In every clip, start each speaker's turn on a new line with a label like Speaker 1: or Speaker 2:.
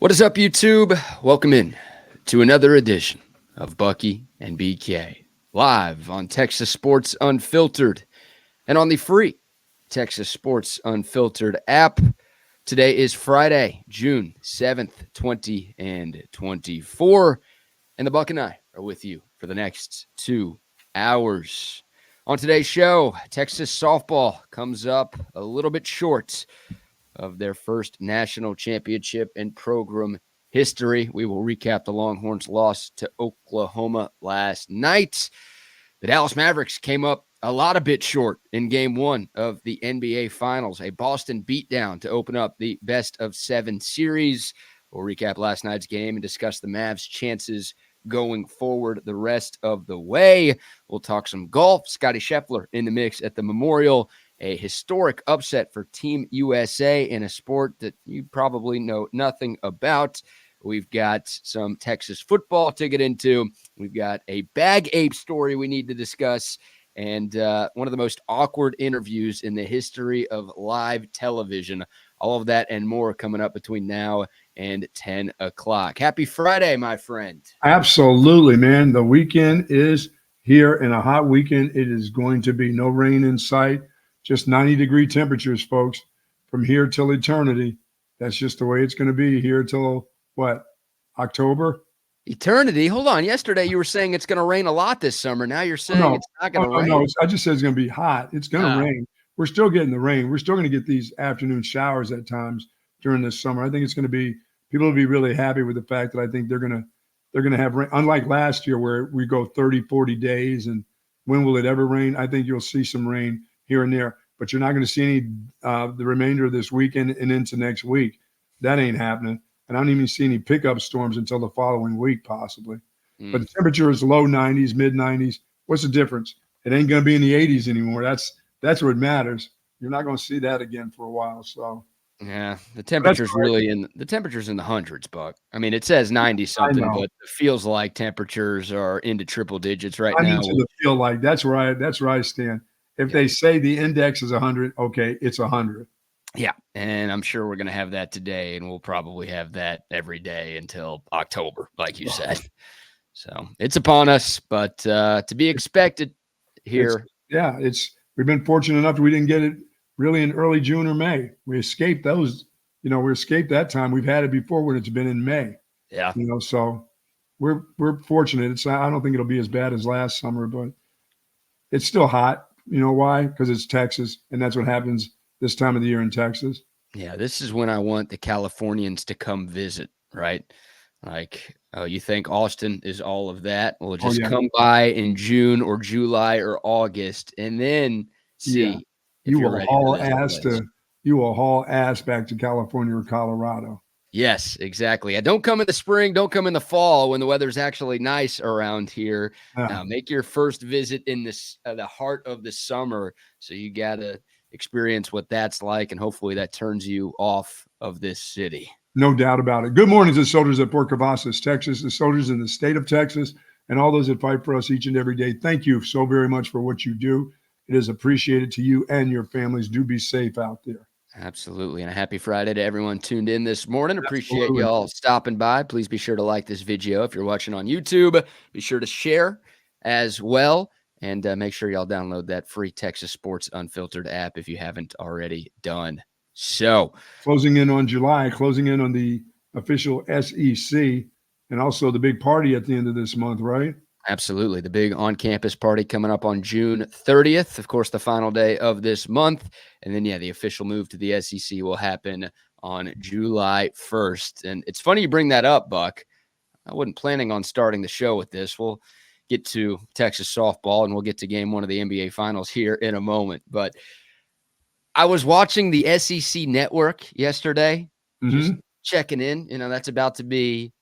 Speaker 1: What is up, YouTube? Welcome in to another edition of Bucky and BK, live on Texas Sports Unfiltered and on the free Texas Sports Unfiltered app. Today is Friday, June 7th, 2024, and the Buck and I are with you for the next 2 hours. On today's show, Texas softball comes up a little bit short of their first national championship in program history. We will recap the Longhorns' loss to Oklahoma last night. The Dallas Mavericks came up a bit short in game one of the NBA Finals, a Boston beatdown to open up the best-of-7 series. We'll recap last night's game and discuss the Mavs' chances going forward the rest of the way. We'll talk some golf. Scotty Scheffler in the mix at the Memorial. A historic upset for Team USA in a sport that you probably know nothing about. We've got some Texas football to get into. We've got a bag ape story we need to discuss, and one of the most awkward interviews in the history of live television. All of that and more coming up between now and 10 o'clock. Happy Friday, my friend.
Speaker 2: Absolutely, man. The weekend is here, and a hot weekend. It is going to be no rain in sight. Just 90-degree temperatures, folks, from here till eternity. That's just the way it's going to be here till, what, October?
Speaker 1: Eternity? Hold on. Yesterday you were saying it's going to rain a lot this summer. Now you're saying it's not going to rain.
Speaker 2: No, I just said it's going to be hot. It's going to rain. We're still getting the rain. We're still going to get these afternoon showers at times during this summer. I think it's going to be – people will be really happy with the fact that I think they're going to have rain. Unlike last year where we go 30, 40 days, and when will it ever rain? I think you'll see some rain here and there, but you're not going to see any the remainder of this weekend and into next week. That ain't happening. And I don't even see any pickup storms until the following week, possibly. But the temperature is low 90s, mid 90s. What's the difference? It ain't going to be in the 80s anymore. That's what matters. You're not going to see that again for a while. So
Speaker 1: yeah, the temperature's really in the hundreds, Buck. I mean, it says 90 something, but it feels like temperatures are into triple digits right now.
Speaker 2: I need to feel like that's where I stand. If they say the index is 100, okay, it's 100.
Speaker 1: Yeah, and I'm sure we're going to have that today, and we'll probably have that every day until October, like you said. So it's upon us, but to be expected here.
Speaker 2: We've been fortunate enough that we didn't get it really in early June or May. We escaped those. We escaped that time. We've had it before when it's been in May.
Speaker 1: Yeah.
Speaker 2: So we're fortunate. I don't think it'll be as bad as last summer, but it's still hot. You know why? Because it's Texas, and that's what happens this time of the year in Texas.
Speaker 1: Yeah, this is when I want the Californians to come visit, right? Like, you think Austin is all of that? Well, just come by in June or July or August, and then see if
Speaker 2: you
Speaker 1: you're
Speaker 2: will
Speaker 1: ready
Speaker 2: haul
Speaker 1: to visit.
Speaker 2: you will haul ass back to California or Colorado.
Speaker 1: Yes, exactly. Don't come in the spring. Don't come in the fall when the weather's actually nice around here. Make your first visit in the heart of the summer. So you got to experience what that's like, and hopefully that turns you off of this city.
Speaker 2: No doubt about it. Good morning to the soldiers at Port Cavazos, Texas, the soldiers in the state of Texas, and all those that fight for us each and every day. Thank you so very much for what you do. It is appreciated to you and your families. Do be safe out there.
Speaker 1: Absolutely. And a happy Friday to everyone tuned in this morning. Appreciate y'all stopping by. Please be sure to like this video if you're watching on YouTube. Be sure to share as well. And make sure y'all download that free Texas Sports Unfiltered app if you haven't already done so.
Speaker 2: Closing in on July, closing in on the official SEC, and also the big party at the end of this month, right?
Speaker 1: Absolutely. The big on-campus party coming up on June 30th, of course, the final day of this month. And then, the official move to the SEC will happen on July 1st. And it's funny you bring that up, Buck. I wasn't planning on starting the show with this. We'll get to Texas softball, and we'll get to game one of the NBA Finals here in a moment. But I was watching the SEC network yesterday, just checking in. That's about to be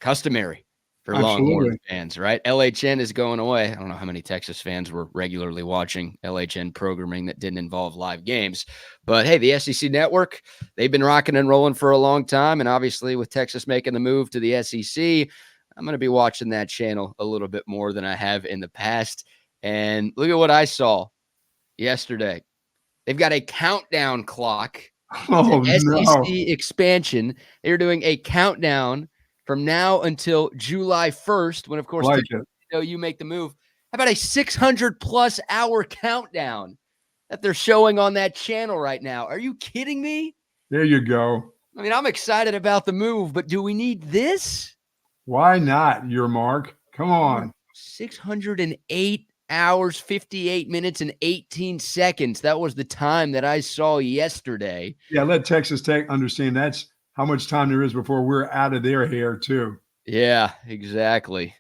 Speaker 1: customary for Longhorns fans, right? LHN is going away. I don't know how many Texas fans were regularly watching LHN programming that didn't involve live games. But, hey, the SEC network, they've been rocking and rolling for a long time. And obviously with Texas making the move to the SEC, I'm going to be watching that channel a little bit more than I have in the past. And look at what I saw yesterday. They've got a countdown clock
Speaker 2: Oh,
Speaker 1: to
Speaker 2: no.
Speaker 1: SEC expansion. They're doing a countdown from now until July 1st, when, of course,
Speaker 2: Like it.
Speaker 1: you make the move. How about a 600-plus hour countdown that they're showing on that channel right now? Are you kidding me?
Speaker 2: There you go.
Speaker 1: I mean, I'm excited about the move, but do we need this?
Speaker 2: Why not, your mark? Come on.
Speaker 1: 608 hours, 58 minutes, and 18 seconds. That was the time that I saw yesterday.
Speaker 2: Yeah, let Texas Tech understand that's how much time there is before we're out of their hair, too.
Speaker 1: Yeah, exactly.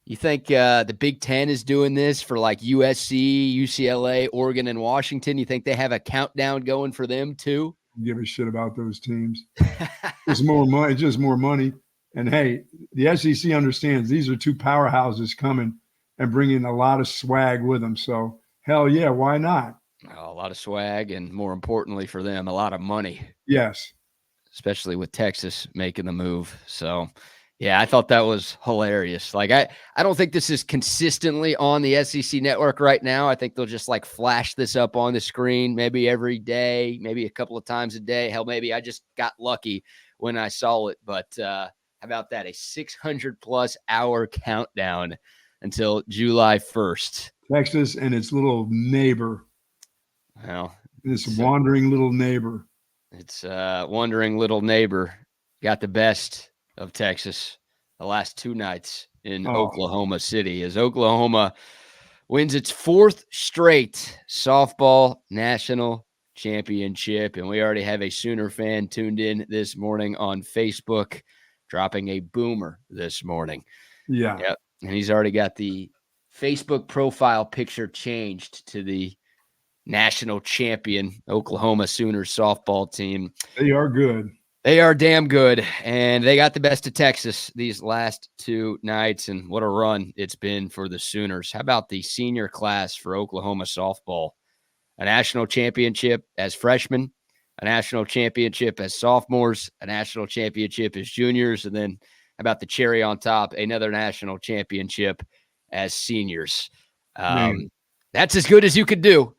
Speaker 1: You think the Big Ten is doing this for like USC, UCLA, Oregon, and Washington? You think they have a countdown going for them too?
Speaker 2: Give a shit about those teams. It's more money. It's just more money. And hey, the SEC understands these are two powerhouses coming and bringing a lot of swag with them. So hell yeah, why not?
Speaker 1: Oh, a lot of swag, and more importantly for them, a lot of money.
Speaker 2: Yes.
Speaker 1: Especially with Texas making the move. So, yeah, I thought that was hilarious. Like, I don't think this is consistently on the SEC network right now. I think they'll just like flash this up on the screen maybe every day, maybe a couple of times a day. Hell, maybe I just got lucky when I saw it. But how about that? A 600-plus hour countdown until July 1st.
Speaker 2: Texas and its little neighbor.
Speaker 1: Well,
Speaker 2: this wandering little neighbor.
Speaker 1: It's wandering little neighbor got the best of Texas the last two nights in Oklahoma City, as Oklahoma wins its fourth straight softball national championship. And we already have a Sooner fan tuned in this morning on Facebook, dropping a boomer this morning.
Speaker 2: Yeah.
Speaker 1: Yep. And he's already got the Facebook profile picture changed to the national champion Oklahoma Sooners softball team.
Speaker 2: They are good.
Speaker 1: They are damn good, and they got the best of Texas these last two nights, and what a run it's been for the Sooners. How about the senior class for Oklahoma softball? A national championship as freshmen, a national championship as sophomores, a national championship as juniors, and then how about the cherry on top, another national championship as seniors. That's as good as you could do.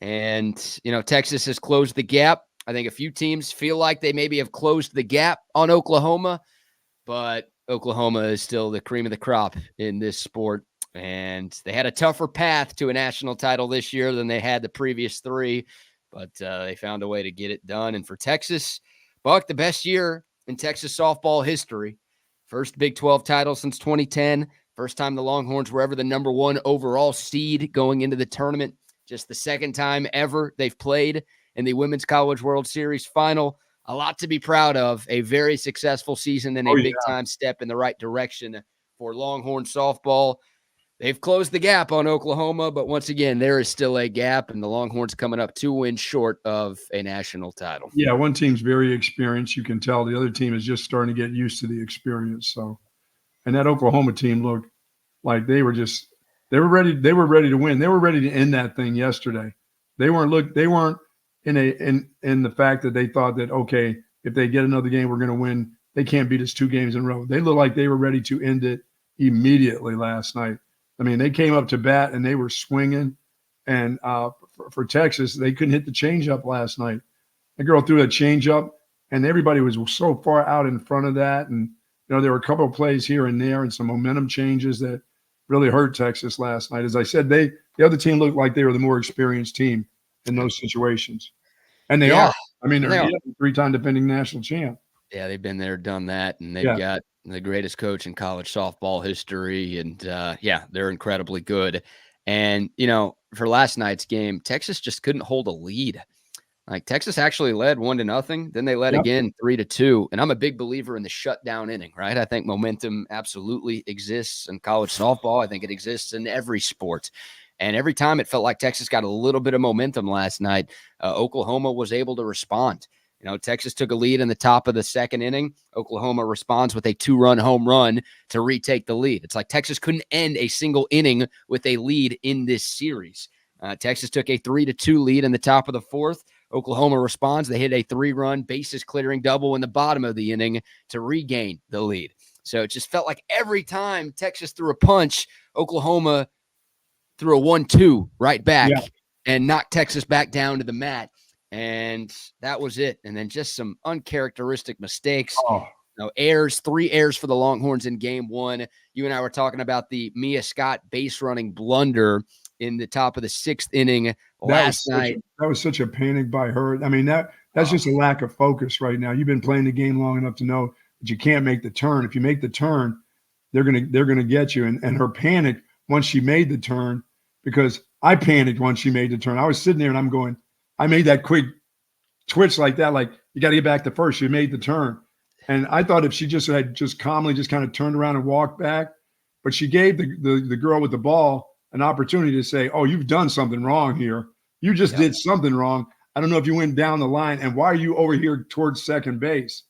Speaker 1: And, Texas has closed the gap. I think a few teams feel like they maybe have closed the gap on Oklahoma, but Oklahoma is still the cream of the crop in this sport. And they had a tougher path to a national title this year than they had the previous three, but they found a way to get it done. And for Texas, Buck, the best year in Texas softball history. First Big 12 title since 2010. First time the Longhorns were ever the number one overall seed going into the tournament. Just the second time ever they've played in the Women's College World Series final. A lot to be proud of. A very successful season and a big-time step in the right direction for Longhorn softball. They've closed the gap on Oklahoma, but once again, there is still a gap, and the Longhorns coming up 2 wins short of a national title.
Speaker 2: Yeah, one team's very experienced. You can tell the other team is just starting to get used to the experience. So, and that Oklahoma team looked like they were ready. They were ready to win. They were ready to end that thing yesterday. They weren't in the fact that they thought that, okay, if they get another game, we're going to win. They can't beat us 2 games in a row. They looked like they were ready to end it immediately last night. I mean, they came up to bat and they were swinging. And for Texas, they couldn't hit the changeup last night. The girl threw a changeup, and everybody was so far out in front of that. And there were a couple of plays here and there and some momentum changes that really hurt Texas last night. As I said, the other team looked like they were the more experienced team in those situations. And they are. I mean, they're 3-time defending national champ.
Speaker 1: Yeah, they've been there, done that, and they've got the greatest coach in college softball history. And, they're incredibly good. And, for last night's game, Texas just couldn't hold a lead. Like, Texas actually led 1-0. Then they led again 3-2. And I'm a big believer in the shutdown inning, right? I think momentum absolutely exists in college softball. I think it exists in every sport. And every time it felt like Texas got a little bit of momentum last night, Oklahoma was able to respond. Texas took a lead in the top of the second inning. Oklahoma responds with a 2-run home run to retake the lead. It's like Texas couldn't end a single inning with a lead in this series. Texas took a 3-2 lead in the top of the fourth. Oklahoma responds. They hit a 3-run bases clearing double in the bottom of the inning to regain the lead. So it just felt like every time Texas threw a punch, Oklahoma threw a 1-2 right back and knocked Texas back down to the mat. and that was it. And then just some uncharacteristic mistakes.
Speaker 2: Oh,
Speaker 1: Errors, 3 errors for the Longhorns in game 1. You and I were talking about the Mia Scott base running blunder in the top of the 6th inning last night.
Speaker 2: That was such a panic by her. I mean, that's just a lack of focus right now. You've been playing the game long enough to know that you can't make the turn. If you make the turn, they're gonna get you. And her panic once she made the turn, because I panicked once she made the turn. I was sitting there and I'm going, I made that quick twitch like that, like you got to get back to first. She made the turn. And I thought if she had calmly kind of turned around and walked back, but she gave the girl with the ball an opportunity to say, oh, you've done something wrong here. You just did something wrong. I don't know if you went down the line, and why are you over here towards second base?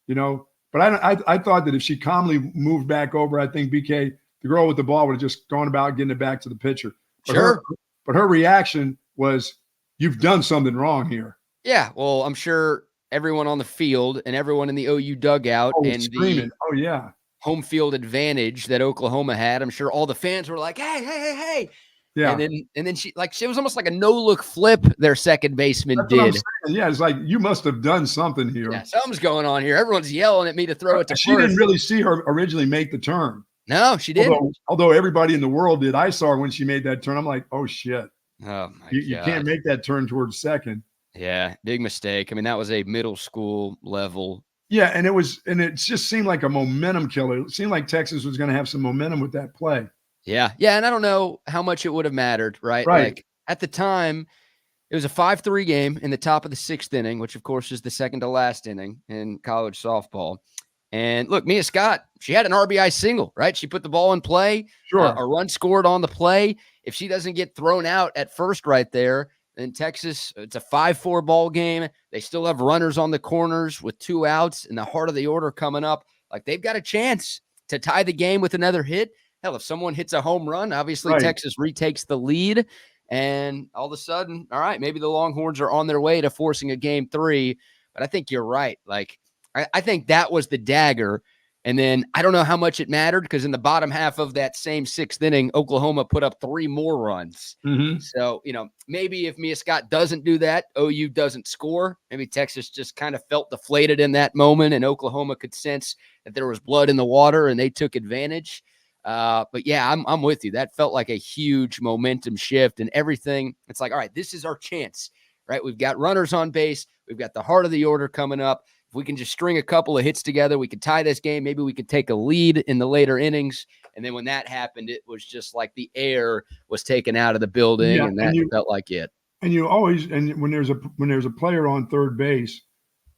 Speaker 2: But I thought that if she calmly moved back over, I think BK, the girl with the ball, would have just gone about getting it back to the pitcher. But her reaction was, you've done something wrong here.
Speaker 1: Yeah, well, I'm sure everyone on the field and everyone in the OU dugout and
Speaker 2: screaming.
Speaker 1: the home field advantage that Oklahoma had, I'm sure all the fans were like, hey.
Speaker 2: Yeah.
Speaker 1: And then she was almost like a no-look flip their second baseman did.
Speaker 2: Yeah, it's like, you must have done something here.
Speaker 1: Yeah, something's going on here. Everyone's yelling at me to throw it to first.
Speaker 2: She didn't really see her originally make the turn.
Speaker 1: No, she didn't.
Speaker 2: Although everybody in the world did. I saw her when she made that turn. I'm like, oh, shit.
Speaker 1: Oh, my God.
Speaker 2: You can't make that turn towards second.
Speaker 1: Yeah, big mistake. I mean, that was a middle school level.
Speaker 2: Yeah, and it just seemed like a momentum killer. It seemed like Texas was going to have some momentum with that play.
Speaker 1: Yeah, and I don't know how much it would have mattered, right? Like at the time, it was a 5-3 game in the top of the 6th inning, which of course is the second to last inning in college softball. And look, Mia Scott, she had an RBI single, right? She put the ball in play.
Speaker 2: Sure.
Speaker 1: A run scored on the play. If she doesn't get thrown out at first right there, then Texas, it's a 5-4 ball game. They still have runners on the corners with 2 outs in the heart of the order coming up. Like, they've got a chance to tie the game with another hit. Hell, if someone hits a home run, obviously Texas retakes the lead. And all of a sudden, all right, maybe the Longhorns are on their way to forcing a game 3. But I think you're right. Like, I think that was the dagger. And then I don't know how much it mattered, because in the bottom half of that same 6th inning, Oklahoma put up 3 more runs.
Speaker 2: Mm-hmm.
Speaker 1: So, maybe if Mia Scott doesn't do that, OU doesn't score. Maybe Texas just kind of felt deflated in that moment, and Oklahoma could sense that there was blood in the water, and they took advantage. But yeah, I'm with you. That felt like a huge momentum shift and everything. It's like, all right, this is our chance, right? We've got runners on base. We've got the heart of the order coming up. If we can just string a couple of hits together, we could tie this game. Maybe we could take a lead in the later innings. And then when that happened, it was just like the air was taken out of the building, and that felt like it.
Speaker 2: And when there's a player on third base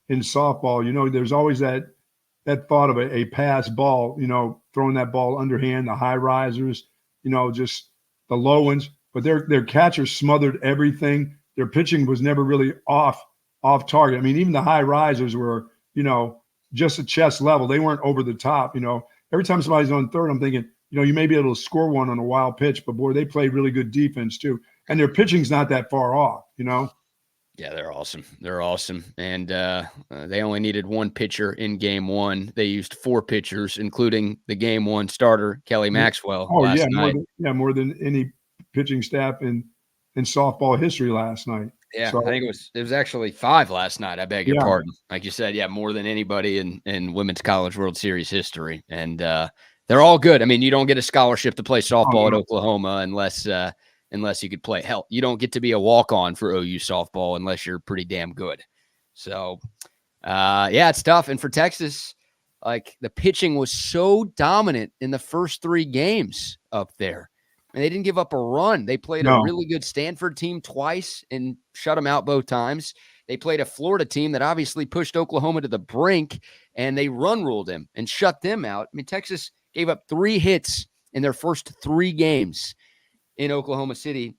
Speaker 2: in softball, there's always that thought of a pass ball, throwing that ball underhand, the high risers, just the low ones. But their catcher smothered everything. Their pitching was never really off target. I mean, even the high risers were, just at chest level. They weren't over the top. Every time somebody's on third, I'm thinking, you may be able to score one on a wild pitch, but boy, they played really good defense too. And their pitching's not that far off,
Speaker 1: Yeah, they're awesome. They're awesome. And they only needed 1 pitcher in game 1. They used 4 pitchers, including the game 1 starter, Kelly Maxwell, last night.
Speaker 2: More than any pitching staff in softball history last night.
Speaker 1: Yeah, so, I think it was actually 5 last night. I beg your pardon. Like you said, more than anybody in Women's College World Series history. And they're all good. I mean, you don't get a scholarship to play softball at Oklahoma unless you could play. Hell, you don't get to be a walk-on for OU softball unless you're pretty damn good. So, it's tough. And for Texas, like, the pitching was so dominant in the first 3 games up there. And they didn't give up a run. They played a really good Stanford team twice and shut them out both times. They played a Florida team that obviously pushed Oklahoma to the brink, and they run ruled them and shut them out. I mean, Texas gave up 3 hits in their first 3 games in Oklahoma City.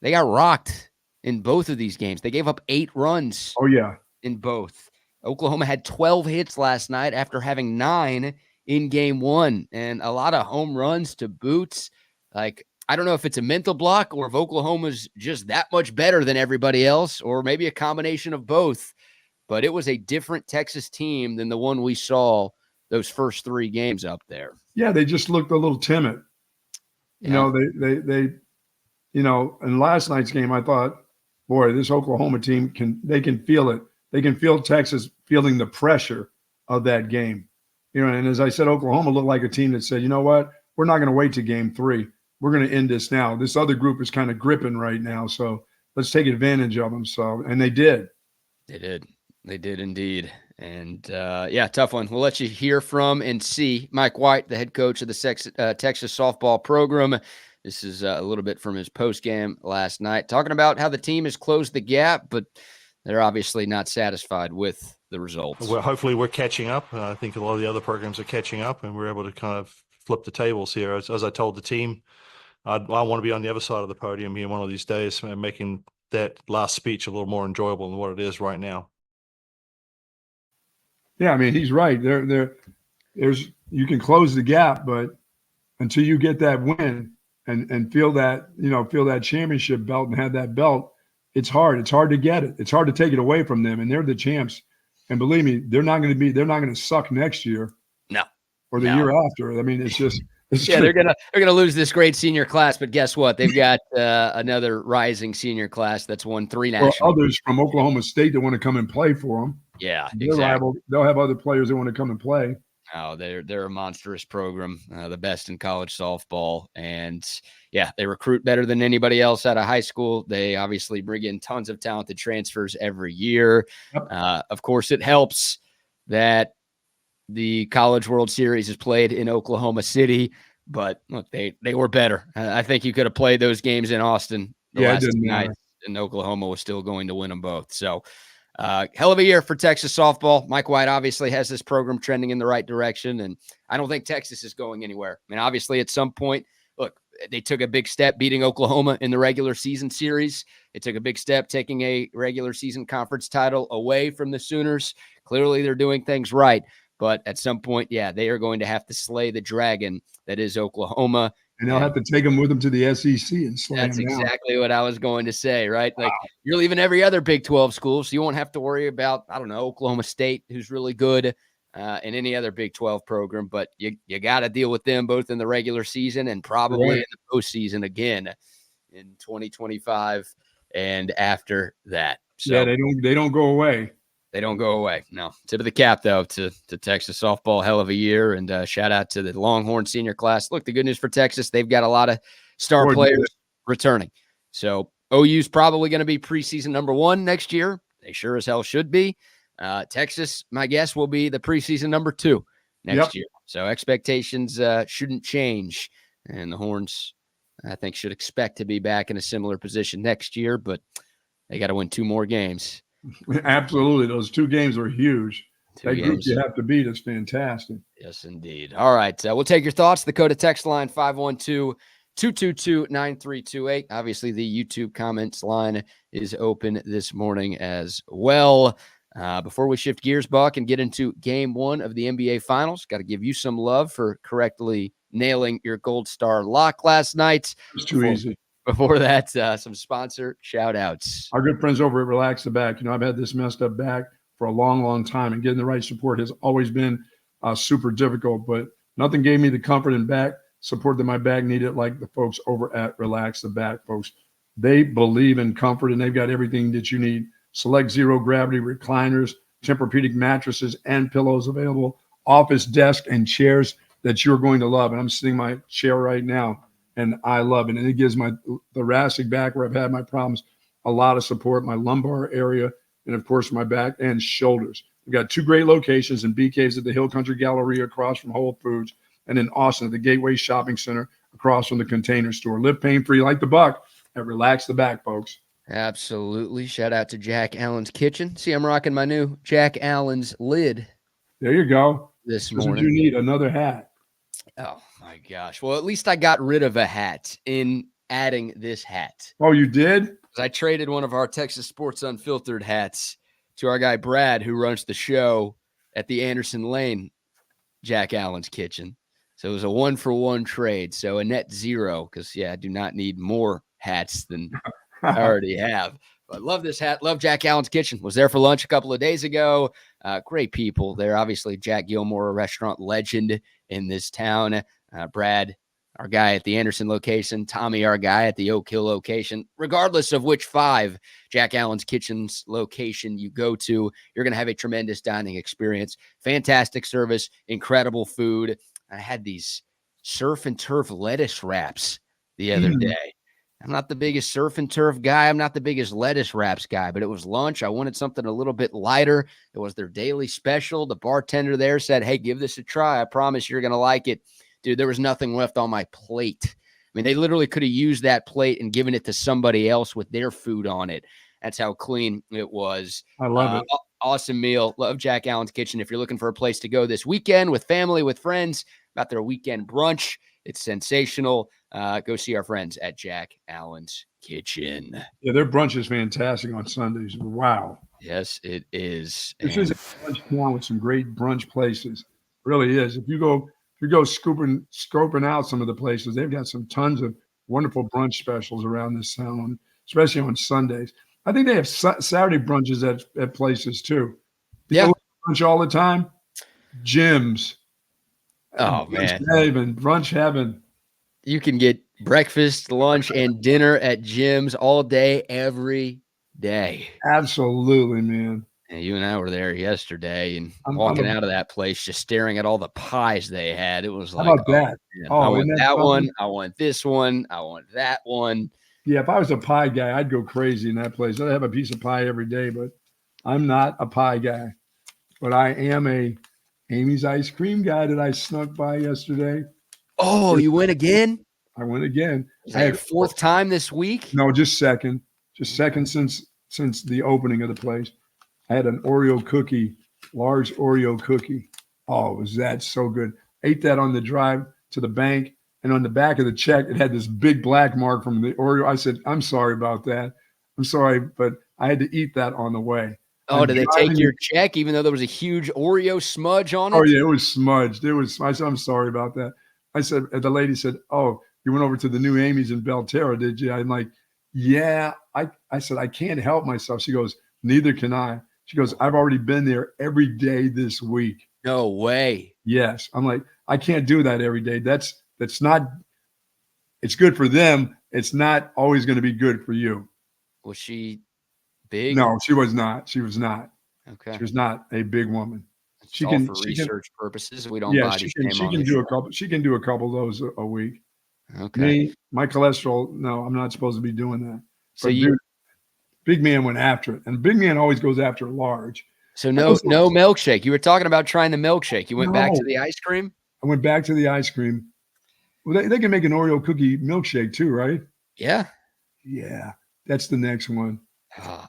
Speaker 1: They got rocked in both of these games. They gave up 8 runs.
Speaker 2: Oh, yeah.
Speaker 1: In both. Oklahoma had 12 hits last night after having 9 in game 1, and a lot of home runs to boots. Like, I don't know if it's a mental block or if Oklahoma's just that much better than everybody else, or maybe a combination of both. But it was a different Texas team than the one we saw those first 3 games up there.
Speaker 2: Yeah, they just looked a little timid.
Speaker 1: Yeah.
Speaker 2: They in last night's game, I thought boy, this Oklahoma team can feel it. They can feel Texas feeling the pressure of that game. And as I said, Oklahoma looked like a team that said, you know what, we're not going to wait to game 3. We're going to end this now. This other group is kind of gripping right now, so let's take advantage of them. So, and they did.
Speaker 1: They did indeed. And tough one. We'll let you hear from and see Mike White, the head coach of the Texas softball program. This is a little bit from his post game last night, talking about how the team has closed the gap, but they're obviously not satisfied with the results.
Speaker 3: Well, hopefully we're catching up. I think a lot of the other programs are catching up, and we're able to kind of flip the tables here. As I told the team, I want to be on the other side of the podium here one of these days, and making that last speech a little more enjoyable than what it is right now.
Speaker 2: Yeah, I mean, he's right. There's you can close the gap, but until you get that win and feel that championship belt and have that belt, it's hard. It's hard to get it. It's hard to take it away from them, and they're the champs. And believe me, they're not going to suck next year.
Speaker 1: No.
Speaker 2: Or the year after. I mean, it's just
Speaker 1: they're gonna lose this great senior class, but guess what? They've got another rising senior class that's won 3 national.
Speaker 2: Or others from Oklahoma State that want to come and play for them.
Speaker 1: Yeah,
Speaker 2: they're
Speaker 1: exactly.
Speaker 2: liable. They'll have other players that want to come and play.
Speaker 1: Oh, they're a monstrous program, the best in college softball, and yeah, they recruit better than anybody else out of high school. They obviously bring in tons of talented transfers every year.
Speaker 2: Yep.
Speaker 1: Of course, it helps that the College World Series is played in Oklahoma City, but look, they were better. I think you could have played those games in Austin last night, and Oklahoma was still going to win them both. So. Hell of a year for Texas softball. Mike White obviously has this program trending in the right direction, and I don't think Texas is going anywhere. I mean, obviously, at some point, look, they took a big step beating Oklahoma in the regular season series. It took a big step taking a regular season conference title away from the Sooners. Clearly, they're doing things right, but at some point, yeah, they are going to have to slay the dragon that is Oklahoma.
Speaker 2: And they'll have to take them with them to the SEC and slay them down.
Speaker 1: That's exactly what I was going to say, right? Like, you're leaving every other Big 12 school, so you won't have to worry about, I don't know, Oklahoma State, who's really good, and any other Big 12 program. But you got to deal with them both in the regular season and probably in the postseason again in 2025 and after that. So,
Speaker 2: yeah, they don't go away.
Speaker 1: They don't go away. No. Tip of the cap, though, to Texas softball. Hell of a year. And shout out to the Longhorns senior class. Look, the good news for Texas, they've got a lot of star players returning. So OU's probably going to be preseason number 1 next year. They sure as hell should be. Texas, my guess, will be the preseason number 2 next year. So expectations shouldn't change. And the Horns, I think, should expect to be back in a similar position next year. But they got to win 2 more games.
Speaker 2: Absolutely. Those 2 games are huge.
Speaker 1: 2
Speaker 2: that
Speaker 1: games.
Speaker 2: Group you have to beat is fantastic.
Speaker 1: Yes, indeed. All right. We'll take your thoughts. The Coda text line 512-222-9328. Obviously, the YouTube comments line is open this morning as well. Before we shift gears, Buck, and get into game 1 of the NBA Finals, got to give you some love for correctly nailing your Gold Star lock last night.
Speaker 2: It's too easy.
Speaker 1: Before that, some sponsor shout-outs.
Speaker 2: Our good friends over at Relax the Back. I've had this messed up back for a long, long time, and getting the right support has always been super difficult, but nothing gave me the comfort and back support that my back needed like the folks over at Relax the Back, folks. They believe in comfort, and they've got everything that you need. Select zero-gravity recliners, Tempur-Pedic mattresses, and pillows available, office desk and chairs that you're going to love. And I'm sitting in my chair right now, and I love it. And it gives my thoracic back, where I've had my problems, a lot of support, my lumbar area, and, of course, my back and shoulders. We've got 2 great locations in BK's at the Hill Country Galleria across from Whole Foods, and in Austin at the Gateway Shopping Center across from the Container Store. Live pain-free like the Buck at Relax the Back, folks.
Speaker 1: Absolutely. Shout out to Jack Allen's Kitchen. See, I'm rocking my new Jack Allen's lid.
Speaker 2: There you go.
Speaker 1: This
Speaker 2: Doesn't
Speaker 1: morning.
Speaker 2: you need another hat?
Speaker 1: Oh, my gosh. Well, at least I got rid of a hat in adding this hat.
Speaker 2: Oh, you did?
Speaker 1: I traded one of our Texas Sports Unfiltered hats to our guy Brad, who runs the show at the Anderson Lane Jack Allen's Kitchen. So it was a 1-for-1 trade. So a net 0, because, I do not need more hats than I already have. But love this hat. Love Jack Allen's Kitchen. Was there for lunch a couple of days ago. Great people. They're obviously Jack Gilmore, a restaurant legend in this town. Brad, our guy at the Anderson location, Tommy, our guy at the Oak Hill location. Regardless of which 5 Jack Allen's Kitchen's location you go to, you're going to have a tremendous dining experience. Fantastic service, incredible food. I had these surf and turf lettuce wraps the other day. I'm not the biggest surf and turf guy. I'm not the biggest lettuce wraps guy, but it was lunch. I wanted something a little bit lighter. It was their daily special. The bartender there said, hey, give this a try. I promise you're going to like it. Dude, there was nothing left on my plate. I mean, they literally could have used that plate and given it to somebody else with their food on it. That's how clean it was.
Speaker 2: I love it.
Speaker 1: Awesome meal. Love Jack Allen's Kitchen. If you're looking for a place to go this weekend with family, with friends, about their weekend brunch, it's sensational. Go see our friends at Jack Allen's Kitchen.
Speaker 2: Yeah, their brunch is fantastic on Sundays. Wow.
Speaker 1: Yes, it is.
Speaker 2: This is a brunch town with some great brunch places. It really is. If you go scoping out some of the places, they've got some tons of wonderful brunch specials around this town, especially on Sundays. I think they have Saturday brunches at places too. People brunch all the time. Gyms.
Speaker 1: Oh, man.
Speaker 2: Brunch heaven.
Speaker 1: You can get breakfast, lunch, and dinner at gyms all day, every day.
Speaker 2: Absolutely, man.
Speaker 1: And you and I were there yesterday and walking out of that place, just staring at all the pies they had. It was like,
Speaker 2: how about that?
Speaker 1: Man, I want that one. I want this one. I want that one.
Speaker 2: Yeah, if I was a pie guy, I'd go crazy in that place. I'd have a piece of pie every day, but I'm not a pie guy. But I am a Amy's ice cream guy that I snuck by yesterday.
Speaker 1: Oh, you went again?
Speaker 2: I went again.
Speaker 1: Is that your 4th time this week?
Speaker 2: No, just second. Just second since the opening of the place. I had an Oreo cookie, large Oreo cookie. Oh, was that so good. Ate that on the drive to the bank, and on the back of the check, it had this big black mark from the Oreo. I said, I'm sorry about that. I'm sorry, but I had to eat that on the way.
Speaker 1: Oh, did they take your check even though there was a huge Oreo smudge on it?
Speaker 2: Oh, yeah, it was smudged. I said, I'm sorry about that. I said, and the lady said, oh, you went over to the new Amy's in Belterra, did you? I'm like, yeah. I said, I can't help myself. She goes, neither can I. She goes, I've already been there every day this week.
Speaker 1: No way.
Speaker 2: Yes. I'm like, I can't do that every day. That's not, it's good for them. It's not always going to be good for you.
Speaker 1: Was she big?
Speaker 2: No, she was not. She was not.
Speaker 1: Okay.
Speaker 2: She was not a big woman.
Speaker 1: She can for research purposes. We don't.
Speaker 2: Yeah, she can do a couple. She can do a couple of those a week.
Speaker 1: Okay.
Speaker 2: Me, my cholesterol. No, I'm not supposed to be doing that.
Speaker 1: So dude,
Speaker 2: big man went after it, and big man always goes after large.
Speaker 1: So no milkshake. You were talking about trying the milkshake. You went back to the ice cream.
Speaker 2: I went back to the ice cream. Well, they can make an Oreo cookie milkshake too, right?
Speaker 1: Yeah.
Speaker 2: Yeah, that's the next one.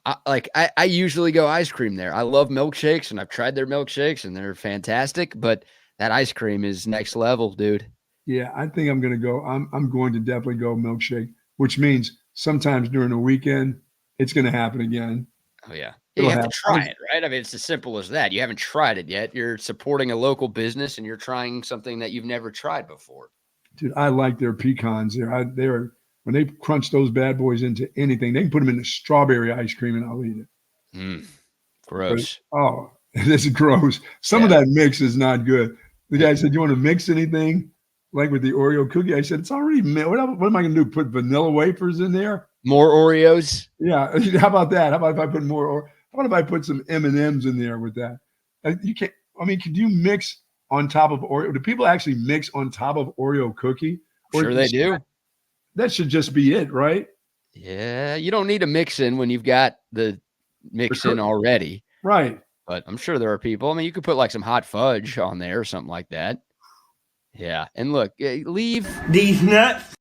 Speaker 1: I usually go ice cream there. I love milkshakes, and I've tried their milkshakes, and they're fantastic. But that ice cream is next level, dude.
Speaker 2: Yeah, I think I'm going to go. I'm going to definitely go milkshake, which means sometimes during the weekend, it's going to happen again.
Speaker 1: Oh, yeah. You have to try it, right? I mean, it's as simple as that. You haven't tried it yet. You're supporting a local business, and you're trying something that you've never tried before.
Speaker 2: Dude, I like their pecans there. They're when they crunch those bad boys into anything, they can put them into strawberry ice cream, and I'll eat it.
Speaker 1: Gross.
Speaker 2: But, this is gross. Some of that mix is not good. The guy said, "You want to mix anything?" Like with the Oreo cookie, I said, it's already mixed. What am I going to do? Put vanilla wafers in there?
Speaker 1: More Oreos?
Speaker 2: Yeah. How about that? How about if I put more? Or how about if I put some M&Ms in there with that? You can't. I mean, could you mix on top of Oreo? Do people actually mix on top of Oreo cookie?
Speaker 1: Sure, they do.
Speaker 2: That should just be it, right?
Speaker 1: Yeah, you don't need a mix-in when you've got the mix-in already.
Speaker 2: Right.
Speaker 1: But I'm sure there are people. I mean, you could put like some hot fudge on there or something like that. Yeah, and look, leave
Speaker 2: these nuts.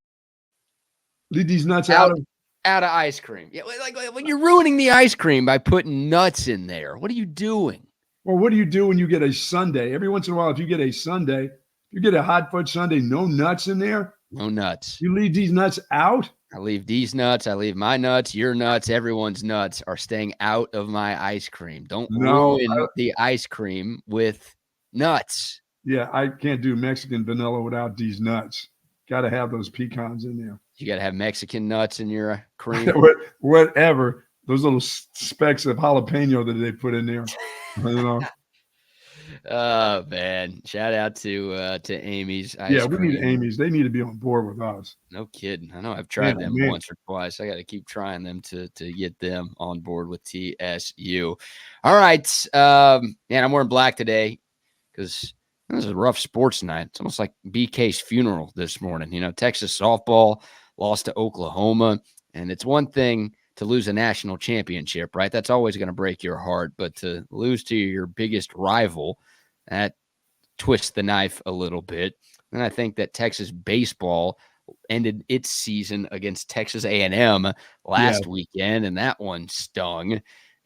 Speaker 2: Leave these nuts out of
Speaker 1: ice cream. Yeah, like when you're ruining the ice cream by putting nuts in there. What are you doing?
Speaker 2: Well, what do you do when you get a sundae? Every once in a while, if you get a sundae, you get a hot fudge sundae, no nuts in there.
Speaker 1: No nuts.
Speaker 2: You leave these nuts out.
Speaker 1: I leave these nuts. I leave my nuts. Your nuts. Everyone's nuts are staying out of my ice cream. Don't ruin the ice cream with nuts.
Speaker 2: Yeah, I can't do Mexican vanilla without these nuts. Got to have those pecans in there.
Speaker 1: You got to have Mexican nuts in your cream.
Speaker 2: Whatever. Those little specks of jalapeno that they put in there. I don't know.
Speaker 1: Oh man! Shout out to Amy's Ice
Speaker 2: Yeah, we
Speaker 1: Cream.
Speaker 2: need Amy's. They need to be on board with us.
Speaker 1: No kidding. I know I've tried them
Speaker 2: Man.
Speaker 1: once or twice. I got to keep trying them to get them on board with TSU. All right, man. I'm wearing black today because this is a rough sports night. It's almost like BK's funeral this morning. You know, Texas softball lost to Oklahoma, and it's one thing to lose a national championship, right? That's always going to break your heart. But to lose to your biggest rival, that twists the knife a little bit. And I think that Texas baseball ended its season against Texas A&M last weekend, and that one stung.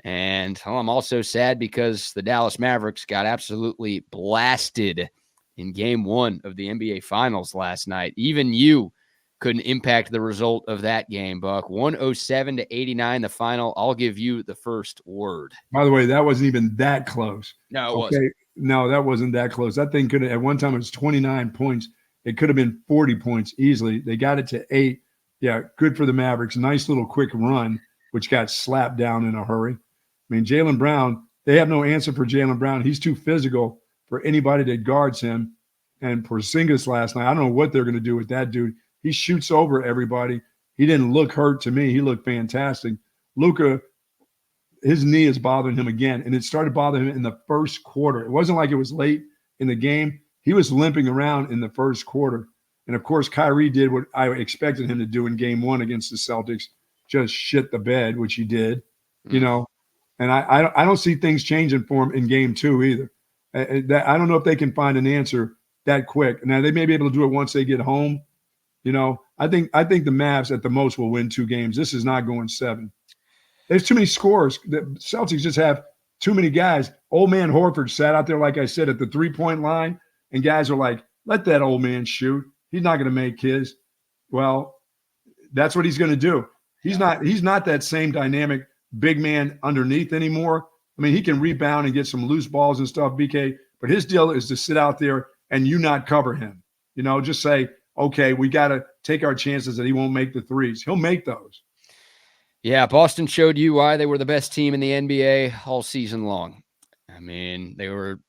Speaker 1: And I'm also sad because the Dallas Mavericks got absolutely blasted in game 1 of the NBA Finals last night. Even you couldn't impact the result of that game, Buck. 107-89, the final. I'll give you the first word.
Speaker 2: By the way, that wasn't even that close.
Speaker 1: No, it wasn't.
Speaker 2: No, that wasn't that close. That thing could have, at one time, it was 29 points. It could have been 40 points easily. They got it to 8. Yeah, good for the Mavericks. Nice little quick run, which got slapped down in a hurry. I mean, Jaylen Brown, they have no answer for Jaylen Brown. He's too physical for anybody that guards him. And Porzingis last night, I don't know what they're going to do with that dude. He shoots over everybody. He didn't look hurt to me. He looked fantastic. Luka, his knee is bothering him again, and it started bothering him in the first quarter. It wasn't like it was late in the game. He was limping around in the first quarter. And, of course, Kyrie did what I expected him to do in game 1 against the Celtics, just shit the bed, which he did, you know. And I don't see things changing for him in game 2 either. I don't know if they can find an answer that quick. Now, they may be able to do it once they get home. You know, I think the Mavs at the most will win 2 games. This is not going 7. There's too many scores. The Celtics just have too many guys. Old man Horford sat out there, like I said, at the 3-point line, and guys are like, let that old man shoot. He's not going to make his. Well, that's what he's going to do. He's not that same dynamic big man underneath anymore. I mean, he can rebound and get some loose balls and stuff, BK, but his deal is to sit out there and you not cover him. You know, just say, okay, we got to take our chances that he won't make the threes. He'll make those.
Speaker 1: Yeah, Boston showed you why they were the best team in the NBA all season long. I mean, they were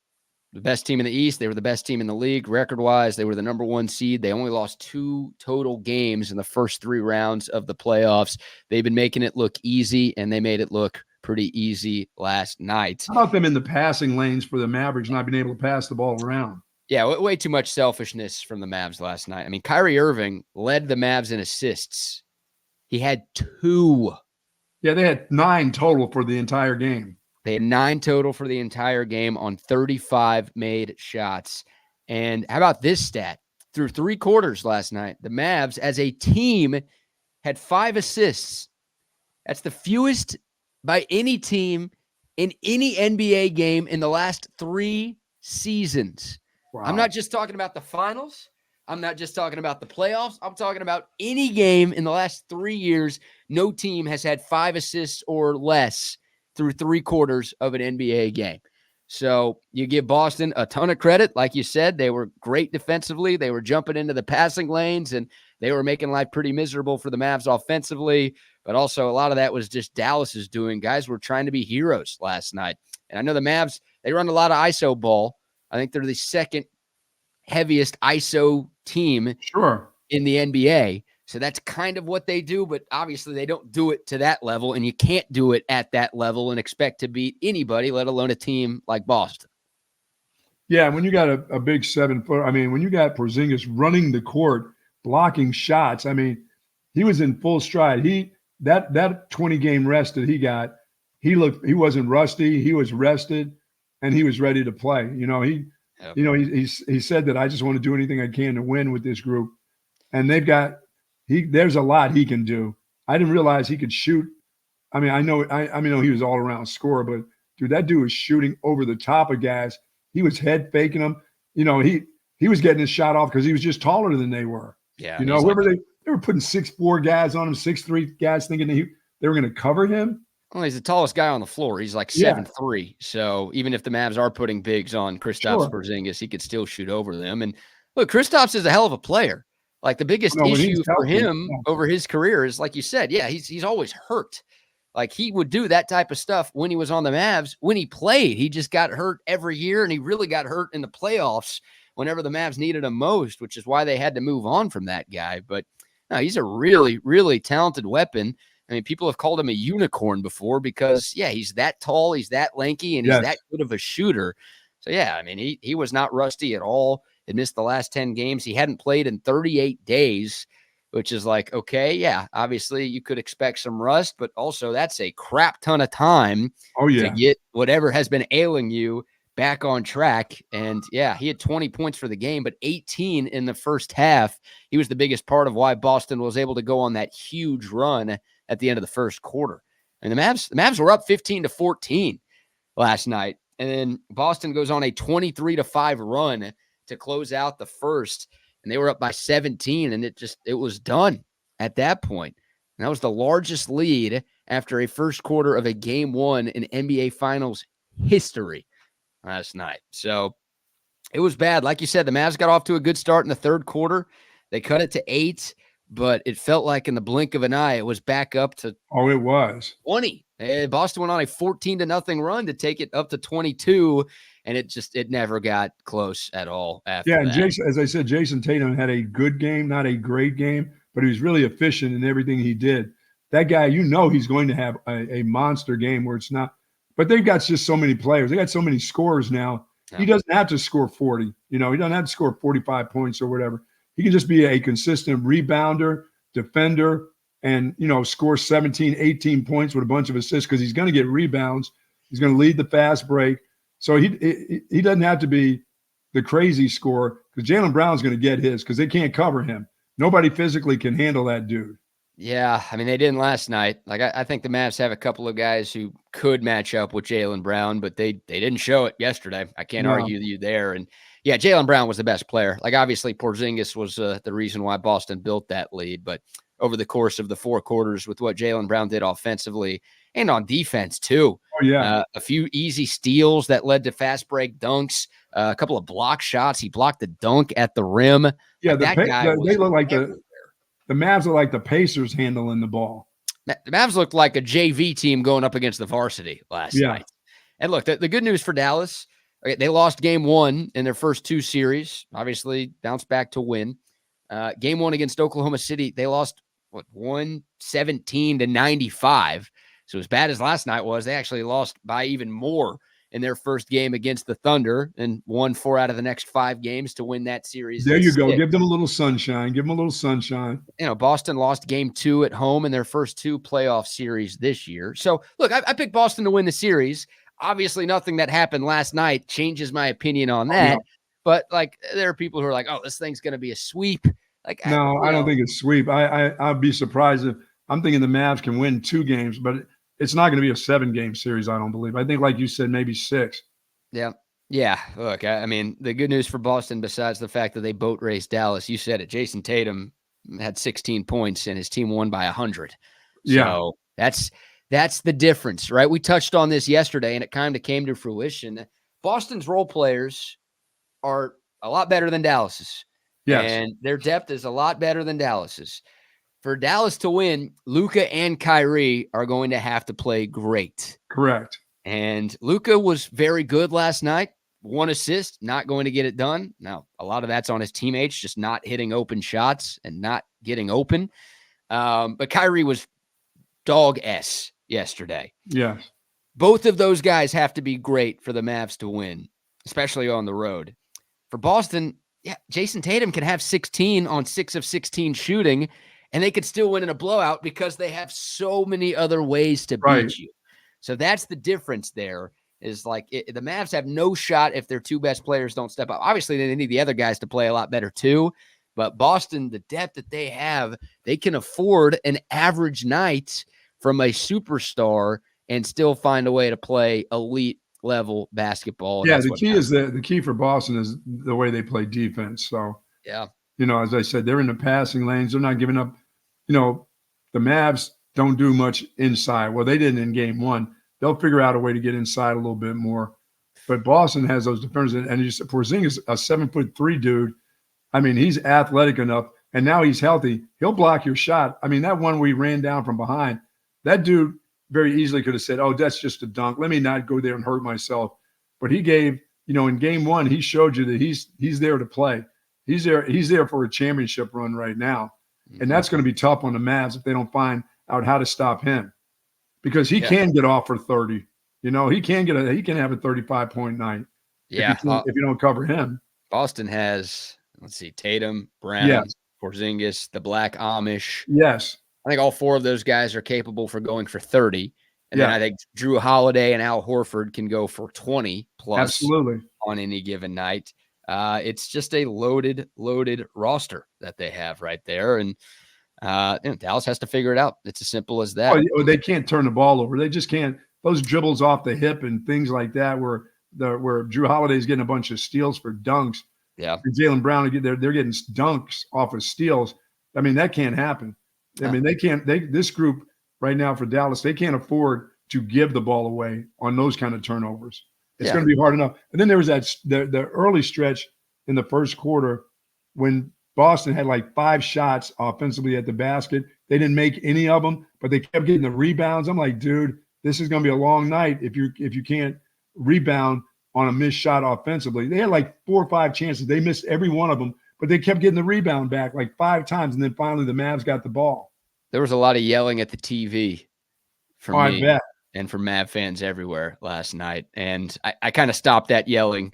Speaker 1: the best team in the East. They were the best team in the league. Record-wise, they were the number 1 seed. They only lost 2 total games in the first 3 rounds of the playoffs. They've been making it look easy, and they made it look pretty easy last night.
Speaker 2: How about them in the passing lanes for the Mavericks not being able to pass the ball around?
Speaker 1: Yeah, way too much selfishness from the Mavs last night. I mean, Kyrie Irving led the Mavs in assists. He had 2.
Speaker 2: Yeah, they had 9 total for the entire game.
Speaker 1: They had 9 total for the entire game on 35 made shots. And how about this stat? Through 3 quarters last night, the Mavs as a team had 5 assists. That's the fewest by any team in any NBA game in the last 3 seasons. Wow. I'm not just talking about the finals. I'm not just talking about the playoffs. I'm talking about any game in the last 3 years. No team has had 5 assists or less through 3 quarters of an NBA game. So you give Boston a ton of credit. Like you said, they were great defensively. They were jumping into the passing lanes, and they were making life pretty miserable for the Mavs offensively. But also a lot of that was just Dallas's doing. Guys were trying to be heroes last night. And I know the Mavs, they run a lot of ISO ball. I think they're the second heaviest ISO team in the NBA. So that's kind of what they do, but obviously they don't do it to that level, and you can't do it at that level and expect to beat anybody, let alone a team like Boston.
Speaker 2: Yeah, when you got a big 7-foot, I mean, when you got Porzingis running the court, blocking shots, I mean, he was in full stride. That 20-game rest that he got, he wasn't rusty, he was rested, and he was ready to play. You know, he said that I just want to do anything I can to win with this group. And there's a lot he can do. I didn't realize he could shoot. I mean, I know he was all around scorer, but dude, that dude was shooting over the top of guys. He was head faking them. You know, he was getting his shot off because he was just taller than they were.
Speaker 1: Yeah.
Speaker 2: You know, they were putting 6'4" guys on him, 6'3" guys thinking they were going to cover him.
Speaker 1: Well, he's the tallest guy on the floor. He's like 7'3". So even if the Mavs are putting bigs on Kristaps Porzingis, he could still shoot over them. And look, Kristaps is a hell of a player. Like the biggest issue for him over his career is, like you said, he's always hurt. Like, he would do that type of stuff when he was on the Mavs. When he played, he just got hurt every year, and he really got hurt in the playoffs whenever the Mavs needed him most, which is why they had to move on from that guy. But no, he's a really, really talented weapon. I mean, people have called him a unicorn before because, yeah, he's that tall, he's that lanky, and he's that good of a shooter. So, yeah, I mean, he was not rusty at all. He missed the last 10 games. He hadn't played in 38 days, which is like, okay, yeah, obviously you could expect some rust, but also that's a crap ton of time to get whatever has been ailing you back on track. And yeah, he had 20 points for the game, but 18 in the first half. He was the biggest part of why Boston was able to go on that huge run at the end of the first quarter. And the Mavs were up 15-14 last night. And then Boston goes on a 23-5 run to close out the first. And they were up by 17, and it was done at that point. And that was the largest lead after a first quarter of a game one in NBA Finals history last night. So it was bad. Like you said, the Mavs got off to a good start in the third quarter. They cut it to 8, but it felt like in the blink of an eye, it was back up to 20. And Boston went on a 14-0 run to take it up to 22. And it never got close at all after that.
Speaker 2: And Jason, as I said, Jason Tatum had a good game, not a great game, but he was really efficient in everything he did. That guy, he's going to have a monster game where it's not. But they've got just so many players. They got so many scorers now. Yeah. He doesn't have to score 40. He doesn't have to score 45 points or whatever. He can just be a consistent rebounder, defender, and, score 17, 18 points with a bunch of assists because he's going to get rebounds. He's going to lead the fast break. So he doesn't have to be the crazy scorer because Jaylen Brown's going to get his because they can't cover him. Nobody physically can handle that dude.
Speaker 1: Yeah, I mean, they didn't last night. Like, I think the Mavs have a couple of guys who could match up with Jaylen Brown, but they didn't show it yesterday. I can't argue you there. And, yeah, Jaylen Brown was the best player. Like, obviously, Porzingis was the reason why Boston built that lead. But over the course of the 4 quarters with what Jaylen Brown did offensively and on defense, too.
Speaker 2: Oh, yeah.
Speaker 1: A few easy steals that led to fast break dunks, a couple of block shots. He blocked the dunk at the rim.
Speaker 2: Yeah, they look like the Mavs are like the Pacers handling the ball.
Speaker 1: The Mavs looked like a JV team going up against the varsity last night. And look, the good news for Dallas, they lost game 1 in their first 2 series, obviously bounced back to win. Game 1 against Oklahoma City, they lost, 117-95. So as bad as last night was, they actually lost by even more in their first game against the Thunder and won 4 out of the next 5 games to win that series.
Speaker 2: There you go. Give them a little sunshine. Give them a little sunshine.
Speaker 1: Boston lost game 2 at home in their first 2 playoff series this year. So, look, I picked Boston to win the series. Obviously, nothing that happened last night changes my opinion on that. But, there are people who are like, oh, this thing's going to be a sweep. I
Speaker 2: don't think it's sweep. I'd be surprised if – I'm thinking the Mavs can win 2 games, but it's not going to be a 7-game series, I don't believe. I think, like you said, maybe 6.
Speaker 1: Yeah. Yeah. Look, I mean, the good news for Boston, besides the fact that they boat raced Dallas, you said it, Jason Tatum had 16 points and his team won by 100. So that's the difference, right? We touched on this yesterday and it kind of came to fruition. Boston's role players are a lot better than Dallas's.
Speaker 2: Yes.
Speaker 1: And their depth is a lot better than Dallas's. For Dallas to win, Luka and Kyrie are going to have to play great.
Speaker 2: Correct.
Speaker 1: And Luka was very good last night. 1 assist, not going to get it done. Now, a lot of that's on his teammates, just not hitting open shots and not getting open. But Kyrie was dog S yesterday.
Speaker 2: Yes.
Speaker 1: Both of those guys have to be great for the Mavs to win, especially on the road. For Boston, Jason Tatum can have 16 on 6 of 16 shooting, and they could still win in a blowout because they have so many other ways to beat you. So that's the difference there is the Mavs have no shot if their 2 best players don't step up. Obviously, they need the other guys to play a lot better too. But Boston, the depth that they have, they can afford an average night from a superstar and still find a way to play elite level basketball.
Speaker 2: Yeah, the key for Boston is the way they play defense. So, as I said, they're in the passing lanes. They're not giving up. The Mavs don't do much inside. Well, they didn't in game 1. They'll figure out a way to get inside a little bit more. But Boston has those defenders. And Porzingis, a 7'3" dude. I mean, he's athletic enough. And now he's healthy. He'll block your shot. I mean, that one we ran down from behind, that dude very easily could have said, oh, that's just a dunk. Let me not go there and hurt myself. But he gave, in game one, he showed you that he's there to play. He's there for a championship run right now. And that's going to be tough on the Mavs if they don't find out how to stop him. Because he can get off for 30. He can have a 35-point night.
Speaker 1: Yeah.
Speaker 2: If you don't cover him.
Speaker 1: Boston has, let's see, Tatum, Brown, Porzingis, the Black Amish.
Speaker 2: Yes.
Speaker 1: I think all four of those guys are capable for going for 30. And then I think Drew Holiday and Al Horford can go for 20 plus
Speaker 2: Absolutely
Speaker 1: on any given night. It's just a loaded roster that they have right there. And Dallas has to figure it out. It's as simple as that.
Speaker 2: Oh, they can't turn the ball over. They just can't. Those dribbles off the hip and things like that where Drew Holiday's getting a bunch of steals for dunks.
Speaker 1: Yeah.
Speaker 2: And Jaylen Brown, they're getting dunks off of steals. I mean, that can't happen. I mean, this group right now for Dallas, they can't afford to give the ball away on those kind of turnovers. It's going to be hard enough. And then there was the early stretch in the first quarter when Boston had like 5 shots offensively at the basket. They didn't make any of them, but they kept getting the rebounds. I'm like, dude, this is going to be a long night if you can't rebound on a missed shot offensively. They had like 4 or 5 chances. They missed every one of them, but they kept getting the rebound back like 5 times, and then finally the Mavs got the ball.
Speaker 1: There was a lot of yelling at the TV from me
Speaker 2: I bet.
Speaker 1: And from Mav fans everywhere last night. And I kind of stopped that yelling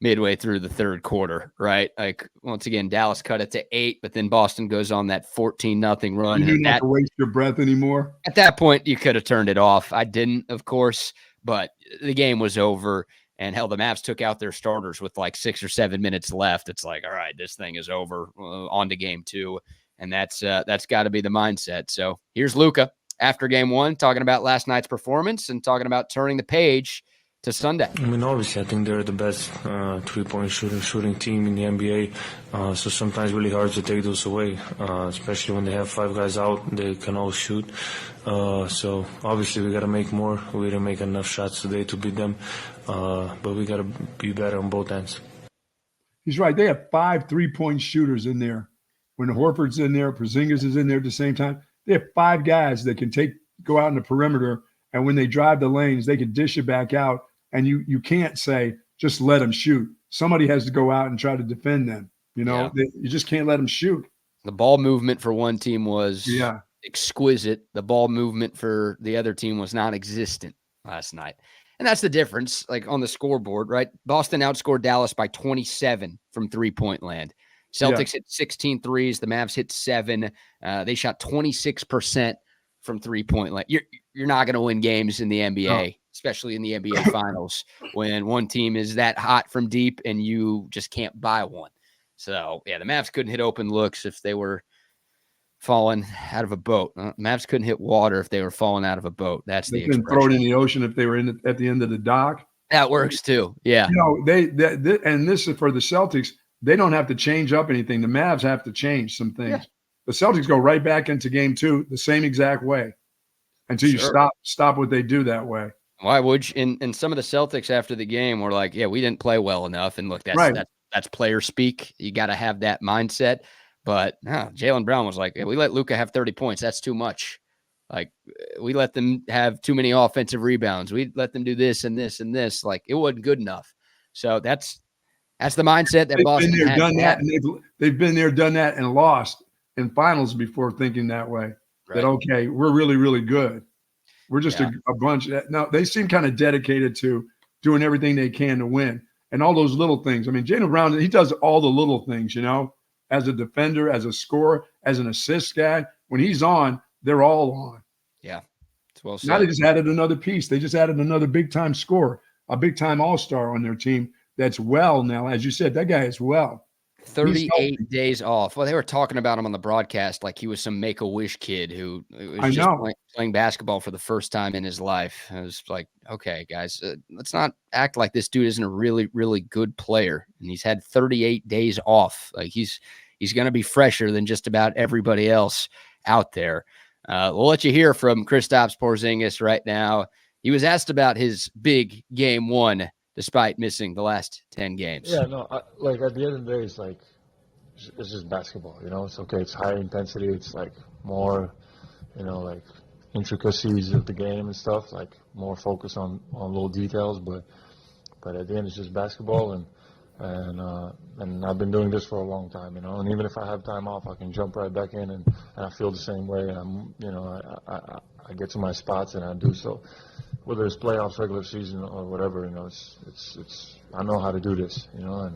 Speaker 1: midway through the third quarter, right? Like, once again, Dallas cut it to 8, but then Boston goes on that 14-0 run.
Speaker 2: You didn't have to waste your breath anymore.
Speaker 1: At that point, you could have turned it off. I didn't, of course, but the game was over. And hell, the Mavs took out their starters with like 6 or 7 minutes left. It's like, all right, this thing is over. On to game 2. And that's got to be the mindset. So here's Luka after game 1, talking about last night's performance and talking about turning the page to Sunday.
Speaker 4: I mean, obviously, I think they're the best three-point shooting team in the NBA. So sometimes really hard to take those away, especially when they have 5 guys out. They can all shoot. So obviously, we got to make more. We didn't make enough shots today to beat them. But we got to be better on both ends.
Speaker 2: He's right. They have 5 3-point shooters in there. When Horford's in there, Porzingis is in there at the same time. They have 5 guys that can go out in the perimeter, and when they drive the lanes, they can dish it back out. And you can't say, just let them shoot. Somebody has to go out and try to defend them. You just can't let them shoot.
Speaker 1: The ball movement for one team was exquisite. The ball movement for the other team was non-existent last night. And that's the difference, like on the scoreboard, right? Boston outscored Dallas by 27 from three-point land. Celtics hit 16 threes. The Mavs hit 7. They shot 26% from three-point land. You're not going to win games in the NBA, especially in the NBA Finals, when one team is that hot from deep and you just can't buy one. So, the Mavs couldn't hit open looks if they were falling out of a boat. Mavs couldn't hit water if they were falling out of a boat. That's the expression.
Speaker 2: Throw it in the ocean if they were at the end of the dock.
Speaker 1: That works too. Yeah.
Speaker 2: And this is for the Celtics. They don't have to change up anything. The Mavs have to change some things. Yeah. The Celtics go right back into game 2 the same exact way until you stop what they do that way.
Speaker 1: Why would you? And some of the Celtics after the game were like, we didn't play well enough. And look, that's player speak. You got to have that mindset. But Jaylen Brown was like, we let Luka have 30 points. That's too much. Like, we let them have too many offensive rebounds. We let them do this and this and this. Like, it wasn't good enough. So that's the mindset that Boston
Speaker 2: has.
Speaker 1: Done
Speaker 2: that, and they've been there, done that, and lost in finals before, thinking that way. Right. That, okay, we're really, really good. We're just a bunch. No, they seem kind of dedicated to doing everything they can to win. And all those little things. I mean, Jaylen Brown, he does all the little things, as a defender, as a scorer, as an assist guy. When he's on, they're all on.
Speaker 1: Yeah. It's well said.
Speaker 2: Now they just added another piece. They just added another big-time scorer, a big-time all-star on their team. That's well now. As you said, that guy is well.
Speaker 1: 38 days off. Well, they were talking about him on the broadcast like he was some Make-A-Wish kid who was just playing basketball for the first time in his life. I was like, okay, guys, let's not act like this dude isn't a really, really good player. And he's had 38 days off. Like he's going to be fresher than just about everybody else out there. We'll let you hear from Kristaps Porzingis right now. He was asked about his big game 1 despite missing the last 10 games.
Speaker 5: Yeah, no, like at the end of the day, it's like, it's just basketball, It's okay. It's high intensity. It's like more, like intricacies of the game and stuff, like more focus on little details. But at the end, it's just basketball, and I've been doing this for a long time, you know. And even if I have time off, I can jump right back in, and I feel the same way. And I get to my spots, and I do so. Whether it's playoffs, regular season, or whatever, you know, it's I know how to do this, you know,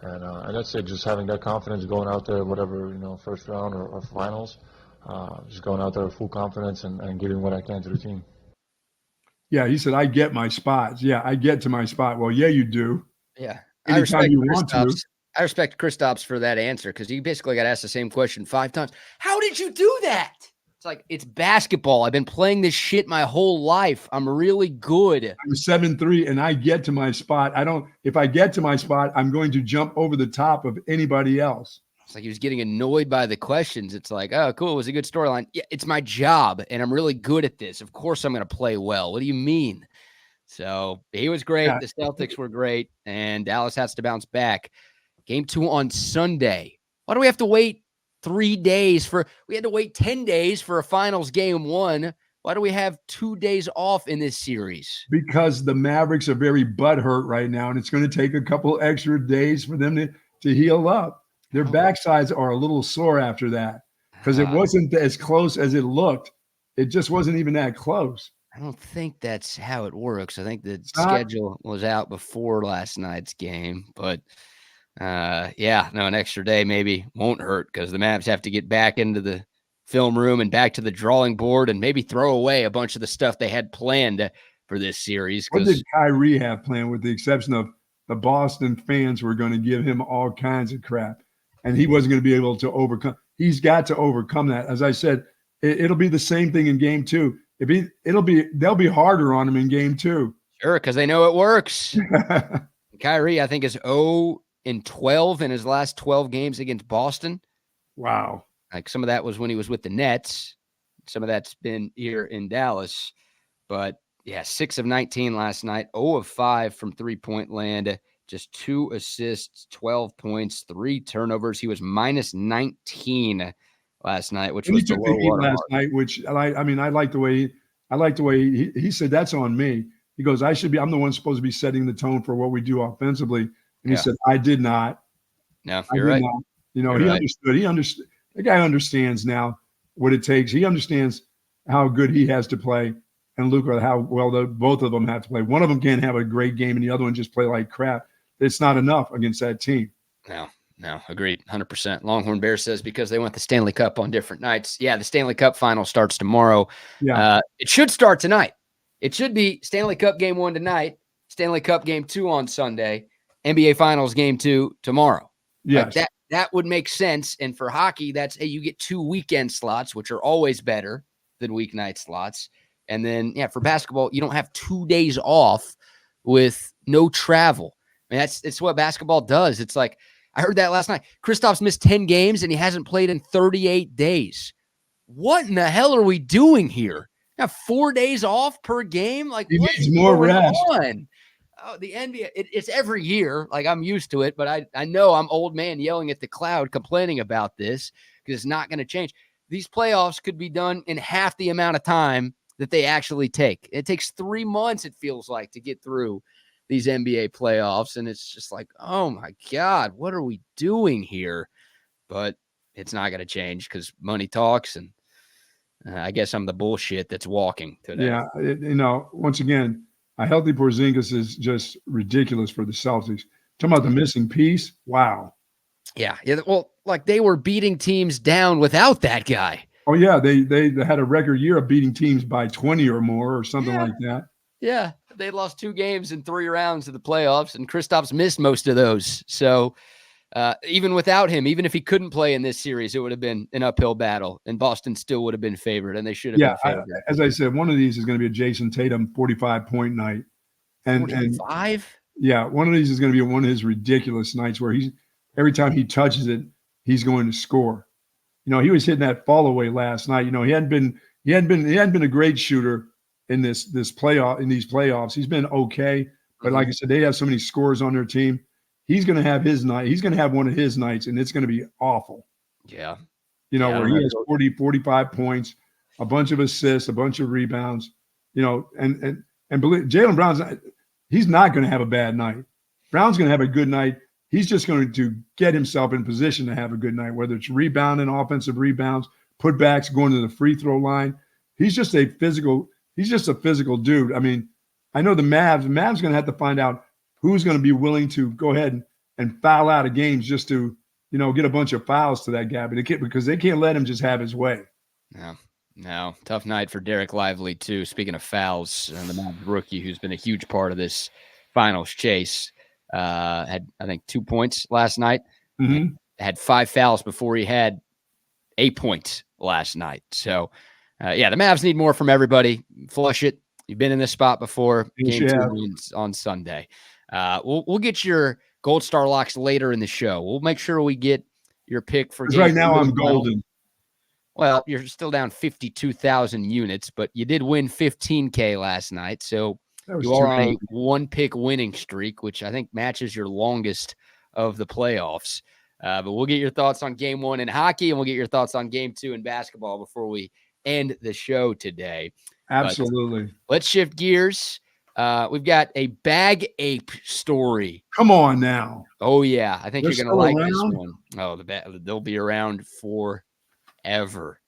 Speaker 5: and that's it. Just having that confidence, going out there, whatever, you know, first round or finals, just going out there with full confidence and giving what I can to the team.
Speaker 2: Yeah, he said, I get my spots. Yeah, I get to my spot. Well, yeah, you do.
Speaker 1: Yeah.
Speaker 2: Anytime you want to.
Speaker 1: I respect Kristaps for that answer because he basically got asked the same question 5 times. How did you do that? It's like, it's basketball. I've been playing this shit my whole life. I'm really good.
Speaker 2: I'm 7'3", and I get to my spot. If I get to my spot, I'm going to jump over the top of anybody else.
Speaker 1: It's like he was getting annoyed by the questions. It's like, oh, cool. It was a good storyline. Yeah, it's my job, and I'm really good at this. Of course I'm going to play well. What do you mean? So he was great. Yeah. The Celtics were great, and Dallas has to bounce back. Game 2 on Sunday. Why do we have to wait 3 days we had to wait 10 days for a finals game 1. Why do we have 2 days off in this series?
Speaker 2: Because the Mavericks are very butthurt right now, and it's going to take a couple extra days for them to heal up. Their backsides are a little sore after that because it wasn't as close as it looked. It just wasn't even that close.
Speaker 1: I don't think that's how it works. I think the schedule was out before last night's game, but an extra day maybe won't hurt because the Mavs have to get back into the film room and back to the drawing board and maybe throw away a bunch of the stuff they had planned for this series.
Speaker 2: What did Kyrie have planned, with the exception of the Boston fans were going to give him all kinds of crap, and he wasn't going to be able to overcome. He's got to overcome that. As I said, it'll be the same thing in game 2. They'll be harder on him in game 2.
Speaker 1: Sure, because they know it works. Kyrie, I think, is 0-12 in his last 12 games against Boston.
Speaker 2: Wow.
Speaker 1: Like, some of that was when he was with the Nets. Some of that's been here in Dallas. But, yeah, 6 of 19 last night, 0 of 5 from three-point land, just 2 assists, 12 points, 3 turnovers. He was minus 19 last night, which was the low water
Speaker 2: last night, which I like the way he said, that's on me. He goes, I'm the one supposed to be setting the tone for what we do offensively. And he said, I did not.
Speaker 1: No, you're right.
Speaker 2: Not. You know, he understood. The guy understands now what it takes. He understands how good he has to play, and Luka, how well both of them have to play. One of them can't have a great game and the other one just play like crap. It's not enough against that team.
Speaker 1: No, agreed, 100%. Longhorn Bear says because they want the Stanley Cup on different nights. Yeah, the Stanley Cup final starts tomorrow.
Speaker 2: Yeah,
Speaker 1: it should start tonight. It should be Stanley Cup game 1 tonight, Stanley Cup game 2 on Sunday, NBA Finals game 2 tomorrow.
Speaker 2: Yes.
Speaker 1: Like that would make sense. And for hockey, you get 2 weekend slots, which are always better than weeknight slots. And then, for basketball, you don't have 2 days off with no travel. I mean, it's what basketball does. It's like, I heard that last night. Kristaps missed 10 games and he hasn't played in 38 days. What in the hell are we doing here? Have 4 days off per game? Like,
Speaker 2: he needs more rest.
Speaker 1: Oh, the NBA, it's every year. Like, I'm used to it, but I know I'm old man yelling at the cloud, complaining about this because it's not going to change. These playoffs could be done in half the amount of time that they actually take. It takes 3 months, it feels like, to get through these NBA playoffs. And it's just like, oh my God, what are we doing here? But it's not going to change because money talks. And I guess I'm the bullshit that's walking today.
Speaker 2: Yeah. Once again, a healthy Porzingis is just ridiculous for the Celtics. Talking about the missing piece. Wow.
Speaker 1: Yeah. Well, like, they were beating teams down without that guy.
Speaker 2: Oh yeah. They had a record year of beating teams by 20 or more or something like that.
Speaker 1: Yeah. They lost 2 games in 3 rounds of the playoffs, and Kristaps missed most of those. So even without him, even if he couldn't play in this series, it would have been an uphill battle, and Boston still would have been favored, and they should have been favored.
Speaker 2: As I said, one of these is going to be a Jason Tatum 45-point night. And
Speaker 1: 45?
Speaker 2: Yeah, one of these is going to be one of his ridiculous nights where every time he touches it, he's going to score. He was hitting that fall away last night. He hadn't been a great shooter in these playoffs. He's been okay, but like I said, they have so many scores on their team. He's going to have his night. He's going to have one of his nights, and it's going to be awful.
Speaker 1: Yeah.
Speaker 2: Where he has 40, 45 points, a bunch of assists, a bunch of rebounds, and believe Jaylen Brown's he's not going to have a bad night. Brown's going to have a good night. He's just going to get himself in position to have a good night, whether it's rebounding, offensive rebounds, putbacks, going to the free throw line. He's just a physical dude. I mean, I know the Mavs going to have to find out who's going to be willing to go ahead and foul out of games just to, get a bunch of fouls to that guy, because they can't let him just have his way.
Speaker 1: No. Tough night for Derek Lively, too. Speaking of fouls, the Mavs rookie who's been a huge part of this finals chase had, I think, 2 points last night.
Speaker 2: Mm-hmm.
Speaker 1: Had 5 fouls before he had 8 points last night. So, the Mavs need more from everybody. Flush it. You've been in this spot before. Game 2 wins on Sunday. We'll get your Gold Star locks later in the show. We'll make sure we get your pick for game
Speaker 2: right now.
Speaker 1: 2
Speaker 2: I'm golden.
Speaker 1: Well, you're still down 52,000 units, but you did win 15K last night. So you are on a 1-pick winning streak, which I think matches your longest of the playoffs. But we'll get your thoughts on game 1 in hockey, and we'll get your thoughts on game 2 in basketball before we end the show today.
Speaker 2: Absolutely.
Speaker 1: But let's shift gears. We've got a bag ape story.
Speaker 2: Come on now.
Speaker 1: Oh, yeah. I think you're going to like this
Speaker 2: around?
Speaker 1: one. Oh, they'll be around forever.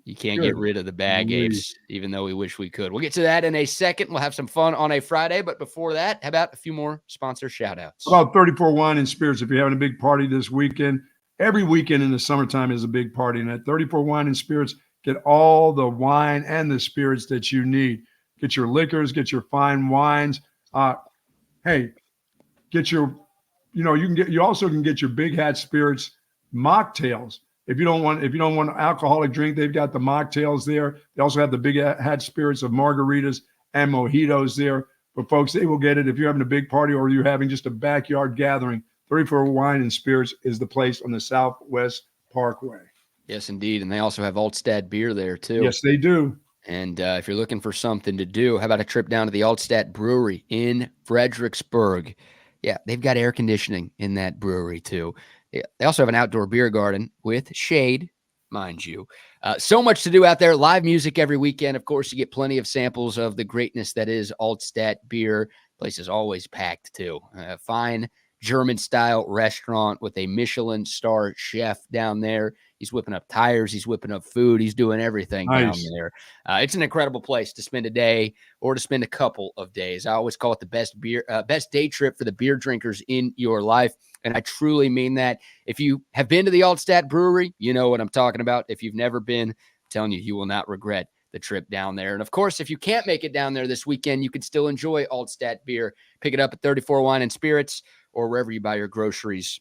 Speaker 1: You can't get rid of the bag apes, even though we wish we could. We'll get to that in a second. We'll have some fun on a Friday. But before that, how about a few more sponsor shout-outs?
Speaker 2: About 34 Wine and Spirits. If you're having a big party this weekend, every weekend in the summertime is a big party. And at 34 Wine and Spirits, get all the wine and the spirits that you need. Get your liquors, get your fine wines. Hey, get your, you also can get your Big Hat Spirits mocktails. If you don't want an alcoholic drink, they've got the mocktails there. They also have the Big Hat Spirits of margaritas and mojitos there. But folks, they will get it if you're having a big party or you're having just a backyard gathering. 34 Wine and Spirits is the place on the Southwest Parkway.
Speaker 1: Yes, indeed. And they also have Altstadt beer there, too.
Speaker 2: Yes, they do.
Speaker 1: And if you're looking for something to do, how about a trip down to the Altstadt Brewery in Fredericksburg? Yeah, they've got air conditioning in that brewery, too. They also have an outdoor beer garden with shade, mind you. So much to do out there. Live music every weekend. Of course, you get plenty of samples of the greatness that is Altstadt beer. Place is always packed, too. Fine German-style restaurant with a Michelin star chef down there. He's whipping up tires. He's whipping up food. He's doing everything down there. It's an incredible place to spend a day or to spend a couple of days. I always call it the best day trip for the beer drinkers in your life. And I truly mean that. If you have been to the Altstadt Brewery, you know what I'm talking about. If you've never been, I'm telling you, you will not regret the trip down there. And of course, if you can't make it down there this weekend, you can still enjoy Altstadt beer. Pick it up at 34 Wine and Spirits or wherever you buy your groceries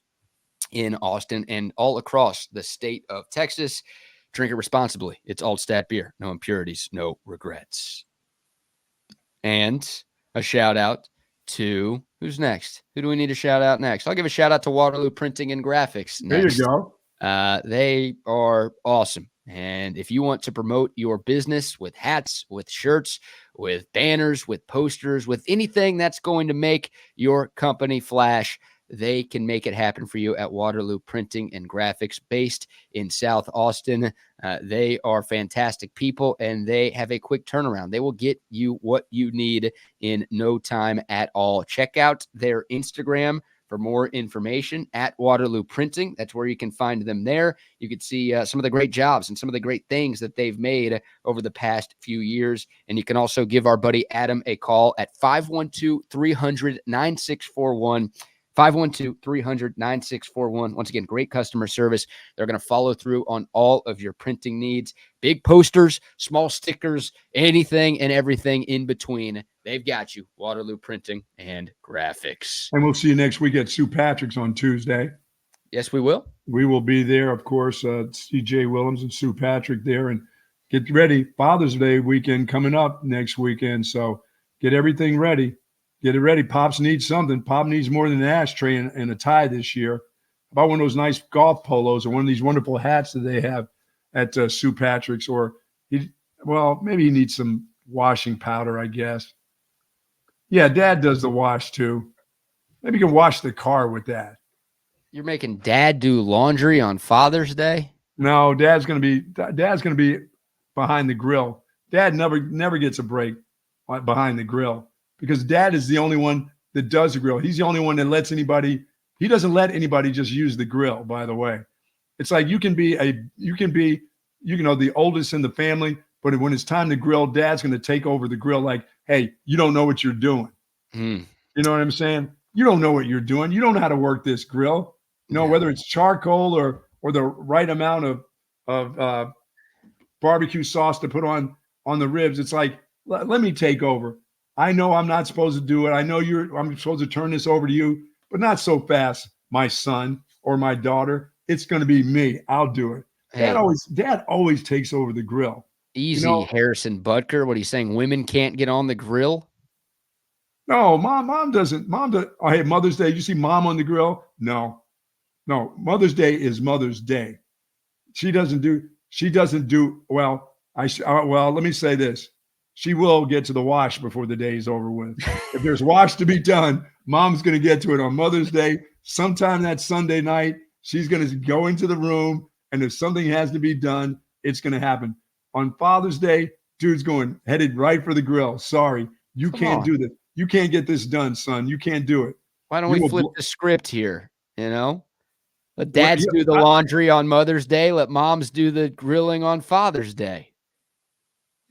Speaker 1: in Austin and all across the state of Texas. Drink it responsibly. It's Altstadt beer. No impurities, no regrets. And a shout out to who's next? Who do we need to shout out next? I'll give a shout out to Waterloo Printing and Graphics next.
Speaker 2: There you
Speaker 1: go. They are awesome. And if you want to promote your business with hats, with shirts, with banners, with posters, with anything that's going to make your company flash, they can make it happen for you at Waterloo Printing and Graphics, based in South Austin. They are fantastic people, and they have a quick turnaround. They will get you what you need in no time at all. Check out their Instagram for more information at Waterloo Printing. That's where you can find them there. You can see some of the great jobs and some of the great things that they've made over the past few years. And you can also give our buddy Adam a call at 512-300-9641. 512-300-9641. Once again, great customer service. They're going to follow through on all of your printing needs. Big posters, small stickers, anything and everything in between. They've got you. Waterloo Printing and Graphics.
Speaker 2: And we'll see you next week at Sue Patrick's on Tuesday.
Speaker 1: Yes, we will.
Speaker 2: We will be there, of course. C.J. Willems and Sue Patrick there. And get ready. Father's Day weekend coming up next weekend. So get everything ready. Get it ready. Pops needs something. Pop needs more than an ashtray and a tie this year. How about one of those nice golf polos or one of these wonderful hats that they have at Sue Patrick's? Or, maybe he needs some washing powder, I guess. Yeah, Dad does the wash too. Maybe you can wash the car with that.
Speaker 1: You're making Dad do laundry on Father's Day?
Speaker 2: No, Dad's going to be behind the grill. Dad never gets a break behind the grill because Dad is the only one that does the grill. He's the only one that lets anybody. He doesn't let anybody just use the grill. By the way, it's like you can be the oldest in the family, but when it's time to grill, Dad's going to take over the grill. Like, hey, you don't know what you're doing. You know what I'm saying? You don't know what you're doing. You don't know how to work this grill. Whether it's charcoal or the right amount of barbecue sauce to put on the ribs. It's like, let me take over. I know I'm not supposed to do it. I know I'm supposed to turn this over to you, but not so fast, my son or my daughter. It's going to be me. I'll do it. Hey, Dad always takes over the grill.
Speaker 1: Easy, Harrison Butker. What are you saying? Women can't get on the grill?
Speaker 2: No, mom doesn't. Mom does. Oh, hey, Mother's Day. You see mom on the grill? No. Mother's Day is Mother's Day. She doesn't do well. Well, let me say this. She will get to the wash before the day is over with. If there's wash to be done, mom's going to get to it on Mother's Day. Sometime that Sunday night, she's going to go into the room, and if something has to be done, it's going to happen. On Father's Day, dude's headed right for the grill. Sorry, you can't do this. You can't get this done, son. You can't do it.
Speaker 1: Why don't we flip the script here? Let dads do the laundry on Mother's Day. Let moms do the grilling on Father's Day.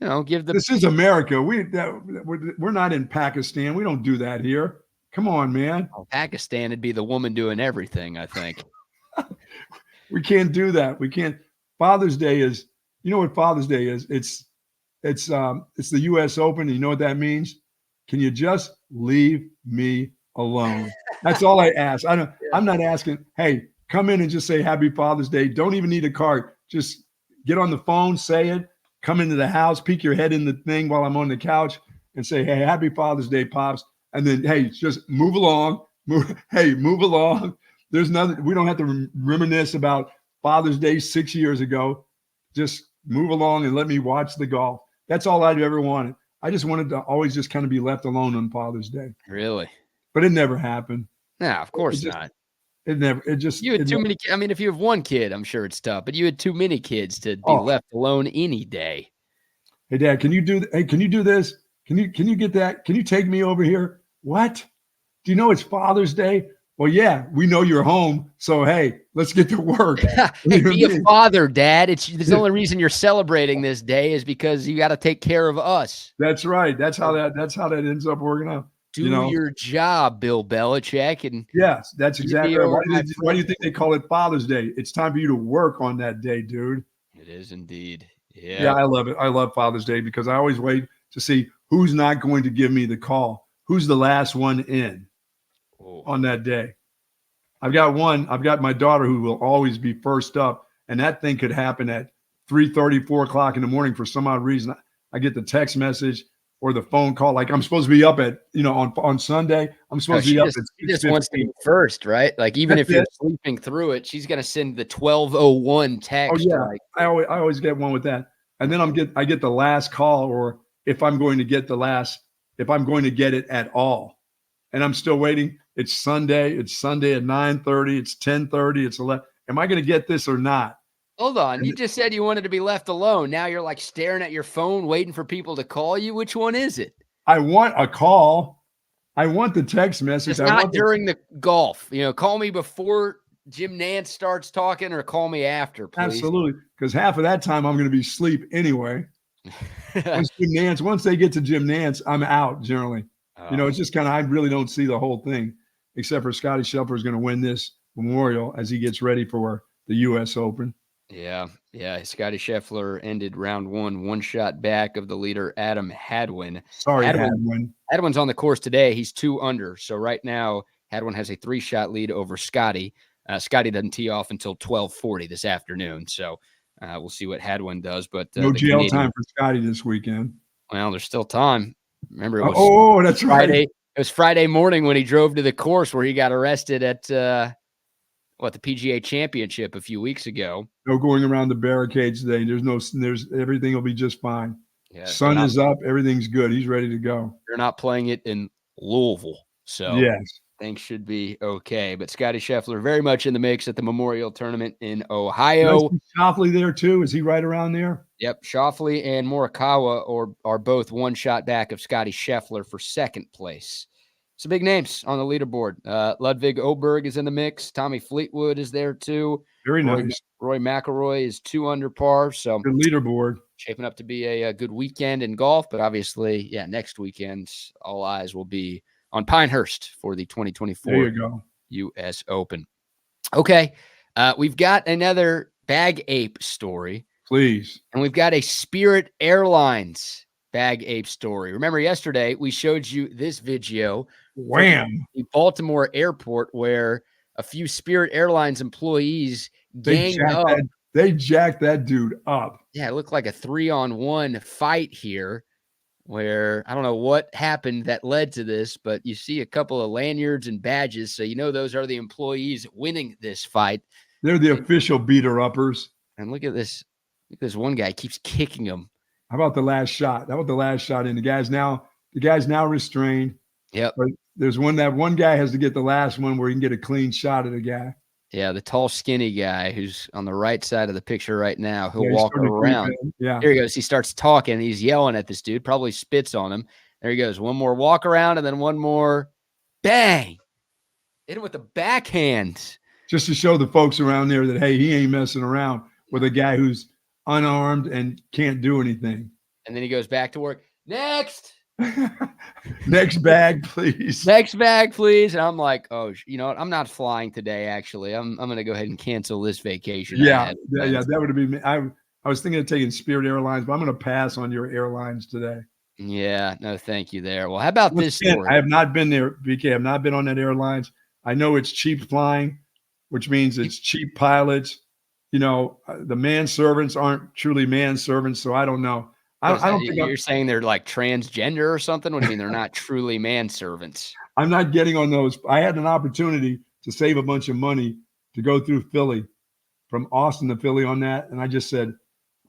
Speaker 1: This
Speaker 2: is America. We're not in Pakistan. We don't do that here. Come on, man.
Speaker 1: Pakistan would be the woman doing everything, I think.
Speaker 2: We can't do that. We can't. Father's Day is, you know what Father's Day is? It's the U.S. Open. And you know what that means? Can you just leave me alone? That's all I ask. I'm not asking, hey, come in and just say Happy Father's Day. Don't even need a card. Just get on the phone, say it. Come into the house, peek your head in the thing while I'm on the couch and say, hey, Happy Father's Day, Pops. And then, hey, just move along. Move along. There's nothing. We don't have to reminisce about Father's Day 6 years ago. Just move along and let me watch the golf. That's all I'd ever wanted. I just wanted to always just kind of be left alone on Father's Day.
Speaker 1: Really?
Speaker 2: But it never happened.
Speaker 1: No, of course not.
Speaker 2: You had
Speaker 1: too many. I mean, if you have one kid, I'm sure it's tough, but you had too many kids to be left alone any day.
Speaker 2: Hey, Dad, can you do this? Can you get that? Can you take me over here? What? Do you know it's Father's Day? Well, yeah, we know you're home. So, hey, let's get to work.
Speaker 1: Hey, be a father, Dad. The only reason you're celebrating this day is because you got to take care of us.
Speaker 2: That's right. That's how that ends up working out.
Speaker 1: Do your job, Bill Belichick. And
Speaker 2: yes, that's exactly right. Why do you think they call it Father's Day? It's time for you to work on that day, dude.
Speaker 1: It is indeed. Yeah.
Speaker 2: Yeah, I love it. I love Father's Day because I always wait to see who's not going to give me the call. Who's the last one in on that day? I've got my daughter who will always be first up, and that thing could happen at 3:30, 4 o'clock in the morning for some odd reason. I get the text message or the phone call. Like I'm supposed to be up at, on Sunday. I'm supposed to be up at 6:15.
Speaker 1: She just wants to be first, right? Like even if you're sleeping through it, she's going to send the 12:01 text.
Speaker 2: Oh yeah, like, I always get one with that. And then I get the last call, or if I'm going to get it at all. And I'm still waiting. It's Sunday at 9:30. It's 10:30. It's 11. Am I going to get this or not?
Speaker 1: Hold on. You just said you wanted to be left alone. Now you're like staring at your phone, waiting for people to call you. Which one is it?
Speaker 2: I want a call. I want the text message.
Speaker 1: It's not during the golf. Call me before Jim Nantz starts talking or call me after, please.
Speaker 2: Absolutely. Because half of that time I'm going to be asleep anyway. Once they get to Jim Nantz, I'm out generally. It's just kind of, I really don't see the whole thing, except for Scotty Scheffler is going to win this Memorial as he gets ready for the U.S. Open.
Speaker 1: Yeah. Scotty Scheffler ended round one shot back of the leader, Adam Hadwin.
Speaker 2: Sorry, Hadwin.
Speaker 1: Hadwin's on the course today. He's 2 under. So right now, Hadwin has a 3-shot lead over Scotty. Scotty doesn't tee off until 12:40 this afternoon. So we'll see what Hadwin does. But
Speaker 2: no jail time for Scotty this weekend.
Speaker 1: Well, there's still time. Remember, it was
Speaker 2: that's
Speaker 1: Friday.
Speaker 2: Right.
Speaker 1: It was Friday morning when he drove to the course where he got arrested at the PGA Championship a few weeks ago.
Speaker 2: No going around the barricades today. There's everything will be just fine.
Speaker 1: Yeah,
Speaker 2: sun is up. Everything's good. He's ready to go.
Speaker 1: They're not playing it in Louisville. So
Speaker 2: yes,
Speaker 1: Things should be okay. But Scotty Scheffler very much in the mix at the Memorial Tournament in
Speaker 2: Did I
Speaker 1: Ohio.
Speaker 2: see Shoffley there too? Is he right around there?
Speaker 1: Yep, Shoffley and Morikawa are both one shot back of Scotty Scheffler for second place. Some big names on the leaderboard. Ludwig Oberg is in the mix. Tommy Fleetwood is there too.
Speaker 2: Very nice.
Speaker 1: Roy McIlroy is 2 under par. So
Speaker 2: good leaderboard.
Speaker 1: Shaping up to be a good weekend in golf. But obviously, next weekend, all eyes will be on Pinehurst for the 2024
Speaker 2: there you go.
Speaker 1: U.S. Open. Okay, we've got another Bag Ape story.
Speaker 2: Please.
Speaker 1: And we've got a Spirit Airlines Bag Ape story. Remember yesterday we showed you this video.
Speaker 2: Wham!
Speaker 1: The Baltimore airport where a few Spirit Airlines employees ganged up.
Speaker 2: They jacked that dude up.
Speaker 1: Yeah, it looked like a 3-on-1 fight here where I don't know what happened that led to this, but you see a couple of lanyards and badges. So you know those are the employees winning this fight.
Speaker 2: They're the official beater-uppers.
Speaker 1: And look at this. This one guy keeps kicking him.
Speaker 2: How about the last shot? That was the last shot. And the guy's now restrained.
Speaker 1: Yep.
Speaker 2: But there's one guy has to get the last one where he can get a clean shot of the guy.
Speaker 1: Yeah, the tall, skinny guy who's on the right side of the picture right now. He'll walk around.
Speaker 2: Yeah.
Speaker 1: Here he goes. He starts talking. He's yelling at this dude, probably spits on him. There he goes. One more walk around and then one more. Bang. Hit him with the backhand.
Speaker 2: Just to show the folks around there that, hey, he ain't messing around with a guy who's unarmed and can't do anything.
Speaker 1: And then he goes back to work. Next.
Speaker 2: Next bag, please.
Speaker 1: Next bag, please. And I'm like, oh, you know what? I'm not flying today, actually. I'm going to go ahead and cancel this vacation.
Speaker 2: Yeah, that would have been me. I was thinking of taking Spirit Airlines, but I'm going to pass on your airlines today.
Speaker 1: Yeah, no, thank you there. Well, how about this story?
Speaker 2: I have not been there, BK. I have not been on that airlines. I know it's cheap flying, which means it's cheap pilots. You know, the manservants aren't truly manservants, so I don't know. I don't think
Speaker 1: you're saying they're like transgender or something. What do you mean they're not truly manservants?
Speaker 2: I'm not getting on those. I had an opportunity to save a bunch of money to go through Philly, from Austin to Philly on that, and I just said,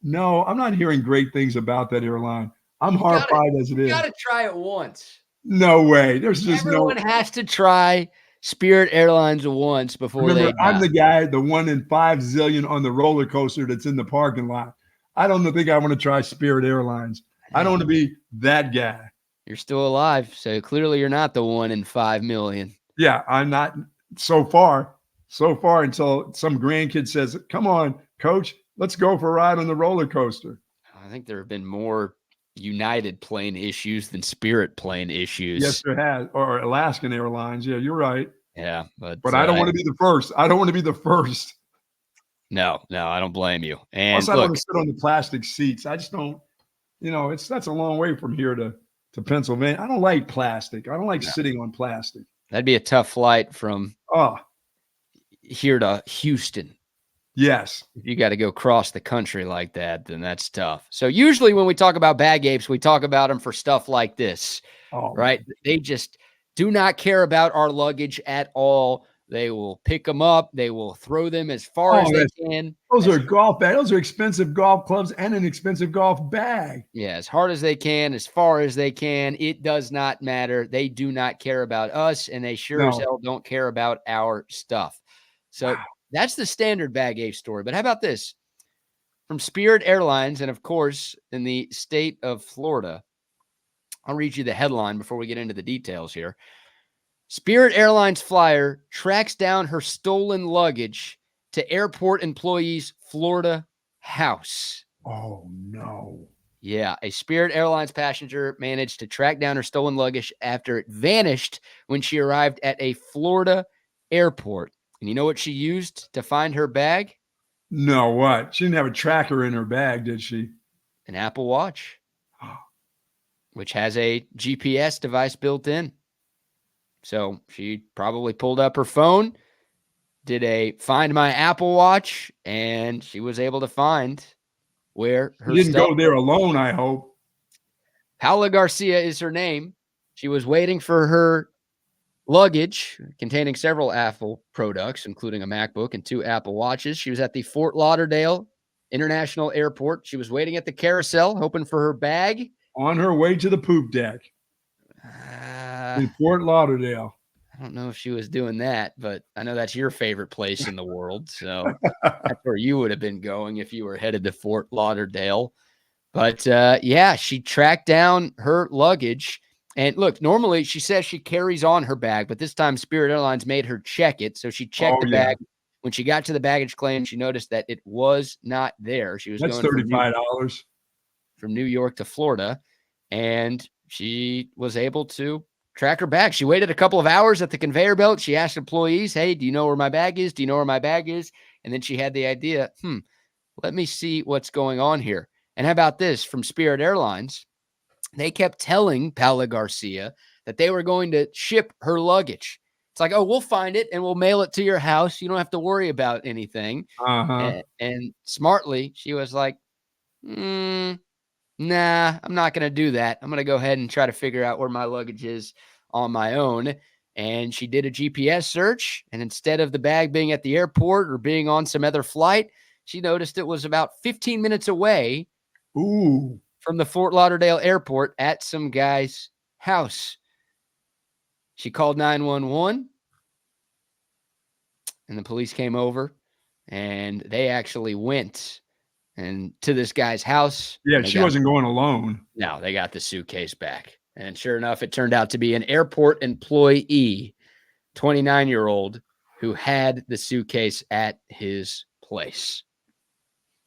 Speaker 2: no, I'm not hearing great things about that airline. I'm horrified as it is.
Speaker 1: You got to try it once.
Speaker 2: No way. There's just
Speaker 1: Everyone has to try Spirit Airlines once before
Speaker 2: I'm the guy, the 1 in 5 zillion on the roller coaster that's in the parking lot. I don't think I want to try Spirit Airlines. I don't want to be that guy.
Speaker 1: You're still alive, so clearly you're not the 1 in 5 million.
Speaker 2: Yeah, I'm not so far until some grandkid says, come on, coach, let's go for a ride on the roller coaster.
Speaker 1: I think there have been more United plane issues than Spirit plane issues.
Speaker 2: Yes, there has. Or Alaskan Airlines. Yeah, you're right.
Speaker 1: Yeah, but
Speaker 2: I don't want to be the first. I don't want to be the first.
Speaker 1: No, I don't blame you. And
Speaker 2: plus, I don't want to sit on the plastic seats. I just don't, that's a long way from here to Pennsylvania. I don't like plastic. I don't like sitting on plastic.
Speaker 1: That'd be a tough flight from here to Houston.
Speaker 2: Yes.
Speaker 1: If you got to go cross the country like that, then that's tough. So usually when we talk about bag apes, we talk about them for stuff like this, right? Man. They just do not care about our luggage at all. They will pick them up. They will throw them as far as they can.
Speaker 2: Those are golf bags. Those are expensive golf clubs and an expensive golf bag.
Speaker 1: Yeah, as hard as they can, as far as they can. It does not matter. They do not care about us, and they sure as hell don't care about our stuff. So that's the standard bag ape story. But how about this? From Spirit Airlines, and of course, in the state of Florida, I'll read you the headline before we get into the details here. Spirit Airlines flyer tracks down her stolen luggage to airport employee's Florida house.
Speaker 2: Oh, no.
Speaker 1: Yeah, a Spirit Airlines passenger managed to track down her stolen luggage after it vanished when she arrived at a Florida airport. And you know what she used to find her bag?
Speaker 2: No, what? She didn't have a tracker in her bag, did she?
Speaker 1: An Apple Watch, which has a GPS device built in. So she probably pulled up her phone, did a Find My Apple Watch, and she was able to find where her
Speaker 2: She didn't go there alone, I hope.
Speaker 1: Paula Garcia is her name. She was waiting for her luggage containing several Apple products, including a MacBook and 2 Apple Watches. She was at the Fort Lauderdale International Airport. She was waiting at the carousel, hoping for her bag.
Speaker 2: On her way to the poop deck. In Fort Lauderdale.
Speaker 1: don't know if she was doing that, but I know that's your favorite place in the world. So that's where you would have been going if you were headed to Fort Lauderdale. But yeah, she tracked down her luggage. And look, normally she says she carries on her bag, but this time Spirit Airlines made her check it. So she checked the bag. When she got to the baggage claim, she noticed that it was not there. She was
Speaker 2: That's
Speaker 1: going
Speaker 2: $35
Speaker 1: from New York to Florida, and she was able to track her bag. She waited a couple of hours at the conveyor belt. She asked employees, hey, do you know where my bag is? Do you know where my bag is? And then she had the idea, let me see what's going on here. And how about this from Spirit Airlines? They kept telling Paula Garcia that they were going to ship her luggage. It's like, oh, we'll find it and we'll mail it to your house. You don't have to worry about anything. And smartly, she was like, nah, I'm not going to do that. I'm going to go ahead and try to figure out where my luggage is on my own. And she did a GPS search. And instead of the bag being at the airport or being on some other flight, she noticed it was about 15 minutes away from the Fort Lauderdale airport at some guy's house. She called 911 and the police came over and they actually went and to this guy's house.
Speaker 2: Yeah, she wasn't going alone.
Speaker 1: No, they got the suitcase back. And sure enough, it turned out to be an airport employee, 29-year-old, who had the suitcase at his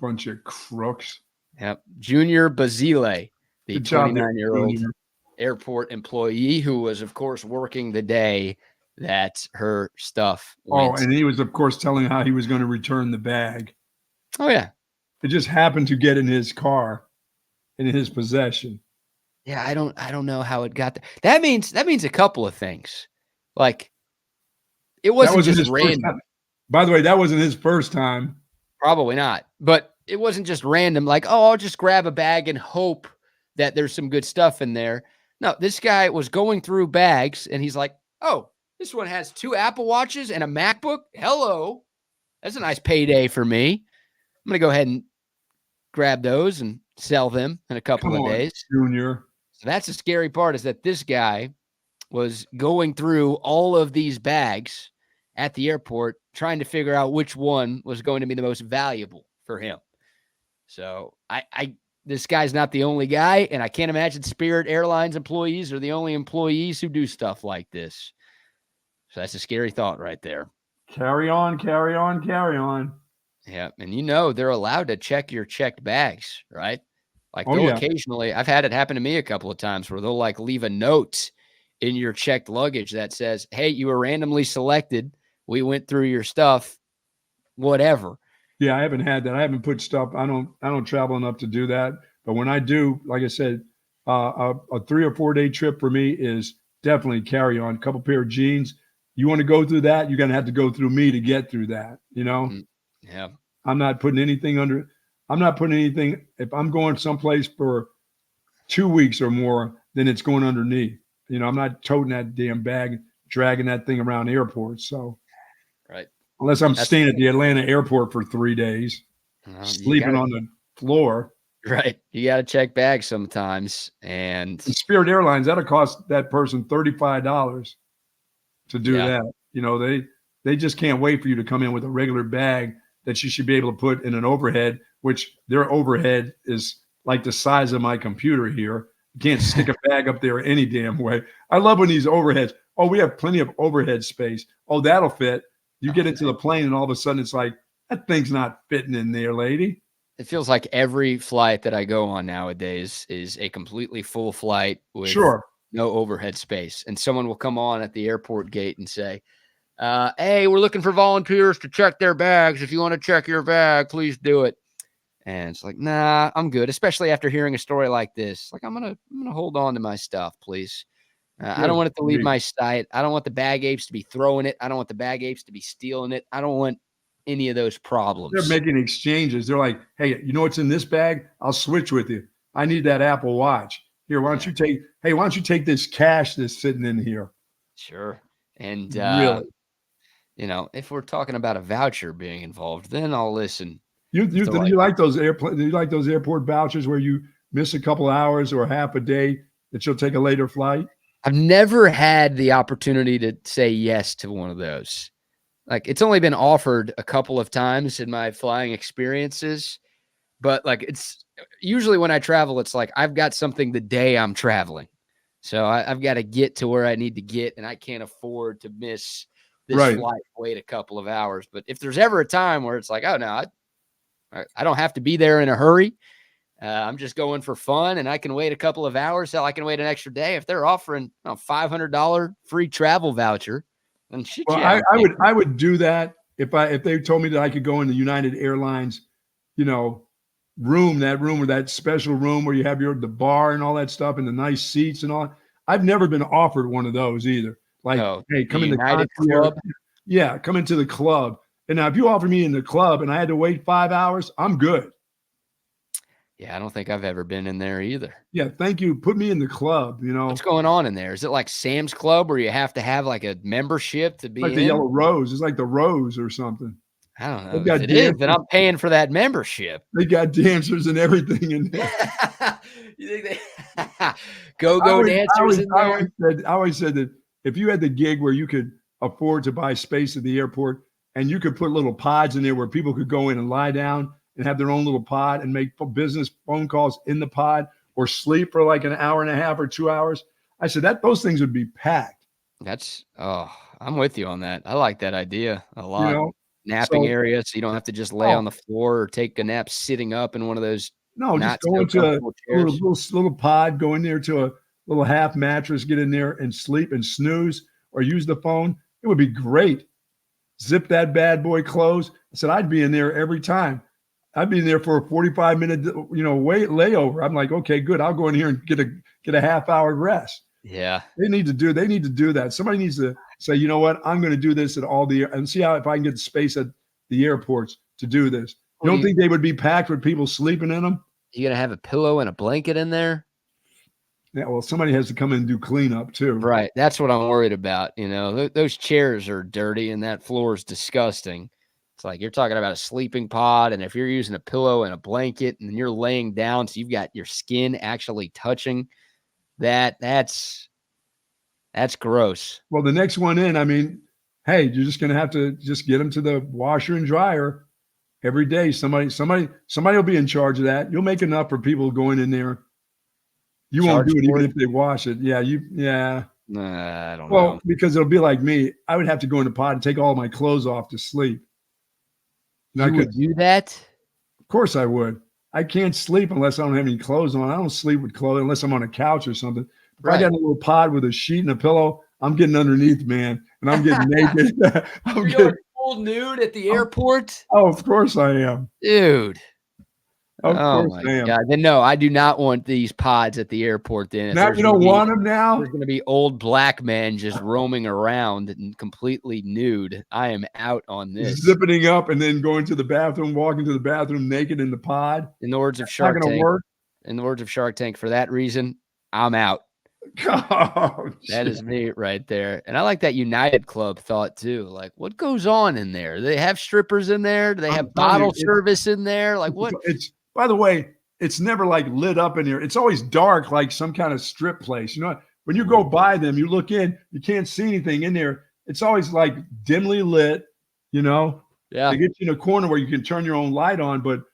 Speaker 2: Bunch of crooks.
Speaker 1: Yep. Junior Bazile, the 29-year-old airport employee who was, of course, working the day that her stuff went.
Speaker 2: And he was, of course, telling how he was going to return the bag.
Speaker 1: Oh, yeah.
Speaker 2: It just happened to get in his car, in his possession.
Speaker 1: Yeah, I don't know how it got there. That means a couple of things. Like, it wasn't just random.
Speaker 2: By the way, that wasn't his first time.
Speaker 1: Probably not. But it wasn't just random, like, oh, I'll just grab a bag and hope that there's some good stuff in there. No, this guy was going through bags, and he's like, oh, this one has 2 Apple Watches and a MacBook. Hello. That's a nice payday for me. I'm going to go ahead and grab those and sell them in a couple of days.
Speaker 2: Junior.
Speaker 1: So that's the scary part, is that this guy was going through all of these bags at the airport trying to figure out which one was going to be the most valuable for him. So this guy's not the only guy, and I can't imagine Spirit Airlines employees are the only employees who do stuff like this. So that's a scary thought right there.
Speaker 2: Carry on, carry on, carry on.
Speaker 1: Yeah, and they're allowed to check your checked bags, right? Like they'll occasionally, I've had it happen to me a couple of times where they'll like leave a note in your checked luggage that says, hey, you were randomly selected. We went through your stuff, whatever.
Speaker 2: Yeah, I haven't had that. I haven't put stuff. I don't travel enough to do that. But when I do, like I said, a 3 or 4 day trip for me is definitely carry on. A couple pair of jeans. You want to go through that, you're going to have to go through me to get through that.
Speaker 1: Yeah.
Speaker 2: I'm not putting anything under. I'm not putting anything. If I'm going someplace for 2 weeks or more, then it's going underneath. I'm not toting that damn bag, dragging that thing around airports. So,
Speaker 1: right.
Speaker 2: Unless I'm staying at the Atlanta airport for 3 days, sleeping on the floor. Right.
Speaker 1: You got to check bags sometimes. And
Speaker 2: Spirit Airlines, that'll cost that person $35 to do that. They just can't wait for you to come in with a regular bag that you should be able to put in an overhead, which their overhead is like the size of my computer here. You can't stick a bag up there any damn way. I love when these overheads, oh, we have plenty of overhead space. Oh, that'll fit. You get into the plane and all of a sudden it's like, that thing's not fitting in there, lady.
Speaker 1: It feels like every flight that I go on nowadays is a completely full flight with no overhead space. And someone will come on at the airport gate and say, hey, we're looking for volunteers to check their bags. If you want to check your bag, please do it. And it's like, nah, I'm good. Especially after hearing a story like this. Like, I'm gonna hold on to my stuff, please. I don't want it to leave my sight. I don't want the bag apes to be throwing it. I don't want the bag apes to be stealing it. I don't want any of those problems.
Speaker 2: They're making exchanges. They're like, hey, you know what's in this bag? I'll switch with you. I need that Apple Watch. Here, why don't you take this cash that's sitting in here?
Speaker 1: Sure. And
Speaker 2: really?
Speaker 1: If we're talking about a voucher being involved, then I'll listen.
Speaker 2: Do you like those airport vouchers where you miss a couple hours or half a day that you'll take a later flight?
Speaker 1: I've never had the opportunity to say yes to one of those. Like, it's only been offered a couple of times in my flying experiences, but like, it's usually when I travel, it's like I've got something the day I'm traveling. So I've got to get to where I need to get, and I can't afford to miss this
Speaker 2: Right.
Speaker 1: flight, wait a couple of hours. But if there's ever a time where it's like, oh no, I don't have to be there in a hurry. I'm just going for fun, and I can wait a couple of hours. Hell, I can wait an extra day. If they're offering a $500 free travel voucher, then shit,
Speaker 2: Well,
Speaker 1: yeah,
Speaker 2: I would do that if they told me that I could go in the United Airlines, room or that special room where you have the bar and all that stuff and the nice seats and all. I've never been offered one of those either. Like, hey, come in the
Speaker 1: United
Speaker 2: concierge.
Speaker 1: Club.
Speaker 2: Yeah, come into the club. And now if you offer me in the club and I had to wait 5 hours, I'm good.
Speaker 1: Yeah, I don't think I've ever been in there either.
Speaker 2: Yeah, thank you. Put me in the club,
Speaker 1: What's going on in there? Is it like Sam's Club where you have to have like a membership to be
Speaker 2: like
Speaker 1: in?
Speaker 2: the Yellow Rose. It's like the Rose or something.
Speaker 1: I don't know.
Speaker 2: They've got
Speaker 1: If it is, then I'm paying for that membership.
Speaker 2: They got dancers and everything in there.
Speaker 1: You think they go dancers in there?
Speaker 2: I always said that if you had the gig where you could afford to buy space at the airport and you could put little pods in there where people could go in and lie down and have their own little pod and make business phone calls in the pod or sleep for like an hour and a half or 2 hours, I said those things would be packed.
Speaker 1: I'm with you on that. I like that idea a lot. Napping area, so you don't have to just lay on the floor or take a nap sitting up in one of those.
Speaker 2: No, just go into a little pod, go in there to a little half mattress, get in there and sleep and snooze or use the phone. It would be great. Zip that bad boy close. I said I'd be in there every time. I'd be in there for a 45-minute, layover. I'm like, okay, good. I'll go in here and get a half-hour rest.
Speaker 1: Yeah,
Speaker 2: they need to do that. Somebody needs to say, you know what, I'm going to do this at all and see if I can get space at the airports to do this. You don't think they would be packed with people sleeping in them?
Speaker 1: You gonna have a pillow and a blanket in there?
Speaker 2: Yeah, well, somebody has to come in and do cleanup too.
Speaker 1: Right. That's what I'm worried about. Those chairs are dirty and that floor is disgusting. It's like you're talking about a sleeping pod, and if you're using a pillow and a blanket and you're laying down, so you've got your skin actually touching that's gross.
Speaker 2: Well, the next one in, I mean, hey, you're just going to have to just get them to the washer and dryer every day. Somebody will be in charge of that. You'll make enough for people going in there. You won't do it even if they wash it. Yeah,
Speaker 1: I don't know.
Speaker 2: Well, because it'll be like me. I would have to go in the pod and take all my clothes off to sleep.
Speaker 1: You would do that?
Speaker 2: Of course I would. I can't sleep unless I don't have any clothes on. I don't sleep with clothes unless I'm on a couch or something. If I got a little pod with a sheet and a pillow, I'm getting underneath, man, and I'm getting naked.
Speaker 1: You're going full nude at the airport?
Speaker 2: Oh, of course I am.
Speaker 1: Dude.
Speaker 2: Of course I am.
Speaker 1: God. Then no, I do not want these pods at the airport then.
Speaker 2: Now you don't want them now?
Speaker 1: There's going to be old black men just roaming around and completely nude. I am out on this.
Speaker 2: Zipping up and then going to the bathroom, walking to the bathroom naked in the pod.
Speaker 1: In the words of Shark Tank.
Speaker 2: Work.
Speaker 1: In the words of Shark Tank, for that reason, I'm out.
Speaker 2: Oh,
Speaker 1: that is me right there. And I like that United Club thought too. Like, what goes on in there? Do they have strippers in there? Do they have bottle service in there? Like, what?
Speaker 2: By the way, it's never like lit up in here. It's always dark, like some kind of strip place. When you go by them, you look in, you can't see anything in there. It's always like dimly lit, Yeah. They get you in a corner where you can turn your own light on. But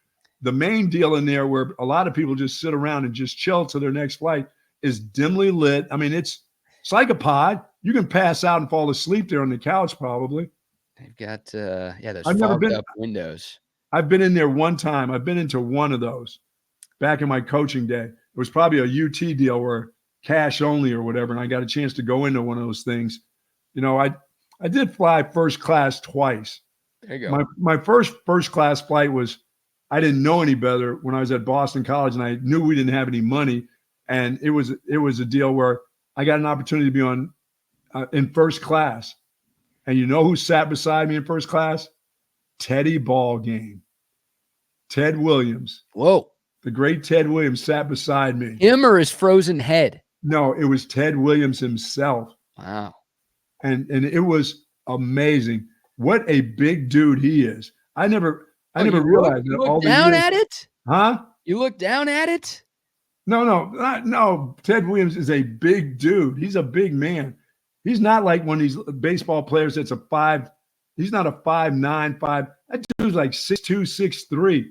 Speaker 2: the main deal in there where a lot of people just sit around and just chill to their next flight is dimly lit. I mean, it's like a pod. You can pass out and fall asleep there on the couch probably.
Speaker 1: They've got, those
Speaker 2: fogged
Speaker 1: up windows.
Speaker 2: I've been in there one time. I've been into one of those back in my coaching day. It was probably a UT deal where cash only or whatever, and I got a chance to go into one of those things. I did fly first class twice.
Speaker 1: There you go.
Speaker 2: My first class flight was, I didn't know any better when I was at Boston College, and I knew we didn't have any money, and it was a deal where I got an opportunity to be on in first class, and you know who sat beside me in first class? Teddy Ball Game. Ted Williams.
Speaker 1: Whoa.
Speaker 2: The great Ted Williams sat beside me.
Speaker 1: Him or his frozen head?
Speaker 2: No, it was Ted Williams himself.
Speaker 1: Wow.
Speaker 2: And it was amazing. What a big dude he is. I never realized that.
Speaker 1: You looked down at it?
Speaker 2: Huh?
Speaker 1: You looked down at it?
Speaker 2: No. Ted Williams is a big dude. He's a big man. He's not like one of these baseball players that's a 5. He's not a 5'9", 5. That dude's like 6'2", 6'3",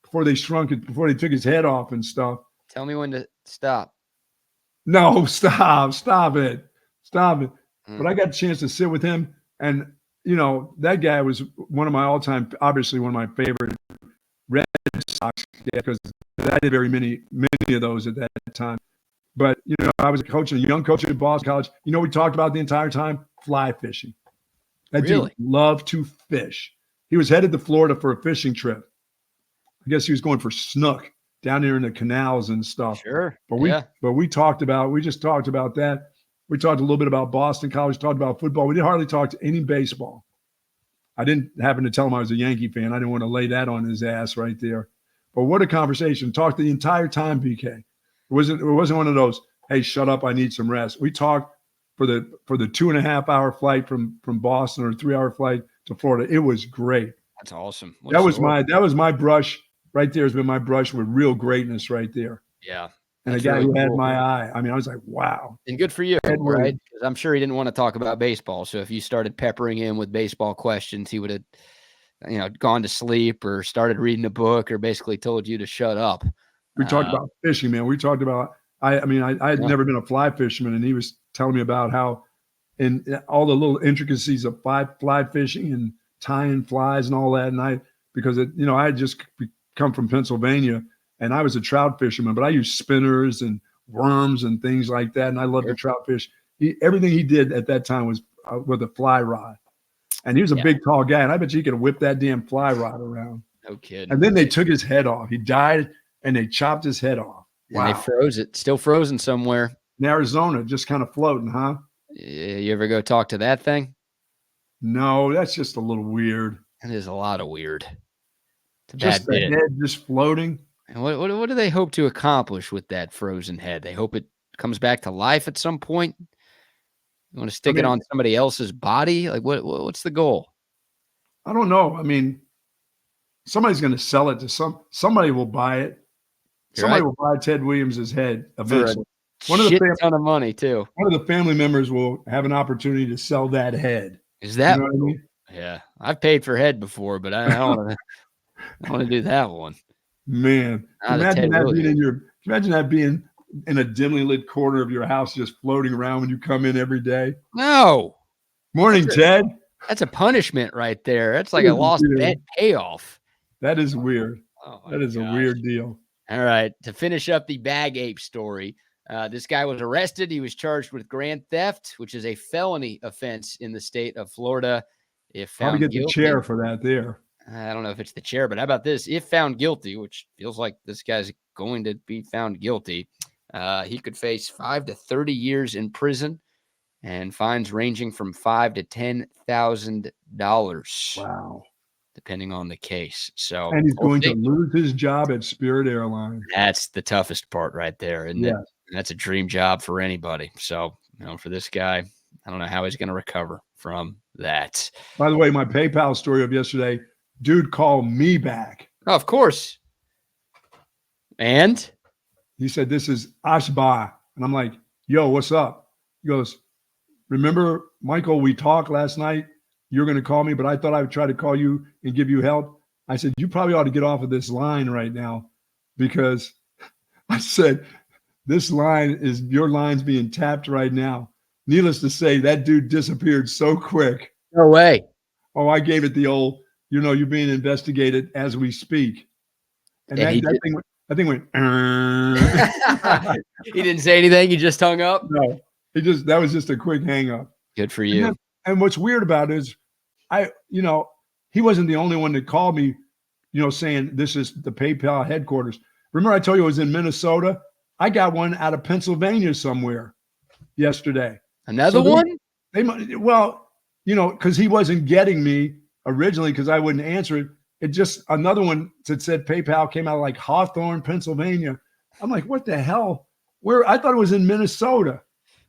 Speaker 2: before they shrunk it, before they took his head off and stuff.
Speaker 1: Tell me when to stop.
Speaker 2: No, stop it. But I got a chance to sit with him, and that guy was one of my all-time, obviously one of my favorite Red Sox guys, because I did very many of those at that time. But I was a young coach at Boston College. We talked about the entire time fly fishing. That dude loved to fish. He was headed to Florida for a fishing trip. I guess he was going for snook down there in the canals and stuff.
Speaker 1: Sure.
Speaker 2: But we just talked about that. We talked a little bit about Boston College, talked about football. We didn't hardly talk to any baseball. I didn't happen to tell him I was a Yankee fan. I didn't want to lay that on his ass right there. But what a conversation. Talked the entire time, BK. It wasn't one of those, hey, shut up, I need some rest. We talked for the 2.5-hour flight from Boston, or 3-hour flight to Florida. It was great.
Speaker 1: That's awesome.
Speaker 2: That was my brush right there. Has been my brush with real greatness right there.
Speaker 1: Yeah.
Speaker 2: And a guy really who had my eye. I mean, I was like, wow.
Speaker 1: And good for you, right? Because I'm sure he didn't want to talk about baseball. So if you started peppering him with baseball questions, he would have, gone to sleep or started reading a book or basically told you to shut up.
Speaker 2: We talked about fishing, man. We talked about, I had never been a fly fisherman, and he was telling me about how, in all the little intricacies of fly fishing and tying flies and all that. And because I had just come from Pennsylvania, and I was a trout fisherman, but I used spinners and worms and things like that. And I loved to trout fish. Everything he did at that time was with a fly rod. And he was a big, tall guy. And I bet you could whip that damn fly rod around.
Speaker 1: No kidding.
Speaker 2: And then they took his head off. He died, and they chopped his head off.
Speaker 1: Wow. And they froze it. Still frozen somewhere.
Speaker 2: In Arizona, just kind of floating, huh?
Speaker 1: You ever go talk to that thing?
Speaker 2: No, that's just a little weird.
Speaker 1: It is a lot of weird.
Speaker 2: Just the head just floating.
Speaker 1: And what do they hope to accomplish with that frozen head? They hope it comes back to life at some point. You want to stick it on somebody else's body? Like what's the goal?
Speaker 2: I don't know. I mean, somebody's going to sell it to somebody will buy it. Somebody will buy Ted Williams's head eventually.
Speaker 1: Ton of money too.
Speaker 2: One of the family members will have an opportunity to sell that head.
Speaker 1: Is that?
Speaker 2: You know what I mean?
Speaker 1: Yeah, I've paid for head before, but I don't want to do that one.
Speaker 2: Man, imagine that being in a dimly lit corner of your house, just floating around when you come in every day.
Speaker 1: No.
Speaker 2: Morning, Ted.
Speaker 1: That's a punishment right there. That's like a lost bet payoff.
Speaker 2: That is weird. That is a weird deal.
Speaker 1: All right. To finish up the Bag Ape story, this guy was arrested. He was charged with grand theft, which is a felony offense in the state of Florida. If found
Speaker 2: guilty,
Speaker 1: get
Speaker 2: the chair for that there.
Speaker 1: I don't know if it's the chair, but how about this? If found guilty, which feels like this guy's going to be found guilty, he could face 5 to 30 years in prison and fines ranging from $5,000 to $10,000.
Speaker 2: Wow.
Speaker 1: Depending on the case. So,
Speaker 2: and he's going to lose his job at Spirit Airlines.
Speaker 1: That's the toughest part right there. And that's a dream job for anybody. So, for this guy, I don't know how he's going to recover from that.
Speaker 2: By the way, my PayPal story of yesterday, dude called me back.
Speaker 1: Oh, of course. And
Speaker 2: he said, "This is Ashba." And I'm like, "Yo, what's up?" He goes, "Remember, Michael, we talked last night. You're going to call me, but I thought I would try to call you and give you help." I said, "You probably ought to get off of this line right now," because I said, your line's being tapped right now. Needless to say, that dude disappeared so quick.
Speaker 1: No way.
Speaker 2: Oh, I gave it the old, you're being investigated as we speak. And that thing went.
Speaker 1: He didn't say anything. He just hung up.
Speaker 2: No, that was just a quick hang up.
Speaker 1: Good for you.
Speaker 2: And what's weird about it is he wasn't the only one that called me, saying this is the PayPal headquarters. Remember I told you I was in Minnesota? I got one out of Pennsylvania somewhere yesterday.
Speaker 1: Another one?
Speaker 2: Because he wasn't getting me originally because I wouldn't answer it. It just another one that said PayPal came out like Hawthorne, Pennsylvania. I'm like, what the hell? I thought it was in Minnesota.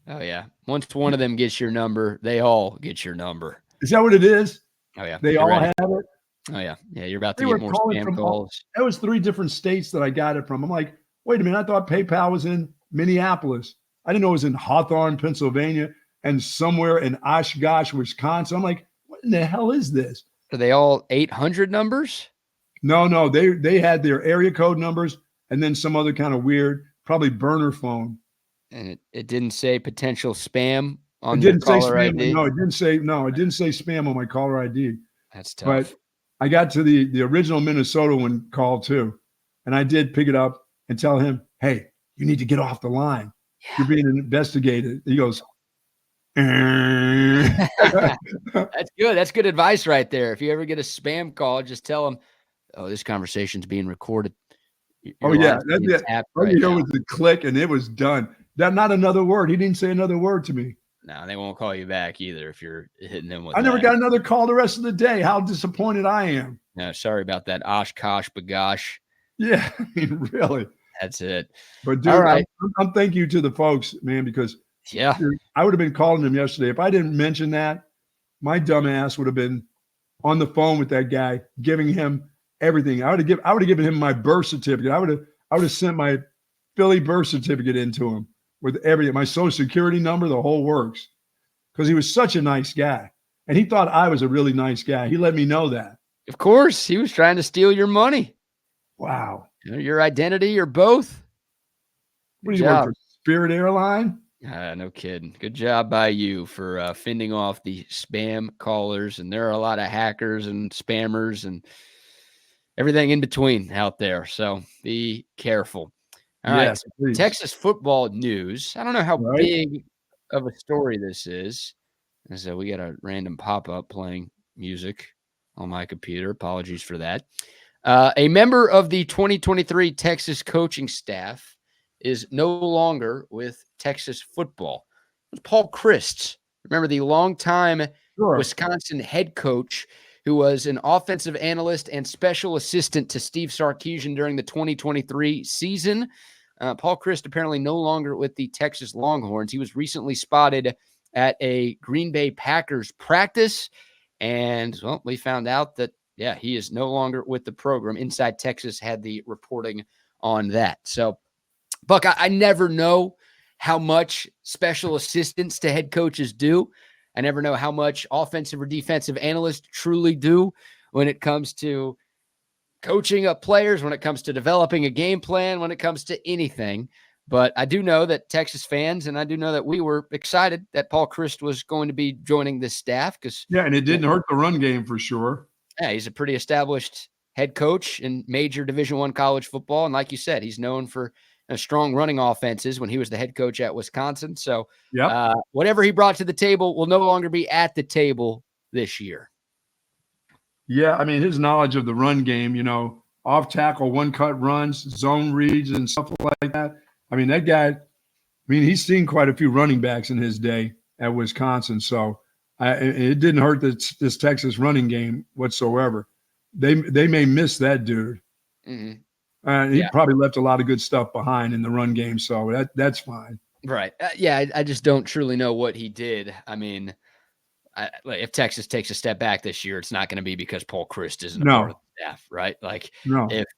Speaker 1: Oh, yeah. Once one of them gets your number, they all get your number.
Speaker 2: Is that what it is?
Speaker 1: Oh, yeah.
Speaker 2: They all have it?
Speaker 1: Oh, yeah. Yeah, you're about to get more spam calls.
Speaker 2: That was 3 different states that I got it from. I'm like, wait a minute, I thought PayPal was in Minneapolis. I didn't know it was in Hawthorne, Pennsylvania, and somewhere in Oshkosh, Wisconsin. I'm like, what in the hell is this?
Speaker 1: Are they all 800 numbers?
Speaker 2: No, they had their area code numbers and then some other kind of weird, probably burner phone.
Speaker 1: And it didn't say potential spam on
Speaker 2: It
Speaker 1: the
Speaker 2: didn't say
Speaker 1: caller
Speaker 2: spam.
Speaker 1: ID?
Speaker 2: No, it didn't say spam on my caller ID.
Speaker 1: That's tough.
Speaker 2: But I got to the original Minnesota one call too. And I did pick it up and tell him, hey, you need to get off the line.
Speaker 1: Yeah.
Speaker 2: You're being investigated. He goes,
Speaker 1: That's good. That's good advice right there. If you ever get a spam call, just tell them, oh, this conversation's being recorded.
Speaker 2: oh, yeah. That's it. All you hear was the click and it was done. Not another word. He didn't say another word to me.
Speaker 1: No, they won't call you back either if you're hitting them with
Speaker 2: I never got another call the rest of the day. How disappointed I am.
Speaker 1: No, sorry about that. Oshkosh bagosh.
Speaker 2: Yeah, I mean, really.
Speaker 1: That's it.
Speaker 2: But dude,
Speaker 1: all right.
Speaker 2: I'm thank you to the folks, man, because
Speaker 1: yeah,
Speaker 2: dude, I would have been calling them yesterday. If I didn't mention that, my dumb ass would have been on the phone with that guy, giving him everything. I would have given him my birth certificate. I would have sent my Philly birth certificate into him with everything, my social security number, the whole works. Because he was such a nice guy. And he thought I was a really nice guy. He let me know that.
Speaker 1: Of course. He was trying to steal your money.
Speaker 2: Wow.
Speaker 1: Your identity or both.
Speaker 2: What do you work for? Spirit Airline?
Speaker 1: No kidding. Good job by you for fending off the spam callers. And there are a lot of hackers and spammers and everything in between out there. So be careful. All right.
Speaker 2: Please.
Speaker 1: Texas football news. I don't know how big of a story this is. So we got a random pop-up playing music on my computer. Apologies for that. A member of the 2023 Texas coaching staff is no longer with Texas football. It was Paul Chryst. Remember the longtime Wisconsin head coach who was an offensive analyst and special assistant to Steve Sarkisian during the 2023 season. Paul Chryst apparently no longer with the Texas Longhorns. He was recently spotted at a Green Bay Packers practice. And, well, we found out that, yeah, he is no longer with the program. Inside Texas had the reporting on that. So, Buck, I never know how much special assistants to head coaches do. I never know how much offensive or defensive analysts truly do when it comes to coaching up players, when it comes to developing a game plan, when it comes to anything. But I do know that Texas fans, and I do know that we were excited that Paul Chryst was going to be joining this staff.
Speaker 2: And it didn't hurt the run game for sure.
Speaker 1: Yeah, he's a pretty established head coach in major Division I college football. And like you said, he's known for strong running offenses when he was the head coach at Wisconsin. So whatever he brought to the table will no longer be at the table this year.
Speaker 2: Yeah, I mean, his knowledge of the run game, off tackle, one cut runs, zone reads, and stuff like that. I mean, that guy, he's seen quite a few running backs in his day at Wisconsin. So it didn't hurt this Texas running game whatsoever. They may miss that dude.
Speaker 1: Mm-hmm.
Speaker 2: He probably left a lot of good stuff behind in the run game. So that's fine.
Speaker 1: Right. I just don't truly know what he did. I mean, if Texas takes a step back this year, it's not going to be because Paul Chryst isn't a part of the staff, right?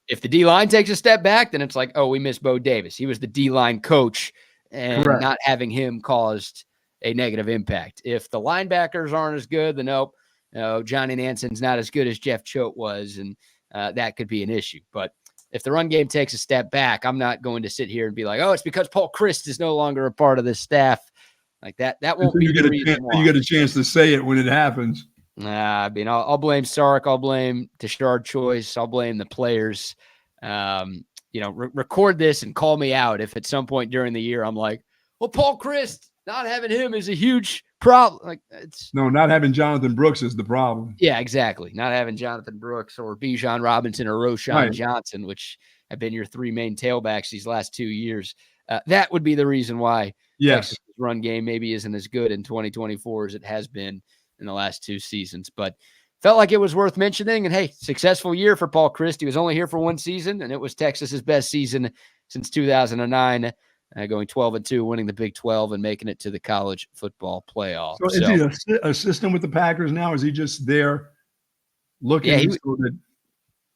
Speaker 1: If the D-line takes a step back, then it's like, oh, we miss Bo Davis. He was the D-line coach, and not having him caused a negative impact. If the linebackers aren't as good, then nope, Johnny Nanson's not as good as Jeff Choate was, and that could be an issue. But if the run game takes a step back, I'm not going to sit here and be like, oh, it's because Paul Chryst is no longer a part of this staff. Like that won't be the reason why.
Speaker 2: You get a chance to say it when it happens.
Speaker 1: I'll blame Sark. I'll blame Tashard Choice. I'll blame the players. Record this and call me out if at some point during the year I'm like, well, Paul Chryst, not having him is a huge problem.
Speaker 2: Not having Jonathan Brooks is the problem.
Speaker 1: Yeah, exactly. Not having Jonathan Brooks or Bijan Robinson or Roschon Johnson, which have been your three main tailbacks these last 2 years. That would be the reason why Texas' run game maybe isn't as good in 2024 as it has been in the last 2 seasons. But felt like it was worth mentioning. And, hey, successful year for Paul Chryst. He was only here for 1 season, and it was Texas's best season since 2009, going 12-2, winning the Big 12 and making it to the college football playoff.
Speaker 2: So is he an assistant with the Packers now? Is he just there looking?
Speaker 1: Yeah,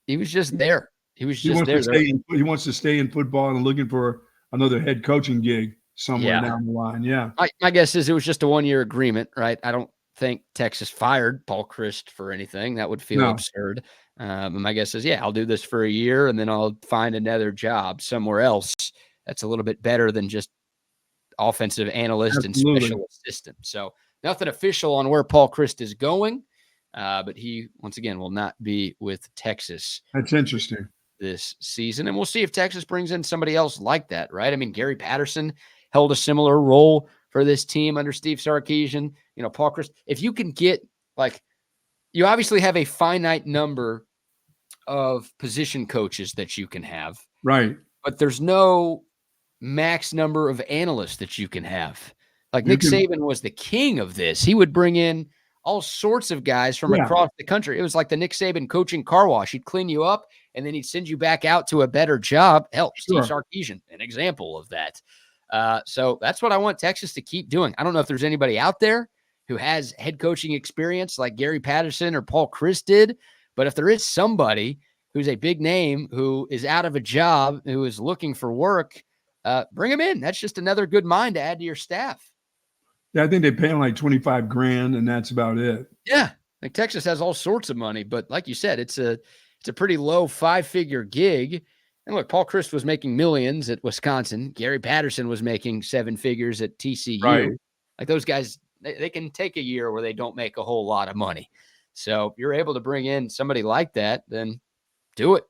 Speaker 1: he was just there. He was
Speaker 2: He
Speaker 1: just
Speaker 2: wants
Speaker 1: there.
Speaker 2: to stay in, he wants to stay in football and looking for another head coaching gig somewhere down the line. Yeah.
Speaker 1: My guess is it was just a 1-year agreement, right? I don't think Texas fired Paul Chryst for anything. That would feel absurd. And my guess is, I'll do this for a year and then I'll find another job somewhere else that's a little bit better than just offensive analyst and special assistant. So nothing official on where Paul Chryst is going, but he, once again, will not be with Texas.
Speaker 2: That's interesting.
Speaker 1: This season. And we'll see if Texas brings in somebody else like that, right? I mean, Gary Patterson held a similar role for this team under Steve Sarkisian. Paul Chryst, if you can get, you obviously have a finite number of position coaches that you can have.
Speaker 2: Right.
Speaker 1: But there's no max number of analysts that you can have. Nick Saban was the king of this. He would bring in all sorts of guys from across the country. It was like the Nick Saban coaching car wash. He'd clean you up, and then he'd send you back out to a better job. Hell, Steve Sarkisian, an example of that. So that's what I want Texas to keep doing. I don't know if there's anybody out there who has head coaching experience like Gary Patterson or Paul Chryst did, but if there is somebody who's a big name who is out of a job, who is looking for work, bring him in. That's just another good mind to add to your staff.
Speaker 2: Yeah, I think they pay him like $25,000, and that's about it.
Speaker 1: Yeah, Texas has all sorts of money, but like you said, it's a pretty low 5-figure gig. And look, Paul Chryst was making millions at Wisconsin. Gary Patterson was making 7 figures at TCU.
Speaker 2: Right.
Speaker 1: Like those guys, they can take a year where they don't make a whole lot of money. So if you're able to bring in somebody like that, then do it.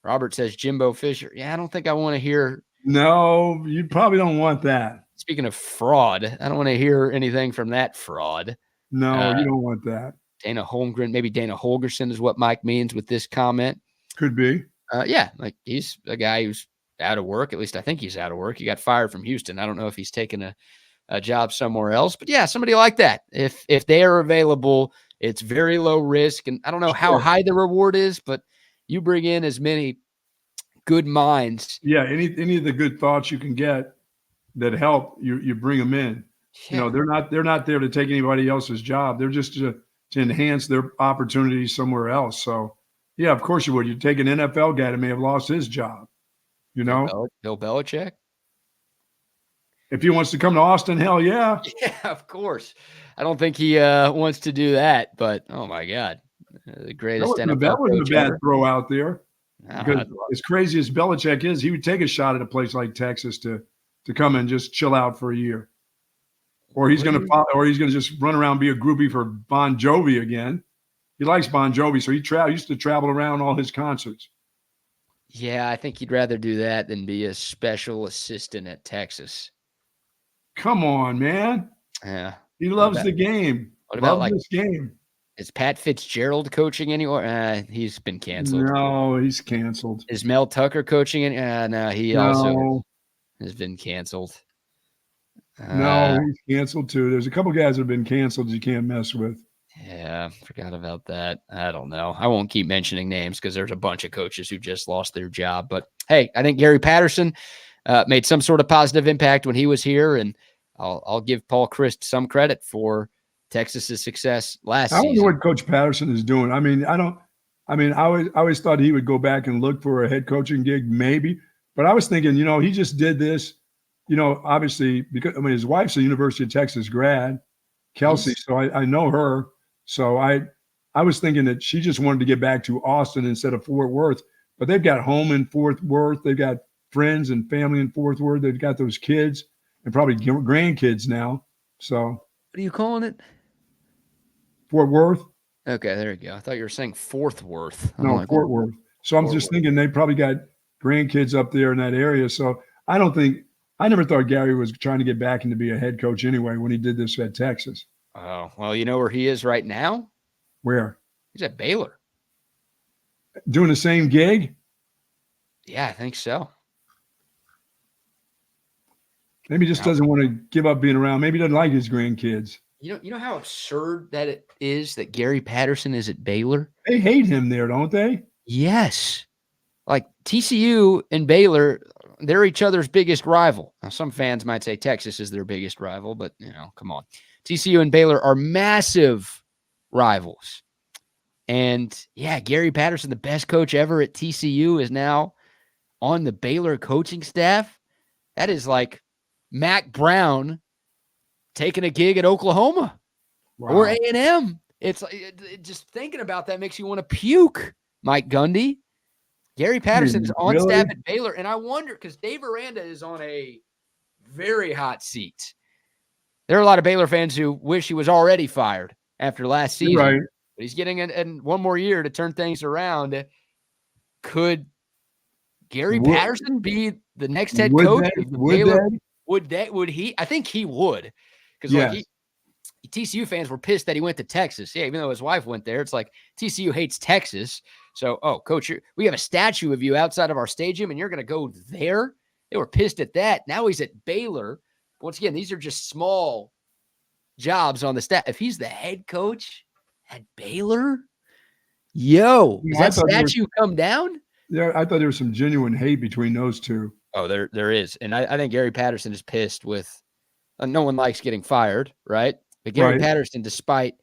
Speaker 1: Robert says Jimbo Fisher. Yeah, I don't think I want to hear.
Speaker 2: No, you probably don't want that.
Speaker 1: Speaking of fraud, I don't want to hear anything from that fraud.
Speaker 2: No, you don't want that.
Speaker 1: Dana Holmgren, maybe Dana Holgerson is what Mike means with this comment.
Speaker 2: Could be.
Speaker 1: He's a guy who's out of work. At least I think he's out of work. He got fired from Houston. I don't know if he's taken a job somewhere else, but somebody like that. If they are available, it's very low risk. And I don't know how high the reward is, but you bring in as many good minds.
Speaker 2: Yeah. Any of the good thoughts you can get that help, you bring them in.
Speaker 1: Yeah.
Speaker 2: They're not there to take anybody else's job. They're just to enhance their opportunities somewhere else. So yeah, of course you would. You take an NFL guy that may have lost his job,
Speaker 1: Bill Belichick.
Speaker 2: If he wants to come to Austin, hell yeah.
Speaker 1: Yeah, of course. I don't think he wants to do that, but oh my God, the greatest NFL
Speaker 2: that wasn't a bad
Speaker 1: ever.
Speaker 2: throw out there. Because as crazy as Belichick is, he would take a shot at a place like Texas to come and just chill out for a year, or he's going to just run around and be a groupie for Bon Jovi again. He likes Bon Jovi, so he used to travel around all his concerts.
Speaker 1: Yeah, I think he'd rather do that than be a special assistant at Texas.
Speaker 2: Come on, man.
Speaker 1: Yeah.
Speaker 2: He loves the game.
Speaker 1: What about
Speaker 2: this game?
Speaker 1: Is Pat Fitzgerald coaching anywhere? He's been canceled.
Speaker 2: No, he's canceled.
Speaker 1: Is Mel Tucker coaching? No, he also has been canceled.
Speaker 2: No, he's canceled too. There's a couple guys that have been canceled you can't mess with.
Speaker 1: Yeah, forgot about that. I don't know. I won't keep mentioning names because there's a bunch of coaches who just lost their job. But hey, I think Gary Patterson made some sort of positive impact when he was here, and I'll give Paul Chryst some credit for Texas's success last season.
Speaker 2: I don't know what Coach Patterson is doing. I always thought he would go back and look for a head coaching gig, maybe. But I was thinking, he just did this, obviously because his wife's a University of Texas grad, Kelsey. So I know her. So I was thinking that she just wanted to get back to Austin instead of Fort Worth. But they've got home in Fort Worth. They've got friends and family in Fort Worth. They've got those kids and probably grandkids now. So
Speaker 1: what are you calling it?
Speaker 2: Fort Worth.
Speaker 1: Okay, there you go. I thought you were saying Fort Worth.
Speaker 2: No, Fort Worth. So I'm just thinking they probably got grandkids up there in that area. So I never thought Gary was trying to get back into be a head coach anyway when he did this at Texas.
Speaker 1: Oh, well, you know where he is right now?
Speaker 2: Where?
Speaker 1: He's at Baylor.
Speaker 2: Doing the same gig?
Speaker 1: Yeah, I think so.
Speaker 2: Maybe he just doesn't want to give up being around. Maybe he doesn't like his grandkids.
Speaker 1: You know how absurd that it is that Gary Patterson is at Baylor?
Speaker 2: They hate him there, don't they?
Speaker 1: Yes. Like TCU and Baylor, they're each other's biggest rival. Now, some fans might say Texas is their biggest rival, but, come on. TCU and Baylor are massive rivals. And yeah, Gary Patterson, the best coach ever at TCU, is now on the Baylor coaching staff. That is like Mac Brown taking a gig at Oklahoma or A&M. It's like, just thinking about that makes you want to puke, Mike Gundy. Gary Patterson is on staff at Baylor. And I wonder, because Dave Aranda is on a very hot seat. There are a lot of Baylor fans who wish he was already fired after last season.
Speaker 2: Right.
Speaker 1: But he's getting one more year to turn things around. Could Gary Patterson be the next head coach of the Baylor? Would he? I think he would. Because TCU fans were pissed that he went to Texas. Yeah, even though his wife went there, it's like TCU hates Texas. So, coach, we have a statue of you outside of our stadium, and you're going to go there? They were pissed at that. Now he's at Baylor. Once again, these are just small jobs on the staff. If he's the head coach at Baylor, does that statue come down?
Speaker 2: Yeah, I thought there was some genuine hate between those two.
Speaker 1: Oh, there is. And I think Gary Patterson is pissed with no one likes getting fired, right? But Gary Patterson, despite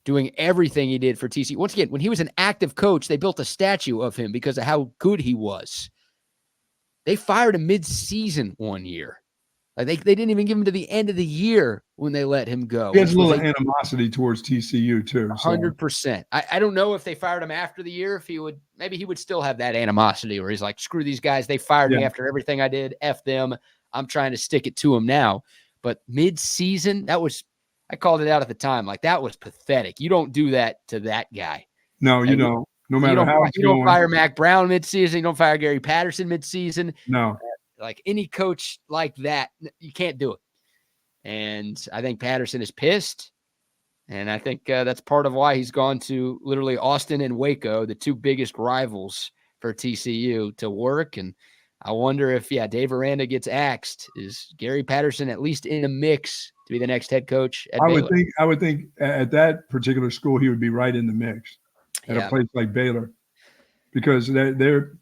Speaker 1: doing everything he did for TCU, once again, when he was an active coach, they built a statue of him because of how good he was. They fired him mid-season one year. Like they didn't even give him to the end of the year when they let him go.
Speaker 2: He has a little animosity towards TCU too.
Speaker 1: 100%. I don't know if they fired him after the year, maybe he would still have that animosity where he's like, screw these guys. They fired me after everything I did. F them. I'm trying to stick it to them now. But mid-season, I called it out at the time. Like, that was pathetic. You don't do that to that guy.
Speaker 2: No, you don't. No matter how it's going.
Speaker 1: You don't fire Mac Brown mid-season. You don't fire Gary Patterson mid-season.
Speaker 2: No.
Speaker 1: Like, any coach like that, you can't do it. And I think Patterson is pissed. And I think that's part of why he's gone to literally Austin and Waco, the two biggest rivals for TCU, to work. And I wonder if, Dave Aranda gets axed. Is Gary Patterson at least in a mix to be the next head coach at Baylor?
Speaker 2: I would think at that particular school he would be right in the mix at a place like Baylor, because they're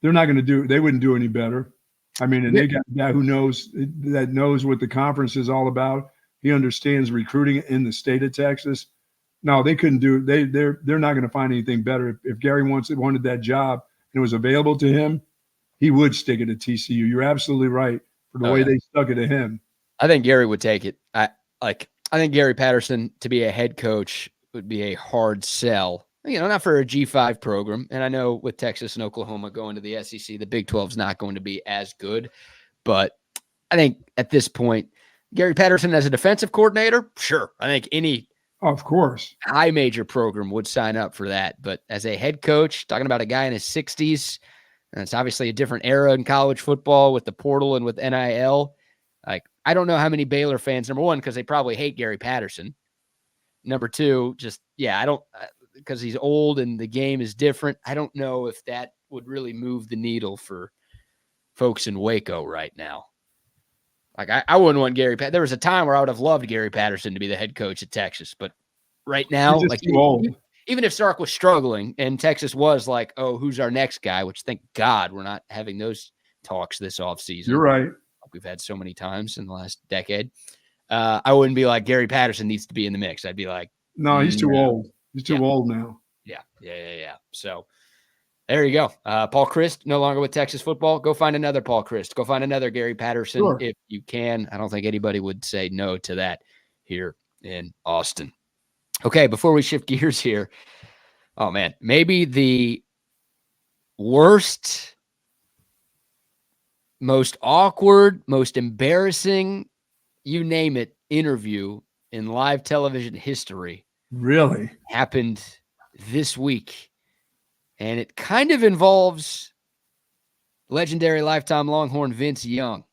Speaker 2: not going to do. They wouldn't do any better. I mean, and they got a guy who knows what the conference is all about. He understands recruiting in the state of Texas. No, they couldn't do. They're not going to find anything better. If Gary wanted that job and it was available to him, he would stick it at TCU. You're absolutely right for the way they stuck it to him.
Speaker 1: I think Gary would take it. I think Gary Patterson to be a head coach would be a hard sell. Not for a G5 program. And I know with Texas and Oklahoma going to the SEC, the Big 12 is not going to be as good. But I think at this point, Gary Patterson as a defensive coordinator, sure. I think any
Speaker 2: of course
Speaker 1: high major program would sign up for that. But as a head coach, talking about a guy in his 60s, and it's obviously a different era in college football with the portal and with NIL. Like, I don't know how many Baylor fans, number one, because they probably hate Gary Patterson. Number two, I don't, because he's old and the game is different. I don't know if that would really move the needle for folks in Waco right now. Like, I wouldn't want Gary Patterson. There was a time where I would have loved Gary Patterson to be the head coach at Texas, but right now, like,
Speaker 2: too old.
Speaker 1: Even if Sark was struggling and Texas was like, oh, who's our next guy? Which, thank God, we're not having those talks this offseason.
Speaker 2: You're right.
Speaker 1: We've had so many times in the last decade. I wouldn't be like, Gary Patterson needs to be in the mix. I'd be like,
Speaker 2: no, he's too old. He's too old now.
Speaker 1: Yeah. So there you go. Paul Chryst, no longer with Texas football. Go find another Paul Chryst. Go find another Gary Patterson if you can. I don't think anybody would say no to that here in Austin. Okay, before we shift gears here, oh, man, maybe the worst, most awkward, most embarrassing, you name it, interview in live television history
Speaker 2: really
Speaker 1: happened this week. And it kind of involves legendary lifetime Longhorn Vince Young.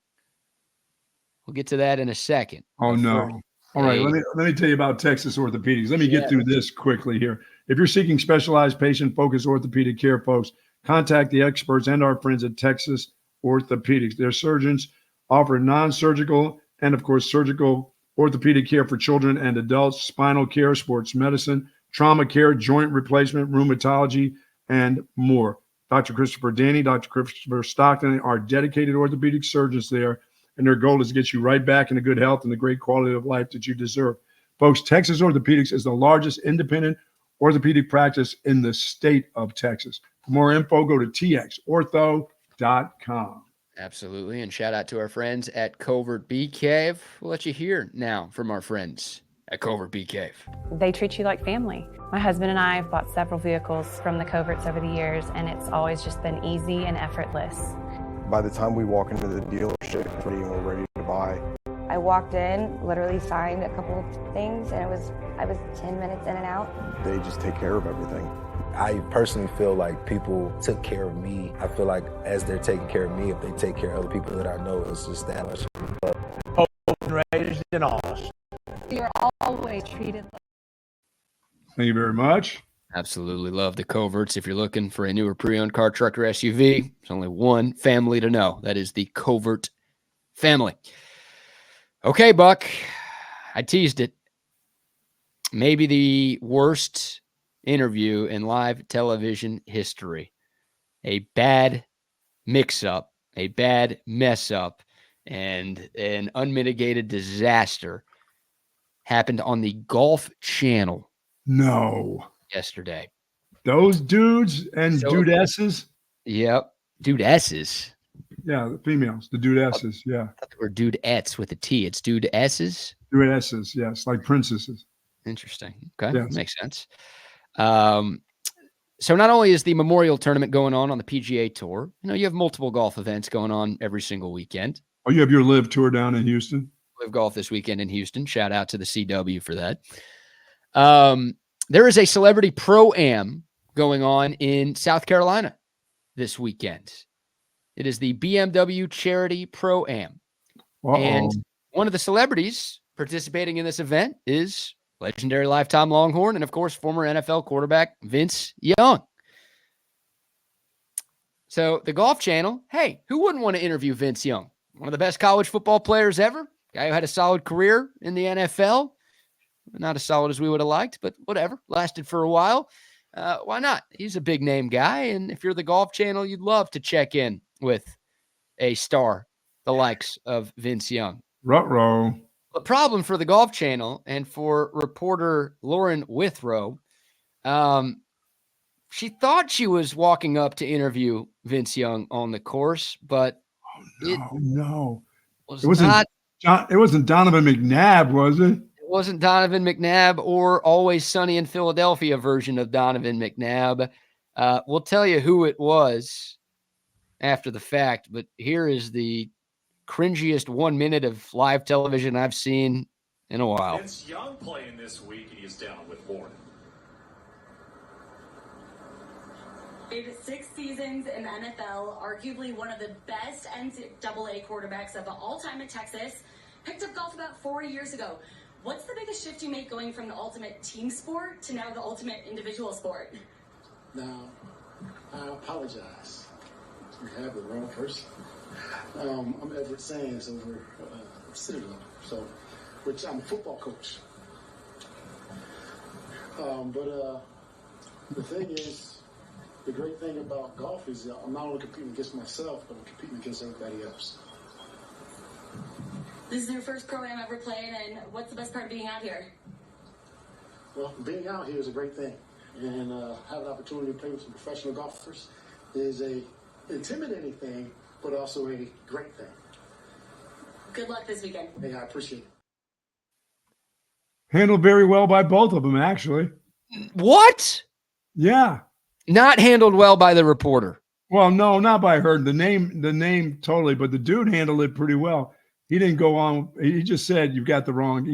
Speaker 1: We'll get to that in a second.
Speaker 2: Oh, no. All right, let me tell you about Texas Orthopedics. Let me get through this quickly here. If you're seeking specialized patient-focused orthopedic care, folks, contact the experts and our friends at Texas Orthopedics. Their surgeons offer non-surgical and, of course, surgical orthopedic care for children and adults, spinal care, sports medicine, trauma care, joint replacement, rheumatology, and more. Dr. Christopher Danny, Dr. Christopher Stockton are dedicated orthopedic surgeons there, and their goal is to get you right back into good health and the great quality of life that you deserve. Folks, Texas Orthopedics is the largest independent orthopedic practice in the state of Texas. For more info, go to txortho.com.
Speaker 1: Absolutely. And shout out to our friends at Covert BK. We'll let you hear now from our friends at Covert BK.
Speaker 6: They treat you like family. My husband and I have bought several vehicles from the Coverts over the years, and it's always just been easy and effortless.
Speaker 7: By the time we walk into the dealership and we're ready to buy,
Speaker 8: I walked in, literally signed a couple of things, and I was 10 minutes in and out.
Speaker 7: they just take care of everything.
Speaker 9: I personally feel like people took care of me. I feel like as they're taking care of me, if they take care of other people that I know, it's just that much love.
Speaker 10: Open, raised, and honest.
Speaker 8: You're always treated like.
Speaker 2: Thank you very much.
Speaker 1: Absolutely love the Coverts. If you're looking for a newer pre-owned car, truck, or SUV, there's only one family to know. That is the Covert family. Okay, Buck. I teased it. Maybe the worst interview in live television history. A bad mix-up, a bad mess-up, and an unmitigated disaster happened on the Golf Channel.
Speaker 2: No.
Speaker 1: Yesterday.
Speaker 2: Those dudes and dudesses?
Speaker 1: Yep. Dudesses.
Speaker 2: Yeah, the females, the dudesses, yeah.
Speaker 1: I thought they were dudettes with a T. It's dudesses?
Speaker 2: Dudesses, yes, like princesses.
Speaker 1: Interesting. Okay,
Speaker 2: yes.
Speaker 1: Makes sense. So not only is the Memorial Tournament going on the PGA Tour, you have multiple golf events going on every single weekend.
Speaker 2: Oh, you have your Live Tour down in Houston?
Speaker 1: Live Golf this weekend in Houston. Shout out to the CW for that. There is a celebrity pro-am going on in South Carolina this weekend. It is the BMW Charity Pro-Am. And one of the celebrities participating in this event is legendary lifetime Longhorn and, of course, former NFL quarterback Vince Young. So the Golf Channel, hey, who wouldn't want to interview Vince Young? One of the best college football players ever. Guy who had a solid career in the NFL. Not as solid as we would have liked, but whatever. Lasted for a while. Why not? He's a big name guy. And if you're the Golf Channel, you'd love to check in with a star, the likes of Vince Young.
Speaker 2: Ruh-roh.
Speaker 1: The problem for the Golf Channel and for reporter Lauren Withrow, she thought she was walking up to interview Vince Young on the course, but
Speaker 2: it wasn't Donovan McNabb, was it?
Speaker 1: It wasn't Donovan McNabb or Always Sunny in Philadelphia version of Donovan McNabb. We'll tell you who it was after the fact, but here is the cringiest 1 minute of live television I've seen in a while.
Speaker 11: Vince Young playing this week, and he's down with boredom.
Speaker 12: Played 6 seasons in the NFL, arguably one of the best NCAA quarterbacks of all time at Texas. Picked up golf about 4 years ago. What's the biggest shift you make going from the ultimate team sport to now the ultimate individual sport?
Speaker 13: Now, I apologize. We have the wrong person. I'm Everett Sands over Citadel, which I'm a football coach. But the thing is, the great thing about golf is that I'm not only competing against myself, but I'm competing against everybody else.
Speaker 12: This is your first pro-am ever playing, and what's the best part of being out here?
Speaker 13: Well, being out here is a great thing, and having an opportunity to play with some professional golfers is a intimidating thing, but also a great thing.
Speaker 12: Good luck this weekend.
Speaker 13: Hey, I appreciate it.
Speaker 2: Handled very well by both of them, actually.
Speaker 1: What?
Speaker 2: Yeah.
Speaker 1: Not handled well by the reporter.
Speaker 2: Well, no, not by her. The name totally, but the dude handled it pretty well. He didn't go on. He just said, you got the wrong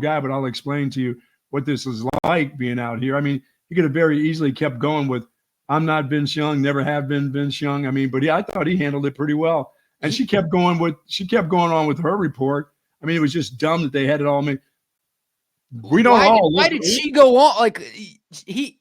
Speaker 2: guy, but I'll explain to you what this is like being out here. I mean, he could have very easily kept going with, I'm not Vince Young, never have been Vince Young. I mean, but I thought he handled it pretty well. And she kept going on with her report. I mean, it was just dumb that they had it all made.
Speaker 1: Why did she go on? He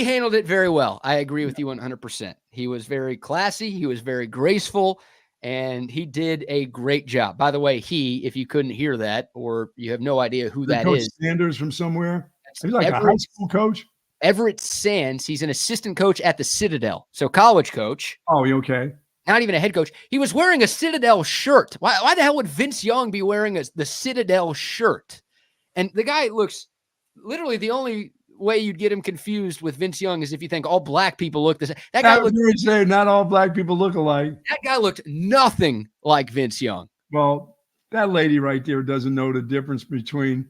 Speaker 1: handled it very well. I agree with you 100%. He was very classy. He was very graceful. And he did a great job. By the way, if you couldn't hear that, or you have no idea who that
Speaker 2: Coach
Speaker 1: is.
Speaker 2: Sanders from somewhere. He's like a high school coach.
Speaker 1: Everett Sands. He's an assistant coach at the Citadel. So college coach.
Speaker 2: Oh, okay.
Speaker 1: Not even a head coach. He was wearing a Citadel shirt. Why the hell would Vince Young be wearing the Citadel shirt? And the guy looks literally the only way you'd get him confused with Vince Young is if you think all black people look the same. That
Speaker 2: I
Speaker 1: guy
Speaker 2: was
Speaker 1: looked,
Speaker 2: going to say not all black people look alike.
Speaker 1: that guy looked nothing like Vince Young.
Speaker 2: Well, that lady right there doesn't know the difference between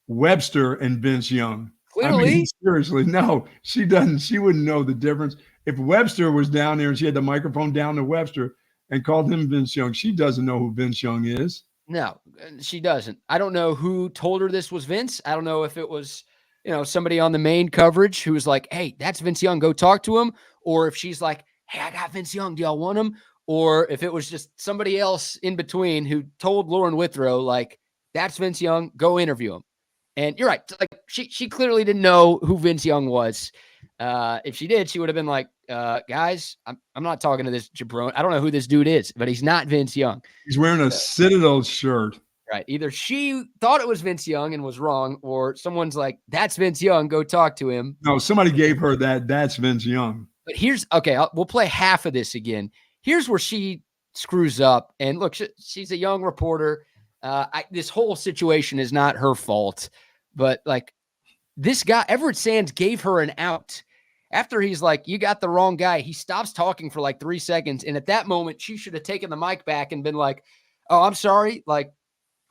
Speaker 2: Webster and Vince Young.
Speaker 1: Clearly.
Speaker 2: I mean, seriously, no, she doesn't. She wouldn't know the difference. If Webster was down there and she had the microphone down to Webster and called him Vince Young, she doesn't know who Vince Young is.
Speaker 1: No, she doesn't. I don't know who told her this was Vince. I don't know if it was, somebody on the main coverage who was like, hey, that's Vince Young, go talk to him. Or if she's like, hey, I got Vince Young, do y'all want him? Or if it was just somebody else in between who told Lauren Withrow, like, that's Vince Young, go interview him. And you're right. Like she clearly didn't know who Vince Young was. If she did, she would have been like, guys, I'm not talking to this jabron. I don't know who this dude is, but he's not Vince Young.
Speaker 2: He's wearing a Citadel shirt.
Speaker 1: Right. Either she thought it was Vince Young and was wrong, or someone's like, that's Vince Young, go talk to him.
Speaker 2: No, somebody gave her that's Vince Young.
Speaker 1: But we'll play half of this again. Here's where she screws up. And look, she's a young reporter. This whole situation is not her fault, but like this guy, Everett Sands, gave her an out. After he's like, you got the wrong guy, he stops talking for like 3 seconds. And at that moment, she should have taken the mic back and been like, oh, I'm sorry. Like,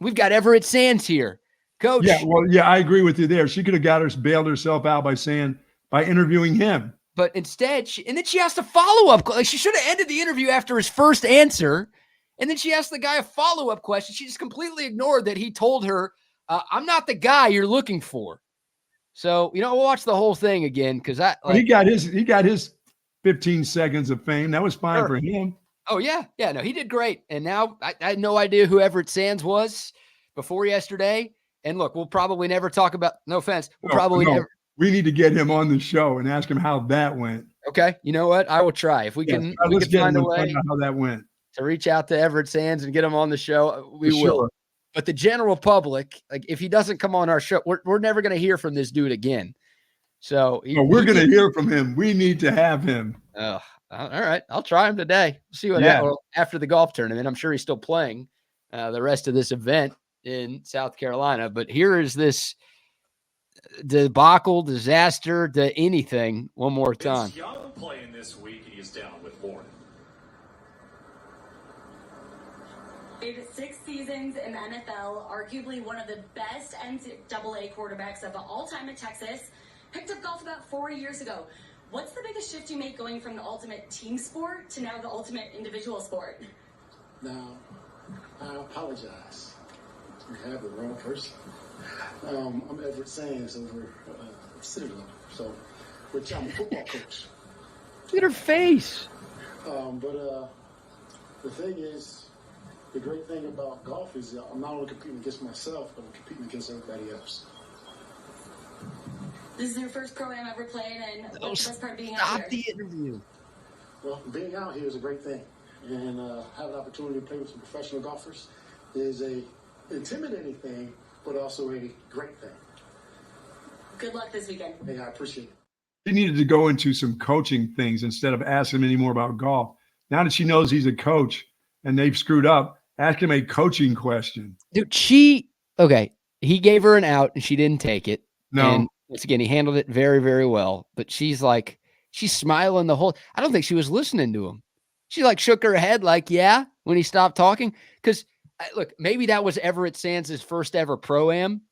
Speaker 1: we've got Everett Sands here, coach.
Speaker 2: Yeah, well, yeah, I agree with you there. She could have bailed herself out by interviewing him.
Speaker 1: But instead, and then she asked a follow-up. Like, she should have ended the interview after his first answer. And then she asked the guy a follow-up question. She just completely ignored that he told her, I'm not the guy you're looking for. So, we'll watch the whole thing again because
Speaker 2: he got his 15 seconds of fame. That was fine for him.
Speaker 1: Oh, yeah. Yeah, no, he did great. And now I had no idea who Everett Sands was before yesterday. And look, we'll probably never talk about, no offense, never.
Speaker 2: We need to get him on the show and ask him how that went.
Speaker 1: Okay. You know what? I will try. If we can, find a way
Speaker 2: how that went.
Speaker 1: To reach out to Everett Sands and get him on the show, we will. Sure. But the general public, like if he doesn't come on our show, we're never going to hear from this dude again. So
Speaker 2: we're going to hear from him. We need to have him.
Speaker 1: All right. I'll try him today. See what happens after the golf tournament. I'm sure he's still playing the rest of this event in South Carolina. But here is this debacle, disaster, anything one more time.
Speaker 11: Vince Young playing this week, and he's down with Warren.
Speaker 12: In 6 seasons in the NFL, arguably one of the best NCAA quarterbacks of all time at Texas, picked up golf about 4 years ago. What's the biggest shift you make going from the ultimate team sport to now the ultimate individual sport?
Speaker 13: Now, I apologize. You have the wrong person. I'm Everett Sands over Citadel, which I'm a football coach.
Speaker 1: Look at her face.
Speaker 13: But the thing is, the great thing about golf is I'm not only competing against myself, but I'm competing against everybody else.
Speaker 12: This is your first pro-am ever played, and what's the best part of being out
Speaker 1: Stop
Speaker 12: here?
Speaker 1: the interview.
Speaker 13: Well, being out here is a great thing, and have an opportunity to play with some professional golfers is a intimidating thing, but also a great thing.
Speaker 12: Good luck this weekend.
Speaker 13: Hey, I appreciate it.
Speaker 2: She needed to go into some coaching things instead of asking him any more about golf. Now that she knows he's a coach and they've screwed up, ask him a coaching question.
Speaker 1: Dude, he gave her an out and she didn't take it.
Speaker 2: No.
Speaker 1: And once again, he handled it very, very well. But she's smiling the whole, I don't think she was listening to him. She shook her head yeah, when he stopped talking. Because look, maybe that was Everett Sands' first ever pro-am.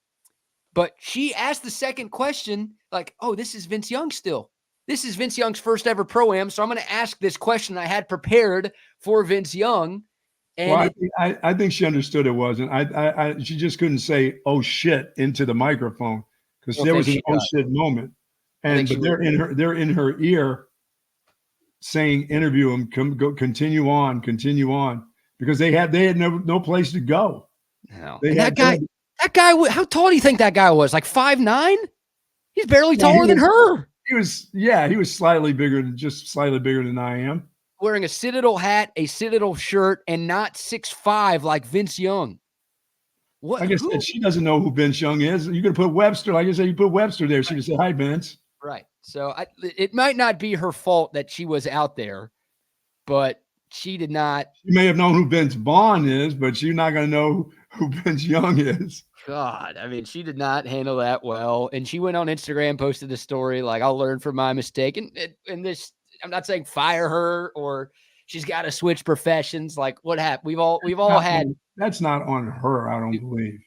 Speaker 1: But she asked the second question, oh, this is Vince Young still. This is Vince Young's first ever pro-am, so I'm going to ask this question I had prepared for Vince Young. And
Speaker 2: I think she understood it wasn't. She just couldn't say, oh, shit, into the microphone because there was an oh, shit moment. But they're in her ear saying, interview him, continue on, because they had no place to go.
Speaker 1: No. That guy, how tall do you think that guy was? 5'9"? He's barely taller than her.
Speaker 2: He was slightly bigger than I am.
Speaker 1: Wearing a Citadel hat, a Citadel shirt, and not 6'5" like Vince Young. What?
Speaker 2: Like I said, she doesn't know who Vince Young is. You're going to put Webster. Like I said, you put Webster there. She would say, hi, Vince.
Speaker 1: Right. So it might not be her fault that she was out there, but she did not.
Speaker 2: She may have known who Vince Vaughn is, but she's not going to know who Vince Young is.
Speaker 1: God, I mean, she did not handle that well. And she went on Instagram, posted a story like, I'll learn from my mistake. And this, I'm not saying fire her or she's got to switch professions. Like what happened? We've all had.
Speaker 2: That's not on her, I don't believe.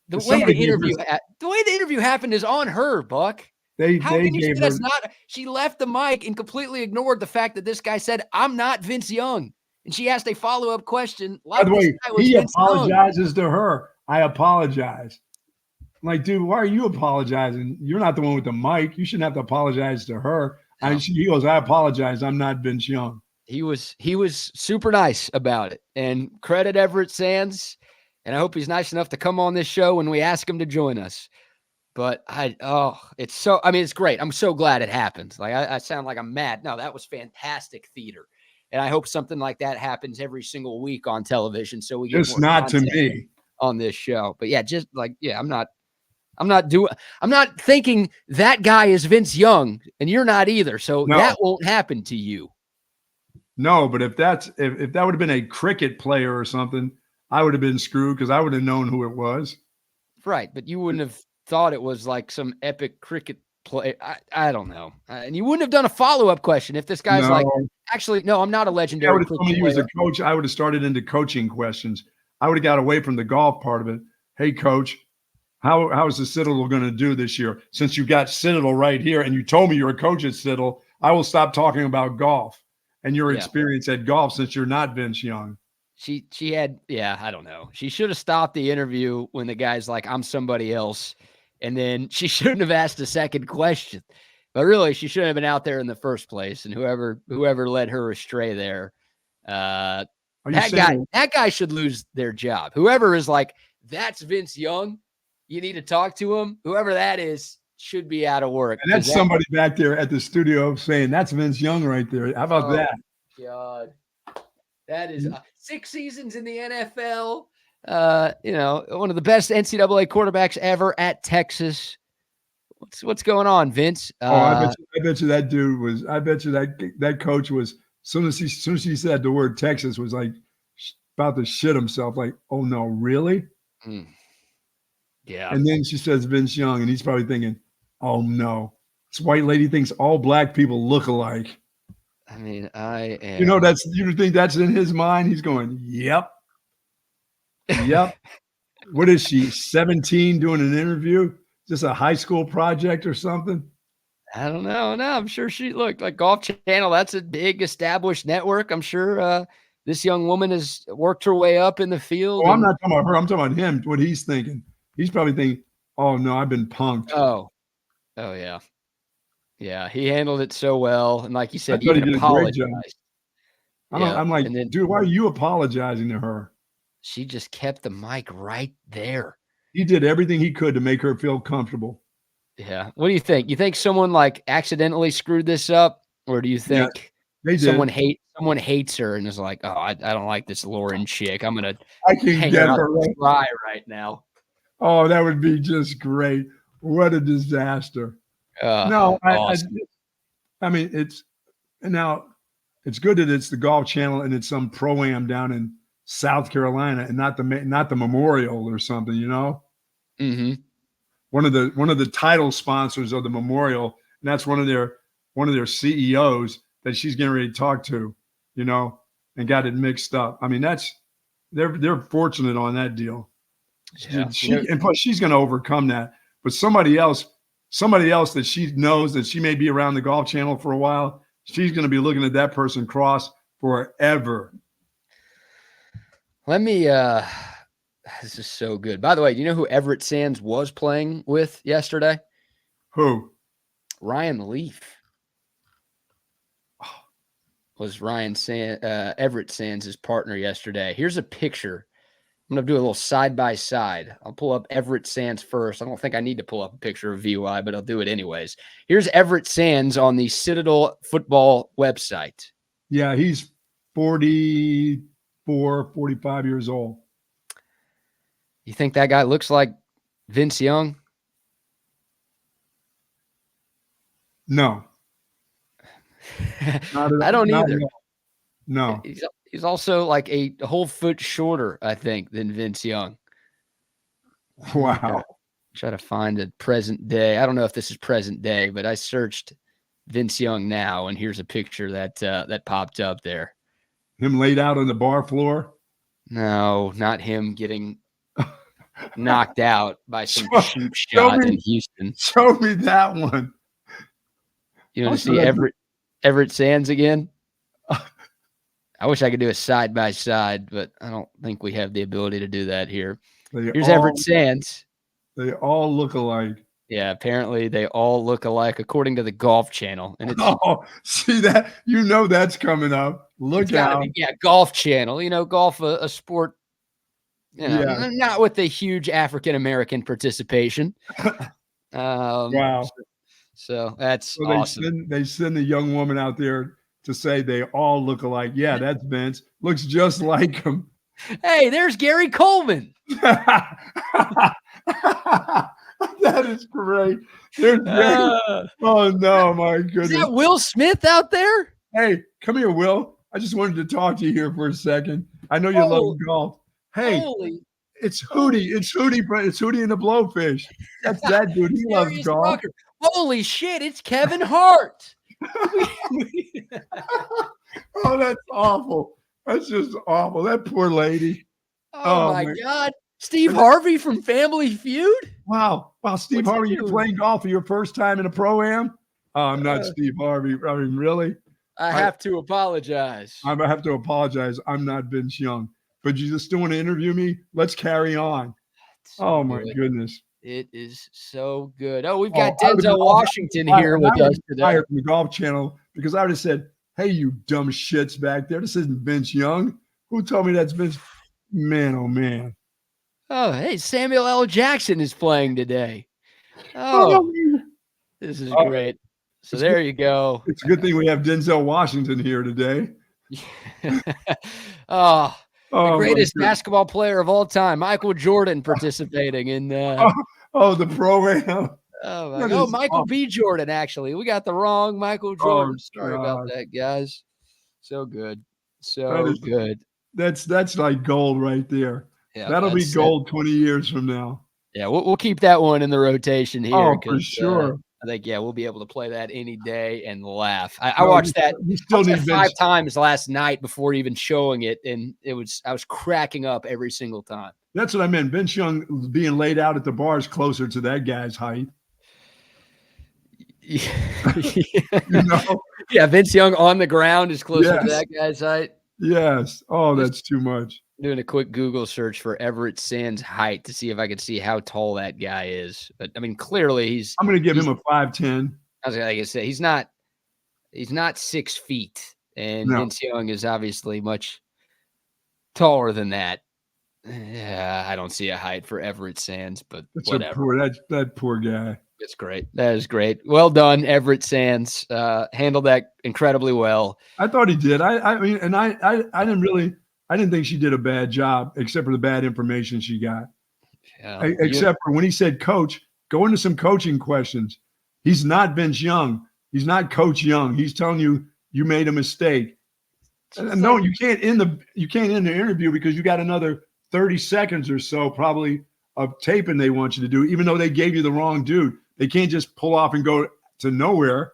Speaker 1: The way the interview happened is on her, Buck. How can you say that's not? She left the mic and completely ignored the fact that this guy said, I'm not Vince Young. And she asked a follow-up question.
Speaker 2: By the way, he apologizes to her. I apologize. I'm like, dude, why are you apologizing? You're not the one with the mic. You shouldn't have to apologize to her. No. He goes, I apologize. I'm not Vince Young.
Speaker 1: He was super nice about it. And credit Everett Sands. And I hope he's nice enough to come on this show when we ask him to join us. But it's great. I'm so glad it happened. Like I sound like I'm mad. No, that was fantastic theater. And I hope something like that happens every single week on television. So we get
Speaker 2: just not to me
Speaker 1: on this show. But yeah, I'm not thinking that guy is Vince Young and you're not either. So that won't happen to you.
Speaker 2: No, but if that would have been a cricket player or something, I would have been screwed because I would have known who it was.
Speaker 1: Right. But you wouldn't have thought it was like some epic cricket play. I don't know. And you wouldn't have done a follow-up question if this guy's like, actually, no, I'm not a legendary.
Speaker 2: I would have told me he was a coach. I would have started into coaching questions. I would have got away from the golf part of it. Hey, coach, how is the Citadel going to do this year? Since you got Citadel right here and you told me you're a coach at Citadel, I will stop talking about golf and your experience at golf since you're not Vince Young.
Speaker 1: She had, I don't know. She should have stopped the interview when the guy's like, I'm somebody else. And then she shouldn't have asked a second question. But really, she shouldn't have been out there in the first place. And whoever led her astray there, that guy should lose their job. Whoever is like, that's Vince Young, you need to talk to him. Whoever that is should be out of work.
Speaker 2: And that's somebody back there at the studio saying, that's Vince Young right there. How about that?
Speaker 1: God. That is 6 seasons in the NFL. One of the best NCAA quarterbacks ever at Texas. What's going on, Vince?
Speaker 2: I bet you that dude was. I bet you that coach was. Soon as he said the word Texas, was like about to shit himself. Like, oh no, really?
Speaker 1: Yeah.
Speaker 2: And then she says Vince Young, and he's probably thinking, oh no, this white lady thinks all black people look alike.
Speaker 1: I mean, I am.
Speaker 2: You think that's in his mind? He's going, yep. What is she, 17 doing an interview? Just a high school project or something?
Speaker 1: I don't know. No, I'm sure she looked like Golf Channel. That's a big established network. I'm sure this young woman has worked her way up in the field.
Speaker 2: I'm not talking about her. I'm talking about him, what he's thinking. He's probably thinking, oh no, I've been punked.
Speaker 1: Oh yeah. Yeah, he handled it so well. And like you said, he even apologized.
Speaker 2: I'm like, dude, why are you apologizing to her?
Speaker 1: She just kept the mic right there.
Speaker 2: He did everything he could to make her feel comfortable.
Speaker 1: Yeah. What do you think? You think someone like accidentally screwed this up? Or do you think someone hates her and is like, oh, I don't like this Lauren chick. I can get her right now.
Speaker 2: Oh, that would be just great. What a disaster.
Speaker 1: Awesome.
Speaker 2: I mean, it's good that it's the Golf Channel and it's some pro-am down in South Carolina and not the Memorial or something,
Speaker 1: Mm-hmm.
Speaker 2: One of the title sponsors of the Memorial, and that's one of their CEOs that she's getting ready to talk to, and got it mixed up. I mean, they're fortunate on that deal.
Speaker 1: Yeah.
Speaker 2: And plus she's going to overcome that. But somebody else that she knows that she may be around the Golf Channel for a while, she's going to be looking at that person cross forever.
Speaker 1: Let me this is so good. By the way, do you know who Everett Sands was playing with yesterday?
Speaker 2: Who?
Speaker 1: Ryan Leaf. Was Everett Sands' partner yesterday. Here's a picture. I'm going to do a little side-by-side. I'll pull up Everett Sands first. I don't think I need to pull up a picture of VY, but I'll do it anyways. Here's Everett Sands on the Citadel football website.
Speaker 2: Yeah, he's 44, 45 years old.
Speaker 1: You think that guy looks like Vince Young?
Speaker 2: No.
Speaker 1: I don't either.
Speaker 2: No.
Speaker 1: He's also like a whole foot shorter, I think, than Vince Young.
Speaker 2: Wow.
Speaker 1: Try to find a present day. I don't know if this is present day, but I searched Vince Young now, and here's a picture that popped up there.
Speaker 2: Him laid out on the bar floor?
Speaker 1: No, not him getting knocked out by some cheap shot in Houston.
Speaker 2: Show me that one.
Speaker 1: You want to see Everett Sands again? I wish I could do a side by side, but I don't think we have the ability to do that here. Here's Everett Sands.
Speaker 2: They all look alike.
Speaker 1: Yeah, apparently they all look alike according to the Golf Channel. And it's
Speaker 2: see that? You know that's coming up. Look out.
Speaker 1: Golf Channel. You know, golf a sport, not with the huge African American participation.
Speaker 2: Wow.
Speaker 1: So that's awesome.
Speaker 2: They send the young woman out there to say they all look alike. Yeah, that's Vince. Looks just like him.
Speaker 1: Hey, there's Gary Coleman.
Speaker 2: That is great. Oh no, my goodness.
Speaker 1: Is that Will Smith out there?
Speaker 2: Hey, come here, Will. I just wanted to talk to you here for a second. I know you love golf. Hey, it's Hootie. It's Hootie. It's Hootie and the Blowfish. That's that dude. He loves golf.
Speaker 1: Rocker. Holy shit! It's Kevin Hart.
Speaker 2: Oh, that's awful. That's just awful. That poor lady.
Speaker 1: Oh my God. Steve Harvey from Family Feud?
Speaker 2: Wow. Steve Harvey, you're playing golf for your first time in a Pro-Am? Oh, I'm not Steve Harvey. I mean, really?
Speaker 1: I have to apologize.
Speaker 2: I have to apologize. I'm not Vince Young. But you still want to interview me? Let's carry on. So my goodness.
Speaker 1: It is so good. Oh, we've got Denzel Washington here with us today.
Speaker 2: From the Golf Channel, because I would have said, hey, you dumb shits back there. This isn't Vince Young. Who told me that's Vince? Man, oh, man.
Speaker 1: Oh, hey, Samuel L. Jackson is playing today. Oh, this is great. So there you go.
Speaker 2: It's a good thing we have Denzel Washington here today.
Speaker 1: The greatest basketball player of all time, Michael Jordan, participating in
Speaker 2: the program.
Speaker 1: Michael B. Jordan, actually. We got the wrong Michael Jordan. Sorry about that, guys. So good. So good.
Speaker 2: That's like gold right there. Yeah, that'll be gold 20 years from now.
Speaker 1: Yeah, we'll keep that one in the rotation here.
Speaker 2: Oh, for sure.
Speaker 1: I think, we'll be able to play that any day and laugh. I watched that.
Speaker 2: We still need
Speaker 1: 5 times last night before even showing it, and I was cracking up every single time.
Speaker 2: That's what I meant. Vince Young being laid out at the bar is closer to that guy's height.
Speaker 1: Yeah, Vince Young on the ground is closer to that guy's height.
Speaker 2: Yes. Oh, that's too much.
Speaker 1: Doing a quick Google search for Everett Sands' height to see if I could see how tall that guy is. But I mean, clearly
Speaker 2: I'm going to give him a 5'10".
Speaker 1: I was like I said, he's not 6 feet, and Vince Young is obviously much taller than that. Yeah, I don't see a height for Everett Sands, but whatever.
Speaker 2: That poor guy.
Speaker 1: It's great. That is great. Well done, Everett Sands. Handled that incredibly well.
Speaker 2: I thought he did. I mean, and I didn't think she did a bad job, except for the bad information she got. Yeah, except for when he said, "Coach, go into some coaching questions." He's not Vince Young. He's not Coach Young. He's telling you made a mistake. No, you can't end the interview because you got another 30 seconds or so probably of taping they want you to do, even though they gave you the wrong dude. They can't just pull off and go to nowhere.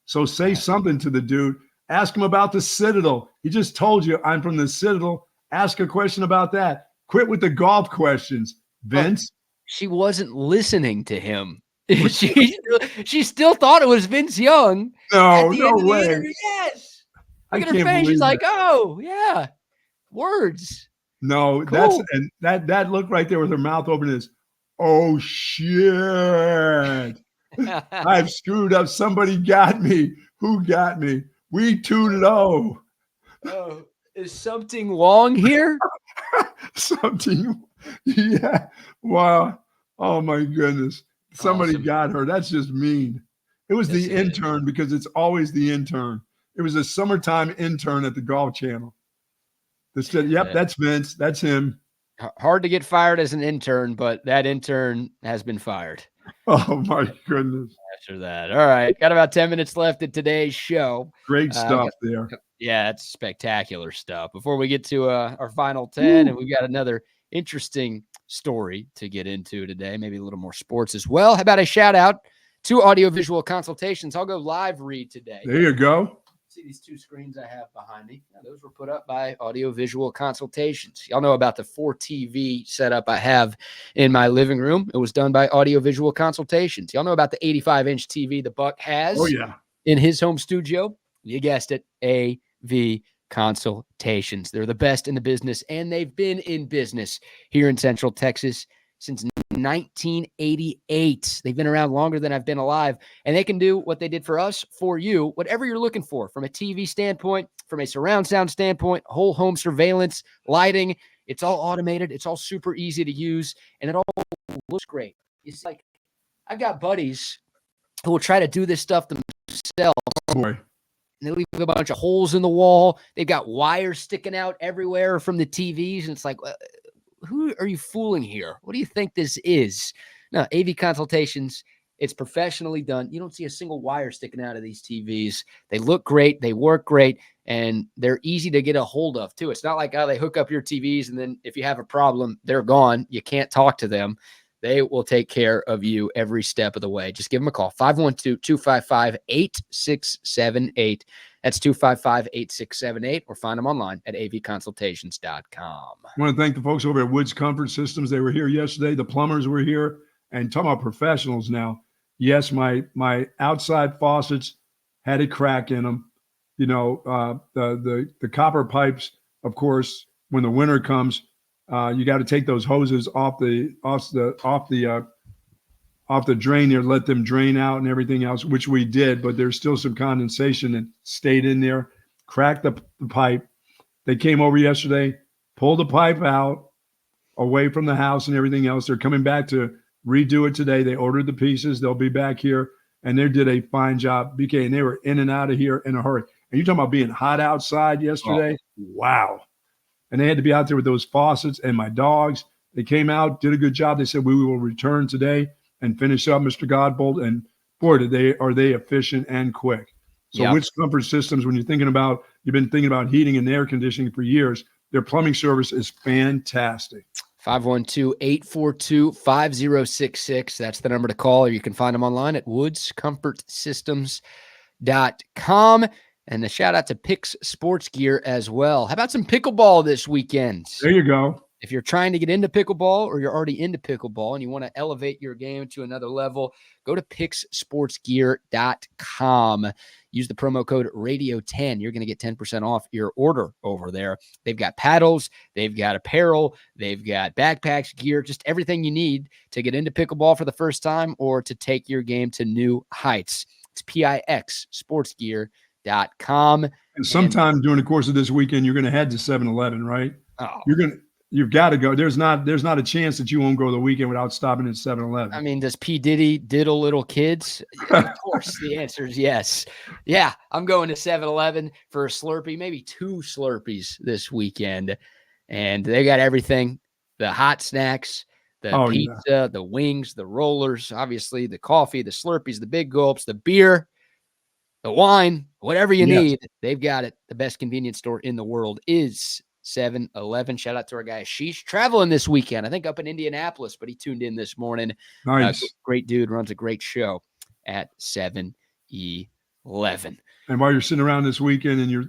Speaker 2: So say something to the dude. Ask him about the Citadel. He just told you, I'm from the Citadel. Ask a question about that. Quit with the golf questions, Vince.
Speaker 1: She wasn't listening to him. she still thought it was Vince Young.
Speaker 2: No way.
Speaker 1: Yes. Look at her face. She's like, oh, yeah. Words.
Speaker 2: No, cool. That look right there with her mouth open is, oh, shit. I've screwed up. Somebody got me. Who got me? We too low.
Speaker 1: Oh, is something wrong here?
Speaker 2: Something. Yeah. Wow. Oh, my goodness. Somebody got her. That's just mean. It was the intern because it's always the intern. It was a summertime intern at the Golf Channel. They said, yep, that's Vince. That's him.
Speaker 1: Hard to get fired as an intern, but that intern has been fired.
Speaker 2: Oh, my goodness.
Speaker 1: After that. All right. Got about 10 minutes left in today's show.
Speaker 2: Great stuff there.
Speaker 1: Yeah, it's spectacular stuff. Before we get to our final 10, and we've got another interesting story to get into today, maybe a little more sports as well. How about a shout out to Audiovisual Consultations? I'll go live read today.
Speaker 2: There you go.
Speaker 1: See these two screens I have behind me? Now, those were put up by Audiovisual Consultations. Y'all know about the 4TV setup I have in my living room. It was done by Audiovisual Consultations. Y'all know about the 85-inch TV the Buck has in his home studio? You guessed it, AV Consultations. They're the best in the business, and they've been in business here in Central Texas since 1988. They've been around longer than I've been alive, and they can do what they did for us, for you, whatever you're looking for from a TV standpoint, from a surround sound standpoint, whole home surveillance, lighting. It's all automated. It's all super easy to use, and it all looks great. It's like I've got buddies who will try to do this stuff themselves.
Speaker 2: Boy.
Speaker 1: And they leave a bunch of holes in the wall. They've got wires sticking out everywhere from the TVs, and it's like, who are you fooling here? What do you think this is? No, AV Consultations, it's professionally done. You don't see a single wire sticking out of these TVs. They look great. They work great. And they're easy to get a hold of, too. It's not like, they hook up your TVs, and then if you have a problem, they're gone. You can't talk to them. They will take care of you every step of the way. Just give them a call, 512-255-8678. That's 255-8678, or find them online at avconsultations.com.
Speaker 2: I want to thank the folks over at Woods Comfort Systems. They were here yesterday. The plumbers were here. And talking about professionals now, yes, my outside faucets had a crack in them. You know, the copper pipes, of course, when the winter comes, you got to take those hoses off the drain there, let them drain out and everything else, which we did, but there's still some condensation that stayed in there, cracked the pipe. They came over yesterday, pulled the pipe out away from the house and everything else. They're coming back to redo it today. They ordered the pieces. They'll be back here, and they did a fine job, BK, and they were in and out of here in a hurry. And you're talking about being hot outside yesterday? Oh. Wow. And they had to be out there with those faucets and my dogs. They came out, did a good job. They said, we will return today and finish up, Mr. Godbolt. And boy, are they efficient and quick. So Woods Comfort Systems, when you've been thinking about heating and air conditioning for years, their plumbing service is fantastic.
Speaker 1: 512-842-5066. That's the number to call, or you can find them online at woodscomfortsystems.com. And a shout out to Picks Sports Gear as well. How about some pickleball this weekend?
Speaker 2: There you go.
Speaker 1: If you're trying to get into pickleball, or you're already into pickleball and you want to elevate your game to another level, go to picksportsgear.com. Use the promo code radio10. You're going to get 10% off your order over there. They've got paddles, they've got apparel, they've got backpacks, gear, just everything you need to get into pickleball for the first time or to take your game to new heights. It's PIXsportsgear.com.
Speaker 2: And sometime during the course of this weekend, you're going to head to 7-Eleven, right?
Speaker 1: Oh.
Speaker 2: You've got to go. There's not a chance that you won't go the weekend without stopping at 7-Eleven.
Speaker 1: I mean, does P. Diddy diddle little kids? Of course, the answer is yes. Yeah, I'm going to 7-Eleven for a Slurpee, maybe 2 Slurpees this weekend. And they got everything, the hot snacks, the pizza, the wings, the rollers, obviously the coffee, the Slurpees, the big gulps, the beer, the wine, whatever you need, they've got it. The best convenience store in the world is 7-Eleven. Shout out to our guy Ashish, traveling this weekend, I think up in Indianapolis, but he tuned in this morning.
Speaker 2: Nice.
Speaker 1: Great dude, runs a great show at 7-Eleven.
Speaker 2: And while you're sitting around this weekend and you're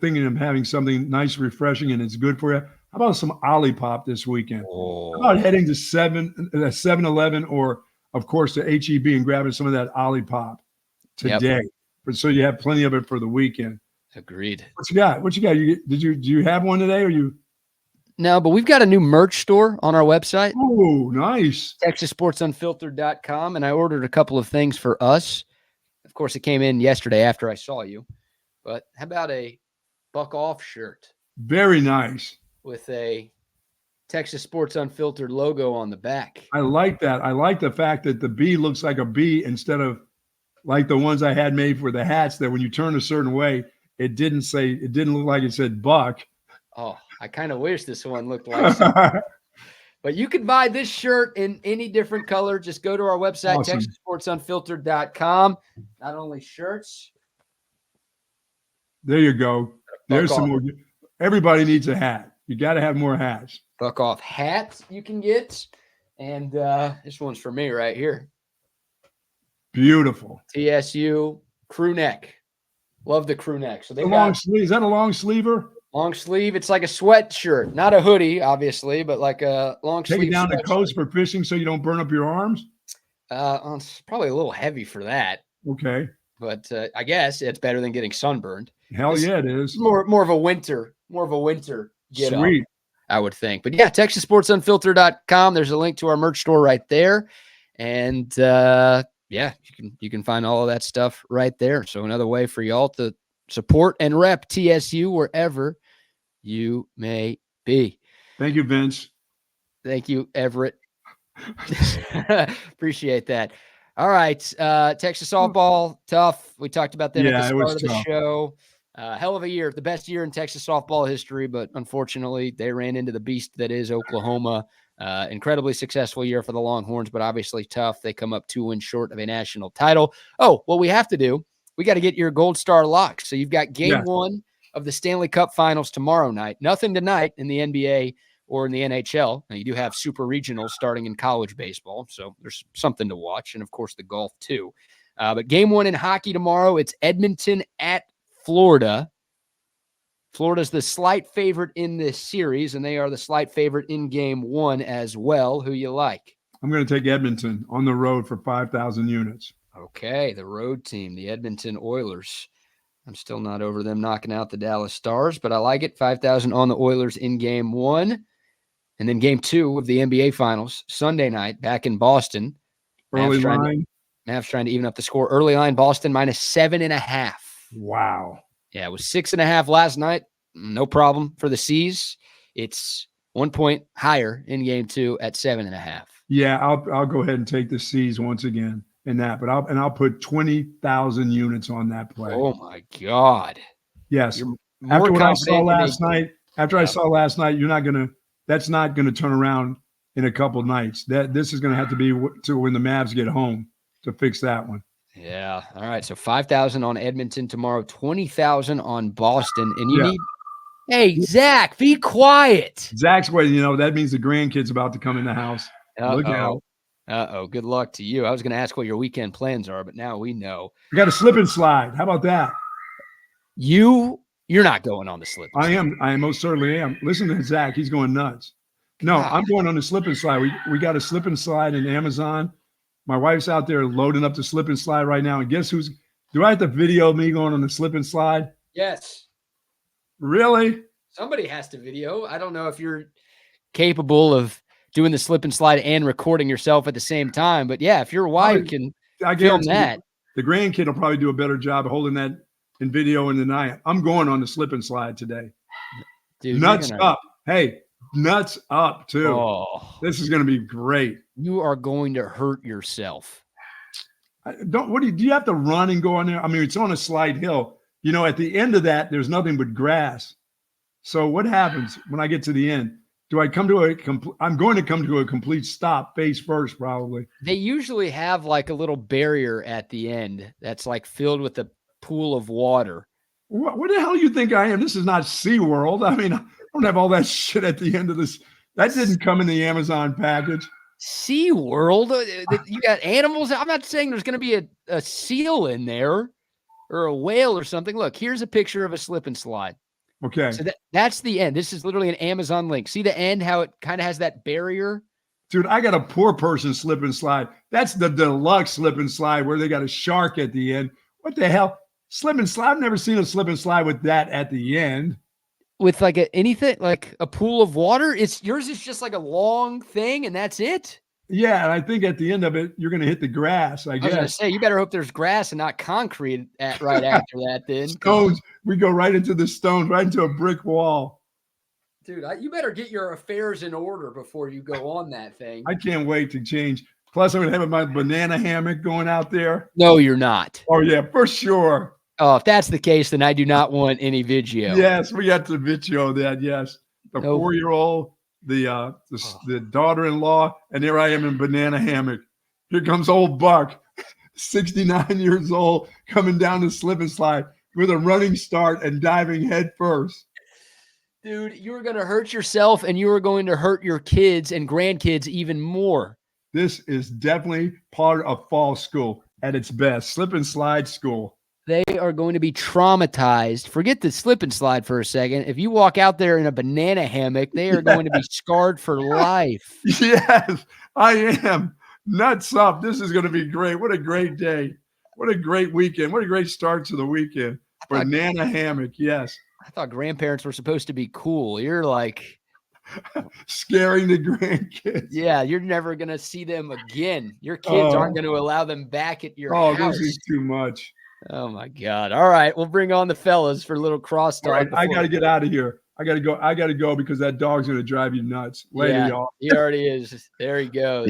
Speaker 2: thinking of having something nice, refreshing, and it's good for you, how about some Olipop this weekend?
Speaker 1: Oh.
Speaker 2: How about heading to 7-Eleven or, of course, to HEB and grabbing some of that Olipop today? So you have plenty of it for the weekend.
Speaker 1: Agreed.
Speaker 2: What you got? Do you have one today, or you?
Speaker 1: No, but we've got a new merch store on our website.
Speaker 2: Oh, nice.
Speaker 1: TexasSportsUnfiltered.com, and I ordered a couple of things for us. Of course, it came in yesterday after I saw you. But how about a Buck Off shirt?
Speaker 2: Very nice.
Speaker 1: With a Texas Sports Unfiltered logo on the back.
Speaker 2: I like that. I like the fact that the B looks like a B instead of like the ones I had made for the hats that when you turn a certain way, it didn't look like it said Buck.
Speaker 1: Oh, I kind of wish this one looked like something. But you can buy this shirt in any different color. Just go to our website,
Speaker 2: Awesome.
Speaker 1: TexasSportsUnfiltered.com. Not only shirts.
Speaker 2: There you go. There's some more. Everybody needs a hat. You got to have more hats.
Speaker 1: Buck off hat you can get. And this one's for me right here.
Speaker 2: Beautiful.
Speaker 1: TSU crew neck. Love the crew neck. So they got
Speaker 2: long sleeve. Is that a long sleever?
Speaker 1: Long sleeve. It's like a sweatshirt, not a hoodie, obviously, but like a long sleeve.
Speaker 2: Take it down the coast for fishing so you don't burn up your arms?
Speaker 1: It's probably a little heavy for that.
Speaker 2: Okay.
Speaker 1: But I guess it's better than getting sunburned.
Speaker 2: Hell yeah, it is.
Speaker 1: More of a winter get
Speaker 2: Sweet.
Speaker 1: up, I would think. But yeah, TexasSportsUnfiltered.com. There's a link to our merch store right there. And yeah, you can find all of that stuff right there. So another way for y'all to support and rep TSU wherever you may be.
Speaker 2: Thank you, Vince.
Speaker 1: Thank you, Everett. Appreciate that. All right. Texas softball, tough. We talked about that at the start of the show. Hell of a year, the best year in Texas softball history, but unfortunately they ran into the beast that is Oklahoma. Incredibly successful year for the Longhorns, but obviously tough. They come up 2 wins short of a national title. Oh, what we have to do, we got to get your Gold Star lock. So you've got game 1 of the Stanley Cup Finals tomorrow night. Nothing tonight in the NBA or in the NHL. Now, you do have super regionals starting in college baseball, so there's something to watch, and of course the golf too. But game 1 in hockey tomorrow, it's Edmonton at Florida. Florida's the slight favorite in this series, and they are the slight favorite in game 1 as well. Who you like?
Speaker 2: I'm going to take Edmonton on the road for 5,000 units.
Speaker 1: Okay, the road team, the Edmonton Oilers. I'm still not over them knocking out the Dallas Stars, but I like it. 5,000 on the Oilers in game 1. And then game 2 of the NBA Finals, Sunday night, back in Boston.
Speaker 2: Early line.
Speaker 1: Mavs trying to even up the score. Early line, Boston -7.5.
Speaker 2: Wow.
Speaker 1: Yeah, it was 6.5 last night. No problem for the C's. It's 1 point higher in game 2 at 7.5.
Speaker 2: Yeah, I'll go ahead and take the C's once again in that, but I'll put 20,000 units on that play.
Speaker 1: Oh my God.
Speaker 2: Yes. After what I saw last night, that's not gonna turn around in a couple nights. This is gonna have to be to when the Mavs get home to fix that one.
Speaker 1: Yeah. All right. So 5,000 on Edmonton tomorrow, 20,000 on Boston. And you need, hey, Zach, be quiet.
Speaker 2: Zach's waiting. That means the grandkid's about to come in the house. Look out.
Speaker 1: Good luck to you. I was going to ask what your weekend plans are, but now we know.
Speaker 2: We got a slip and slide. How about that?
Speaker 1: You're not going on the slip and slide.
Speaker 2: I most certainly am. Listen to Zach. He's going nuts. No, I'm going on the slip and slide. We got a slip and slide in Amazon. My wife's out there loading up the slip and slide right now. And guess do I have to video me going on the slip and slide?
Speaker 1: Yes.
Speaker 2: Really?
Speaker 1: Somebody has to video. I don't know if you're capable of doing the slip and slide and recording yourself at the same time. But yeah, if your wife can film that.
Speaker 2: The grandkid will probably do a better job of holding that in video than I am. I'm going on the slip and slide today.
Speaker 1: Dude,
Speaker 2: nuts up. Hey, nuts up too.
Speaker 1: Oh,
Speaker 2: this is going to be great.
Speaker 1: You are going to hurt yourself.
Speaker 2: Do you have to run and go on there? I mean, it's on a slight hill. At the end of that, there's nothing but grass. So what happens when I get to the end? Do I come to I'm going to come to a complete stop face first, probably.
Speaker 1: They usually have like a little barrier at the end that's like filled with a pool of water.
Speaker 2: What the hell you think I am? This is not SeaWorld. I mean, I don't have all that shit at the end of this. That didn't come in the Amazon package.
Speaker 1: SeaWorld? You got animals? I'm not saying there's going to be a seal in there or a whale or something. Look, here's a picture of a slip and slide.
Speaker 2: Okay.
Speaker 1: So that's the end. This is literally an Amazon link. See the end, how it kind of has that barrier?
Speaker 2: Dude, I got a poor person slip and slide. That's the deluxe slip and slide where they got a shark at the end. What the hell? Slip and slide? I've never seen a slip and slide with that at the end.
Speaker 1: With like anything, like a pool of water? Yours is just like a long thing and that's it?
Speaker 2: Yeah, and I think at the end of it, you're going to hit the grass, I guess.
Speaker 1: I was going to say, you better hope there's grass and not concrete right after that then.
Speaker 2: Stones. We go right into the stones, right into a brick wall.
Speaker 1: Dude, you better get your affairs in order before you go on that thing.
Speaker 2: I can't wait to change. Plus, I'm going to have my banana hammock going out there.
Speaker 1: No, you're not.
Speaker 2: Oh, yeah, for sure.
Speaker 1: Oh, if that's the case, then I do not want any video.
Speaker 2: Yes, we got the video of that, yes. The 4-year-old. The daughter-in-law, and there I am in banana hammock. Here comes old Buck, 69 years old, coming down the slip and slide with a running start and diving head first.
Speaker 1: Dude, you were going to hurt yourself and you were going to hurt your kids and grandkids even more.
Speaker 2: This is definitely part of fall school at its best. Slip and slide school.
Speaker 1: They are going to be traumatized. Forget the slip and slide for a second. If you walk out there in a banana hammock, they are going to be scarred for life.
Speaker 2: Yes, I am. Nuts up. This is going to be great. What a great day. What a great weekend. What a great start to the weekend. Banana hammock, yes.
Speaker 1: I thought grandparents were supposed to be cool. You're like
Speaker 2: scaring the grandkids.
Speaker 1: Yeah, you're never going to see them again. Your kids aren't going to allow them back at your house.
Speaker 2: Oh, this is too much.
Speaker 1: Oh, my God. All right, we'll bring on the fellas for a little crosstalk.
Speaker 2: Right, I got to get out of here. I got to go because that dog's going to drive you nuts. Later, y'all.
Speaker 1: He already is. There he goes.